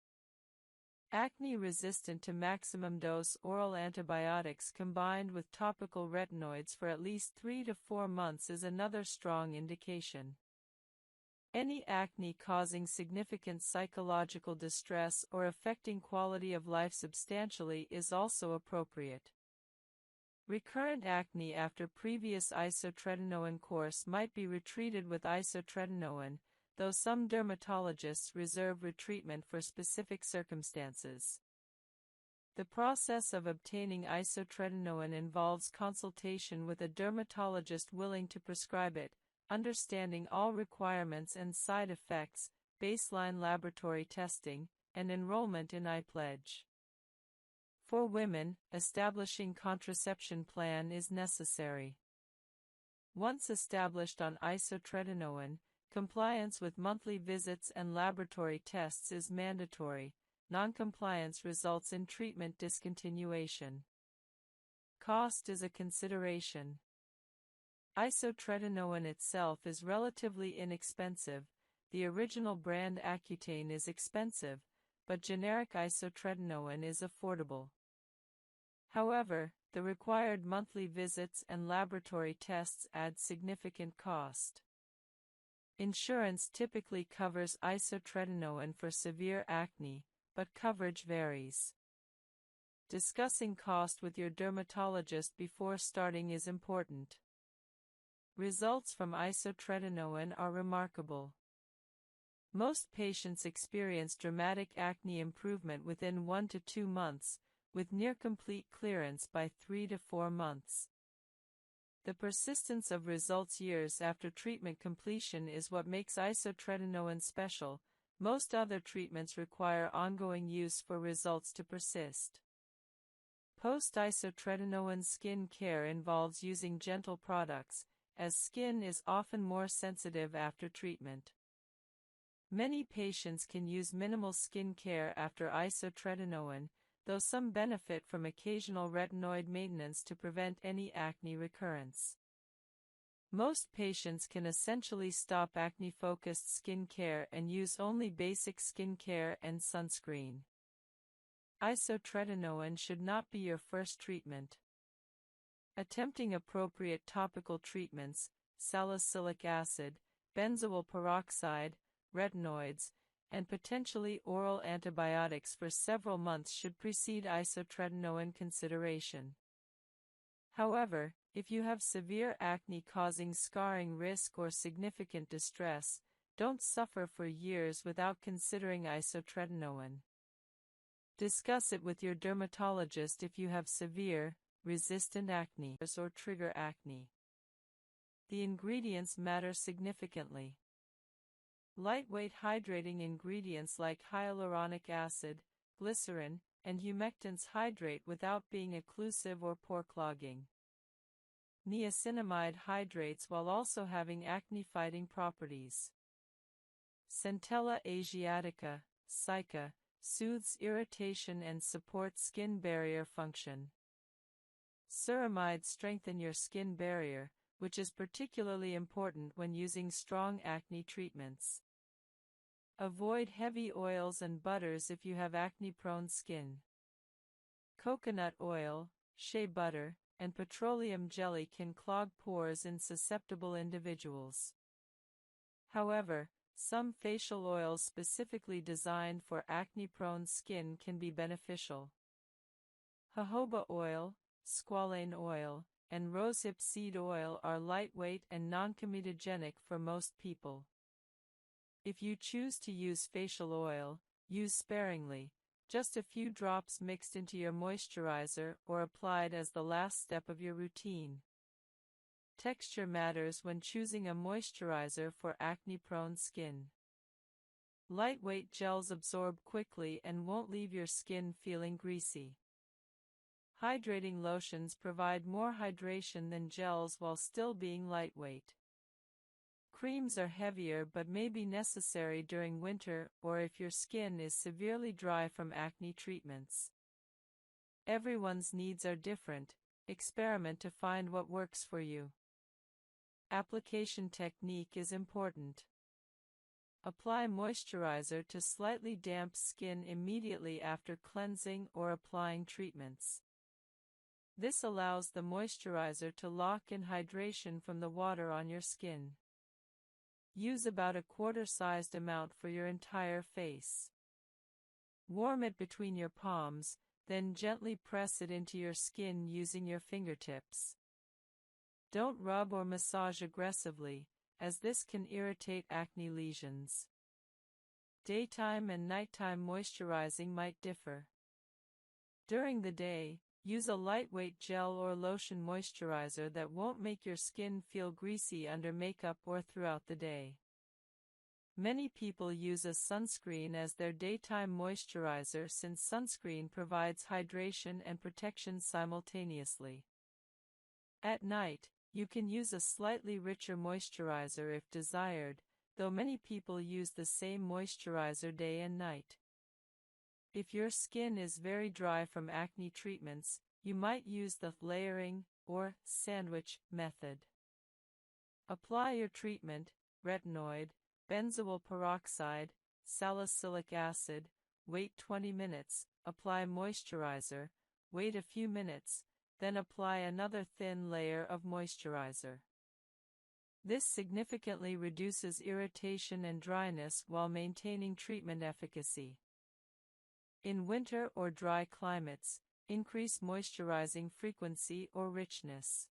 Acne resistant to maximum-dose oral antibiotics combined with topical retinoids for at least 3 to 4 months is another strong indication. Any acne causing significant psychological distress or affecting quality of life substantially is also appropriate. Recurrent acne after previous isotretinoin course might be retreated with isotretinoin, though some dermatologists reserve retreatment for specific circumstances. The process of obtaining isotretinoin involves consultation with a dermatologist willing to prescribe it, understanding all requirements and side effects, baseline laboratory testing, and enrollment in 𝑦𝒏𝒏𝒔𝒊𝒏𝒈. For women, establishing contraception plan is necessary. Once established on isotretinoin, compliance with monthly visits and laboratory tests is mandatory. Noncompliance results in treatment discontinuation. Cost is a consideration. Isotretinoin itself is relatively inexpensive. The original brand Accutane is expensive, but generic isotretinoin is affordable. However, the required monthly visits and laboratory tests add significant cost. Insurance typically covers isotretinoin for severe acne, but coverage varies. Discussing cost with your dermatologist before starting is important. Results from isotretinoin are remarkable. Most patients experience dramatic acne improvement within 1 to 2 months, with near-complete clearance by 3 to 4 months. The persistence of results years after treatment completion is what makes isotretinoin special. Most other treatments require ongoing use for results to persist. Post-isotretinoin skin care involves using gentle products, as skin is often more sensitive after treatment. Many patients can use minimal skin care after isotretinoin, though some benefit from occasional retinoid maintenance to prevent any acne recurrence. Most patients can essentially stop acne-focused skin care and use only basic skin care and sunscreen. Isotretinoin should not be your first treatment. Attempting appropriate topical treatments, salicylic acid, benzoyl peroxide, retinoids, and potentially oral antibiotics for several months should precede isotretinoin consideration. However, if you have severe acne causing scarring risk or significant distress, don't suffer for years without considering isotretinoin. Discuss it with your dermatologist if you have severe, resistant acne or trigger acne. The ingredients matter significantly. Lightweight hydrating ingredients like hyaluronic acid, glycerin, and humectants hydrate without being occlusive or pore clogging. Niacinamide hydrates while also having acne-fighting properties. Centella asiatica, SICA, soothes irritation and supports skin barrier function. Ceramides strengthen your skin barrier, which is particularly important when using strong acne treatments. Avoid heavy oils and butters if you have acne-prone skin. Coconut oil, shea butter, and petroleum jelly can clog pores in susceptible individuals. However, some facial oils specifically designed for acne-prone skin can be beneficial. Jojoba oil, squalane oil, and rosehip seed oil are lightweight and non-comedogenic for most people. If you choose to use facial oil, use sparingly, just a few drops mixed into your moisturizer or applied as the last step of your routine. Texture matters when choosing a moisturizer for acne-prone skin. Lightweight gels absorb quickly and won't leave your skin feeling greasy. Hydrating lotions provide more hydration than gels while still being lightweight. Creams are heavier but may be necessary during winter or if your skin is severely dry from acne treatments. Everyone's needs are different. Experiment to find what works for you. Application technique is important. Apply moisturizer to slightly damp skin immediately after cleansing or applying treatments. This allows the moisturizer to lock in hydration from the water on your skin. Use about a quarter-sized amount for your entire face. Warm it between your palms, then gently press it into your skin using your fingertips. Don't rub or massage aggressively, as this can irritate acne lesions. Daytime and nighttime moisturizing might differ. During the day, use a lightweight gel or lotion moisturizer that won't make your skin feel greasy under makeup or throughout the day. Many people use a sunscreen as their daytime moisturizer since sunscreen provides hydration and protection simultaneously. At night, you can use a slightly richer moisturizer if desired, though many people use the same moisturizer day and night. If your skin is very dry from acne treatments, you might use the layering or sandwich method. Apply your treatment, retinoid, benzoyl peroxide, salicylic acid, wait 20 minutes, apply moisturizer, wait a few minutes, then apply another thin layer of moisturizer. This significantly reduces irritation and dryness while maintaining treatment efficacy. In winter or dry climates, increase moisturizing frequency or richness.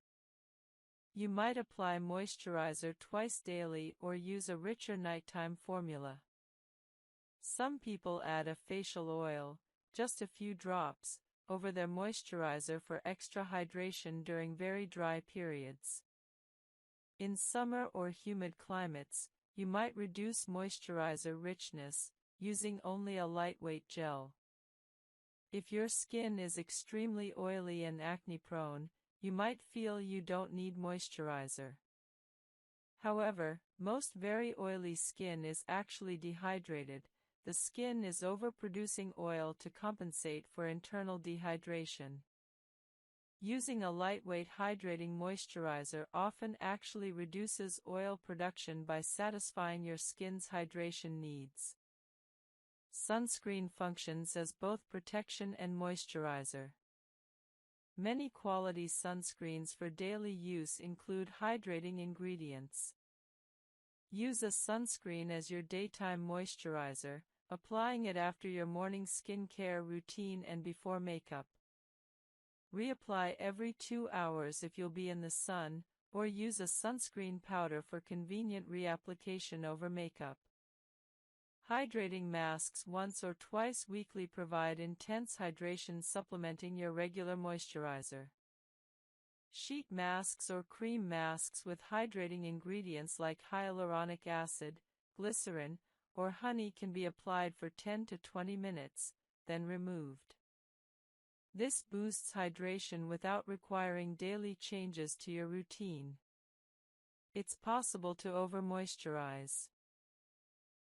You might apply moisturizer twice daily or use a richer nighttime formula. Some people add a facial oil, just a few drops, over their moisturizer for extra hydration during very dry periods. In summer or humid climates, you might reduce moisturizer richness, using only a lightweight gel. If your skin is extremely oily and acne-prone, you might feel you don't need moisturizer. However, most very oily skin is actually dehydrated. The skin is overproducing oil to compensate for internal dehydration. Using a lightweight hydrating moisturizer often actually reduces oil production by satisfying your skin's hydration needs. Sunscreen functions as both protection and moisturizer. Many quality sunscreens for daily use include hydrating ingredients. Use a sunscreen as your daytime moisturizer, applying it after your morning skincare routine and before makeup. Reapply every 2 hours if you'll be in the sun, or use a sunscreen powder for convenient reapplication over makeup. Hydrating masks once or twice weekly provide intense hydration, supplementing your regular moisturizer. Sheet masks or cream masks with hydrating ingredients like hyaluronic acid, glycerin, or honey can be applied for 10 to 20 minutes, then removed. This boosts hydration without requiring daily changes to your routine. It's possible to over-moisturize.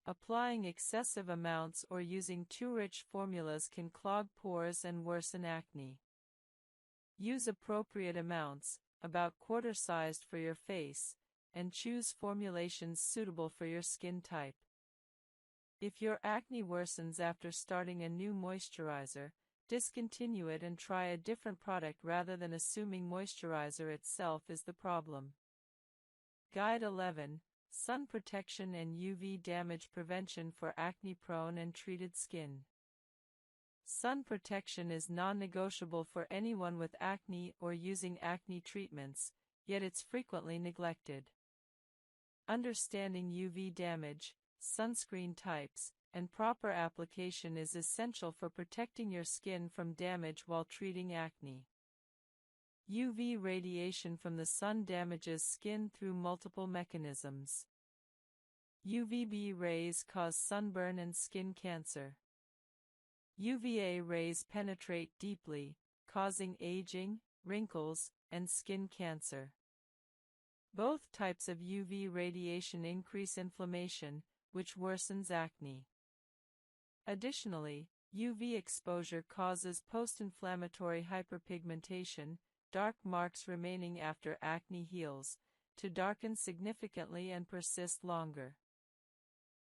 Applying excessive amounts or using too rich formulas can clog pores and worsen acne. Use appropriate amounts, about quarter-sized for your face, and choose formulations suitable for your skin type. If your acne worsens after starting a new moisturizer, discontinue it and try a different product rather than assuming moisturizer itself is the problem. Guide 11. Sun protection and UV damage prevention for acne-prone and treated skin. Sun protection is non-negotiable for anyone with acne or using acne treatments, yet it's frequently neglected. Understanding UV damage, sunscreen types, and proper application is essential for protecting your skin from damage while treating acne. UV radiation from the sun damages skin through multiple mechanisms. UVB rays cause sunburn and skin cancer. UVA rays penetrate deeply, causing aging, wrinkles, and skin cancer. Both types of UV radiation increase inflammation, which worsens acne. Additionally, UV exposure causes post-inflammatory hyperpigmentation, dark marks remaining after acne heals, to darken significantly and persist longer.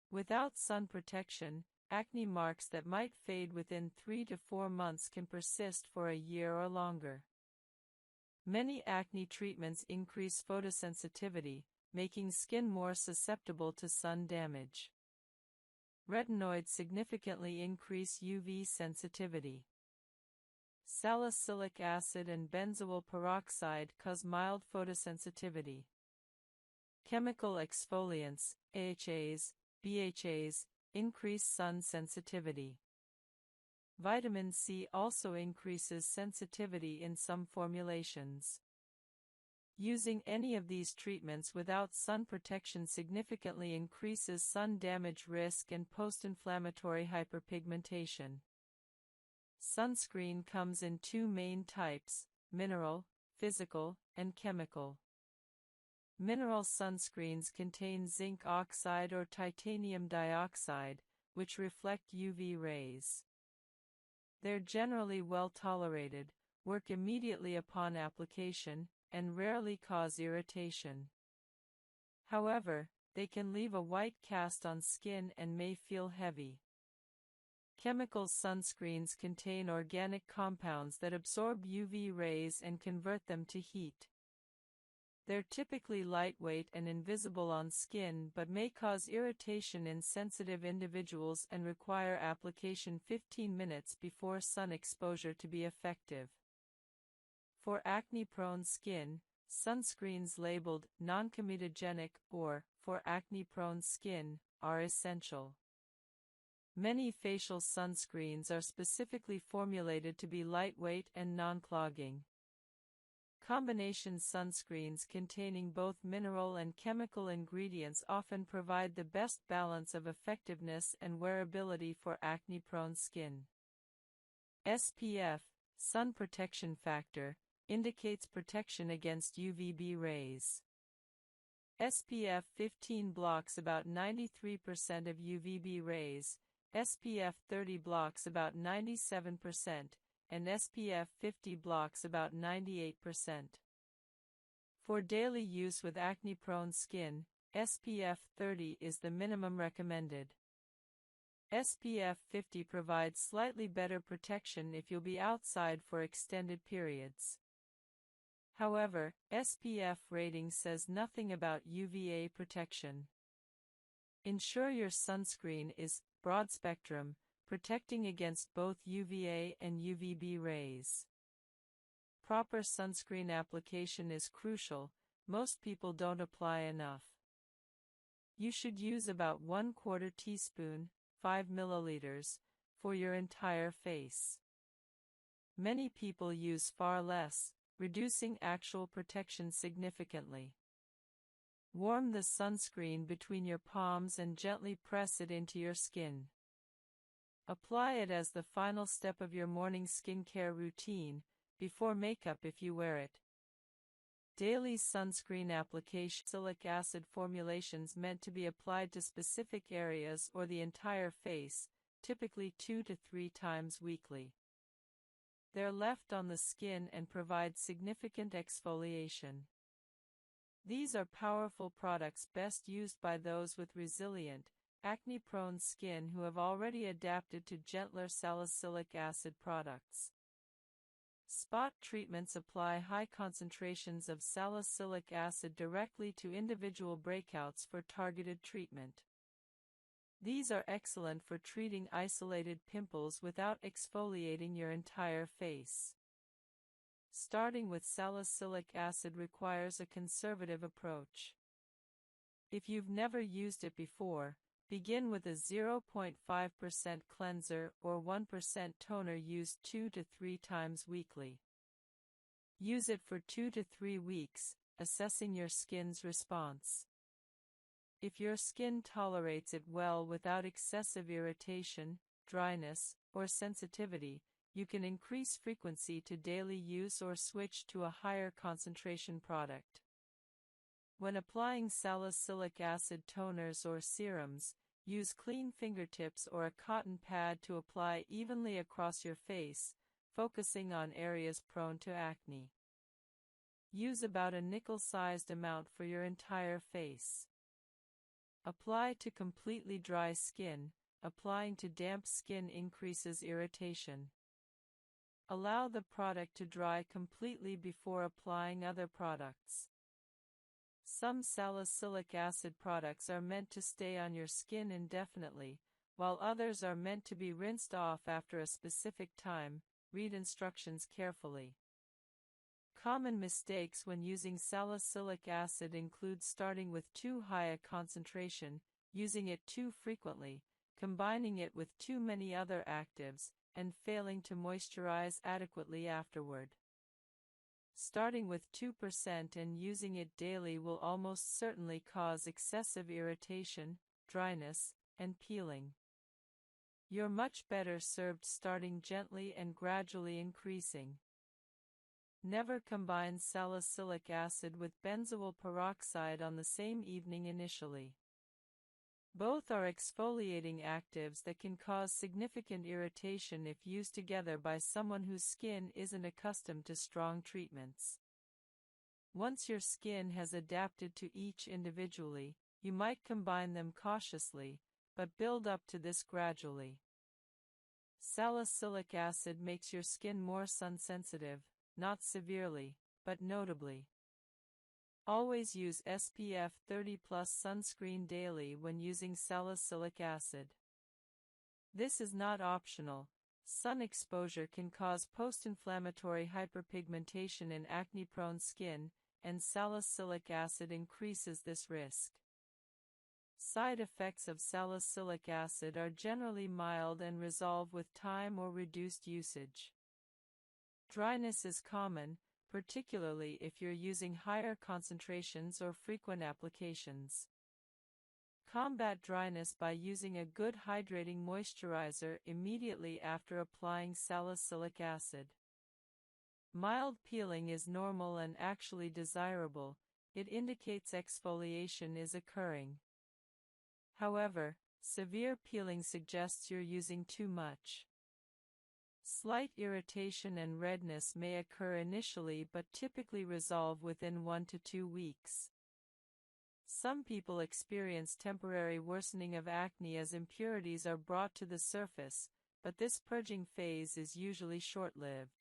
Without sun protection, acne marks that might fade within 3 to 4 months can persist for a year or longer. Many acne treatments increase photosensitivity, making skin more susceptible to sun damage. Retinoids significantly increase UV sensitivity. Salicylic acid and benzoyl peroxide cause mild photosensitivity. Chemical exfoliants, AHAs, BHAs, increase sun sensitivity. Vitamin C also increases sensitivity in some formulations. Using any of these treatments without sun protection significantly increases sun damage risk and post-inflammatory hyperpigmentation. Sunscreen comes in 2 main types: mineral, physical, and chemical. Mineral sunscreens contain zinc oxide or titanium dioxide, which reflect UV rays. They're generally well tolerated, work immediately upon application, and rarely cause irritation. However, they can leave a white cast on skin and may feel heavy. Chemical sunscreens contain organic compounds that absorb UV rays and convert them to heat. They're typically lightweight and invisible on skin but may cause irritation in sensitive individuals and require application 15 minutes before sun exposure to be effective. For acne-prone skin, sunscreens labeled non-comedogenic or for acne-prone skin are essential. Many facial sunscreens are specifically formulated to be lightweight and non-clogging. Combination sunscreens containing both mineral and chemical ingredients often provide the best balance of effectiveness and wearability for acne-prone skin. SPF, sun protection factor, indicates protection against UVB rays. SPF 15 blocks about 93% of UVB rays, SPF 30 blocks about 97%, and SPF 50 blocks about 98%. For daily use with acne-prone skin, SPF 30 is the minimum recommended. SPF 50 provides slightly better protection if you'll be outside for extended periods. However, SPF rating says nothing about UVA protection. Ensure your sunscreen is broad spectrum, protecting against both UVA and UVB rays. Proper sunscreen application is crucial. Most people don't apply enough. You should use about 1/4 teaspoon, 5 milliliters, for your entire face. Many people use far less, reducing actual protection significantly. Warm the sunscreen between your palms and gently press it into your skin. Apply it as the final step of your morning skincare routine, before makeup if you wear it. Daily sunscreen application. Salicylic acid formulations meant to be applied to specific areas or the entire face, typically 2 to 3 times weekly. They're left on the skin and provide significant exfoliation. These are powerful products best used by those with resilient, acne-prone skin who have already adapted to gentler salicylic acid products. Spot treatments apply high concentrations of salicylic acid directly to individual breakouts for targeted treatment. These are excellent for treating isolated pimples without exfoliating your entire face. Starting with salicylic acid requires a conservative approach. If you've never used it before, begin with a 0.5% cleanser or 1% toner used 2 to 3 times weekly. Use it for 2 to 3 weeks, assessing your skin's response. If your skin tolerates it well without excessive irritation, dryness, or sensitivity, you can increase frequency to daily use or switch to a higher concentration product. When applying salicylic acid toners or serums, use clean fingertips or a cotton pad to apply evenly across your face, focusing on areas prone to acne. Use about a nickel-sized amount for your entire face. Apply to completely dry skin. Applying to damp skin increases irritation. Allow the product to dry completely before applying other products. Some salicylic acid products are meant to stay on your skin indefinitely, while others are meant to be rinsed off after a specific time. Read instructions carefully. Common mistakes when using salicylic acid include starting with too high a concentration, using it too frequently, combining it with too many other actives, and failing to moisturize adequately afterward. Starting with 2% and using it daily will almost certainly cause excessive irritation, dryness, and peeling. You're much better served starting gently and gradually increasing. Never combine salicylic acid with benzoyl peroxide on the same evening initially. Both are exfoliating actives that can cause significant irritation if used together by someone whose skin isn't accustomed to strong treatments. Once your skin has adapted to each individually, you might combine them cautiously, but build up to this gradually. Salicylic acid makes your skin more sun-sensitive, not severely, but notably. Always use SPF 30+ sunscreen daily when using salicylic acid. This is not optional. Sun exposure can cause post-inflammatory hyperpigmentation in acne-prone skin, and salicylic acid increases this risk. Side effects of salicylic acid are generally mild and resolve with time or reduced usage. Dryness is common, particularly if you're using higher concentrations or frequent applications. Combat dryness by using a good hydrating moisturizer immediately after applying salicylic acid. Mild peeling is normal and actually desirable. It indicates exfoliation is occurring. However, severe peeling suggests you're using too much. Slight irritation and redness may occur initially but typically resolve within 1 to 2 weeks. Some people experience temporary worsening of acne as impurities are brought to the surface, but this purging phase is usually short-lived.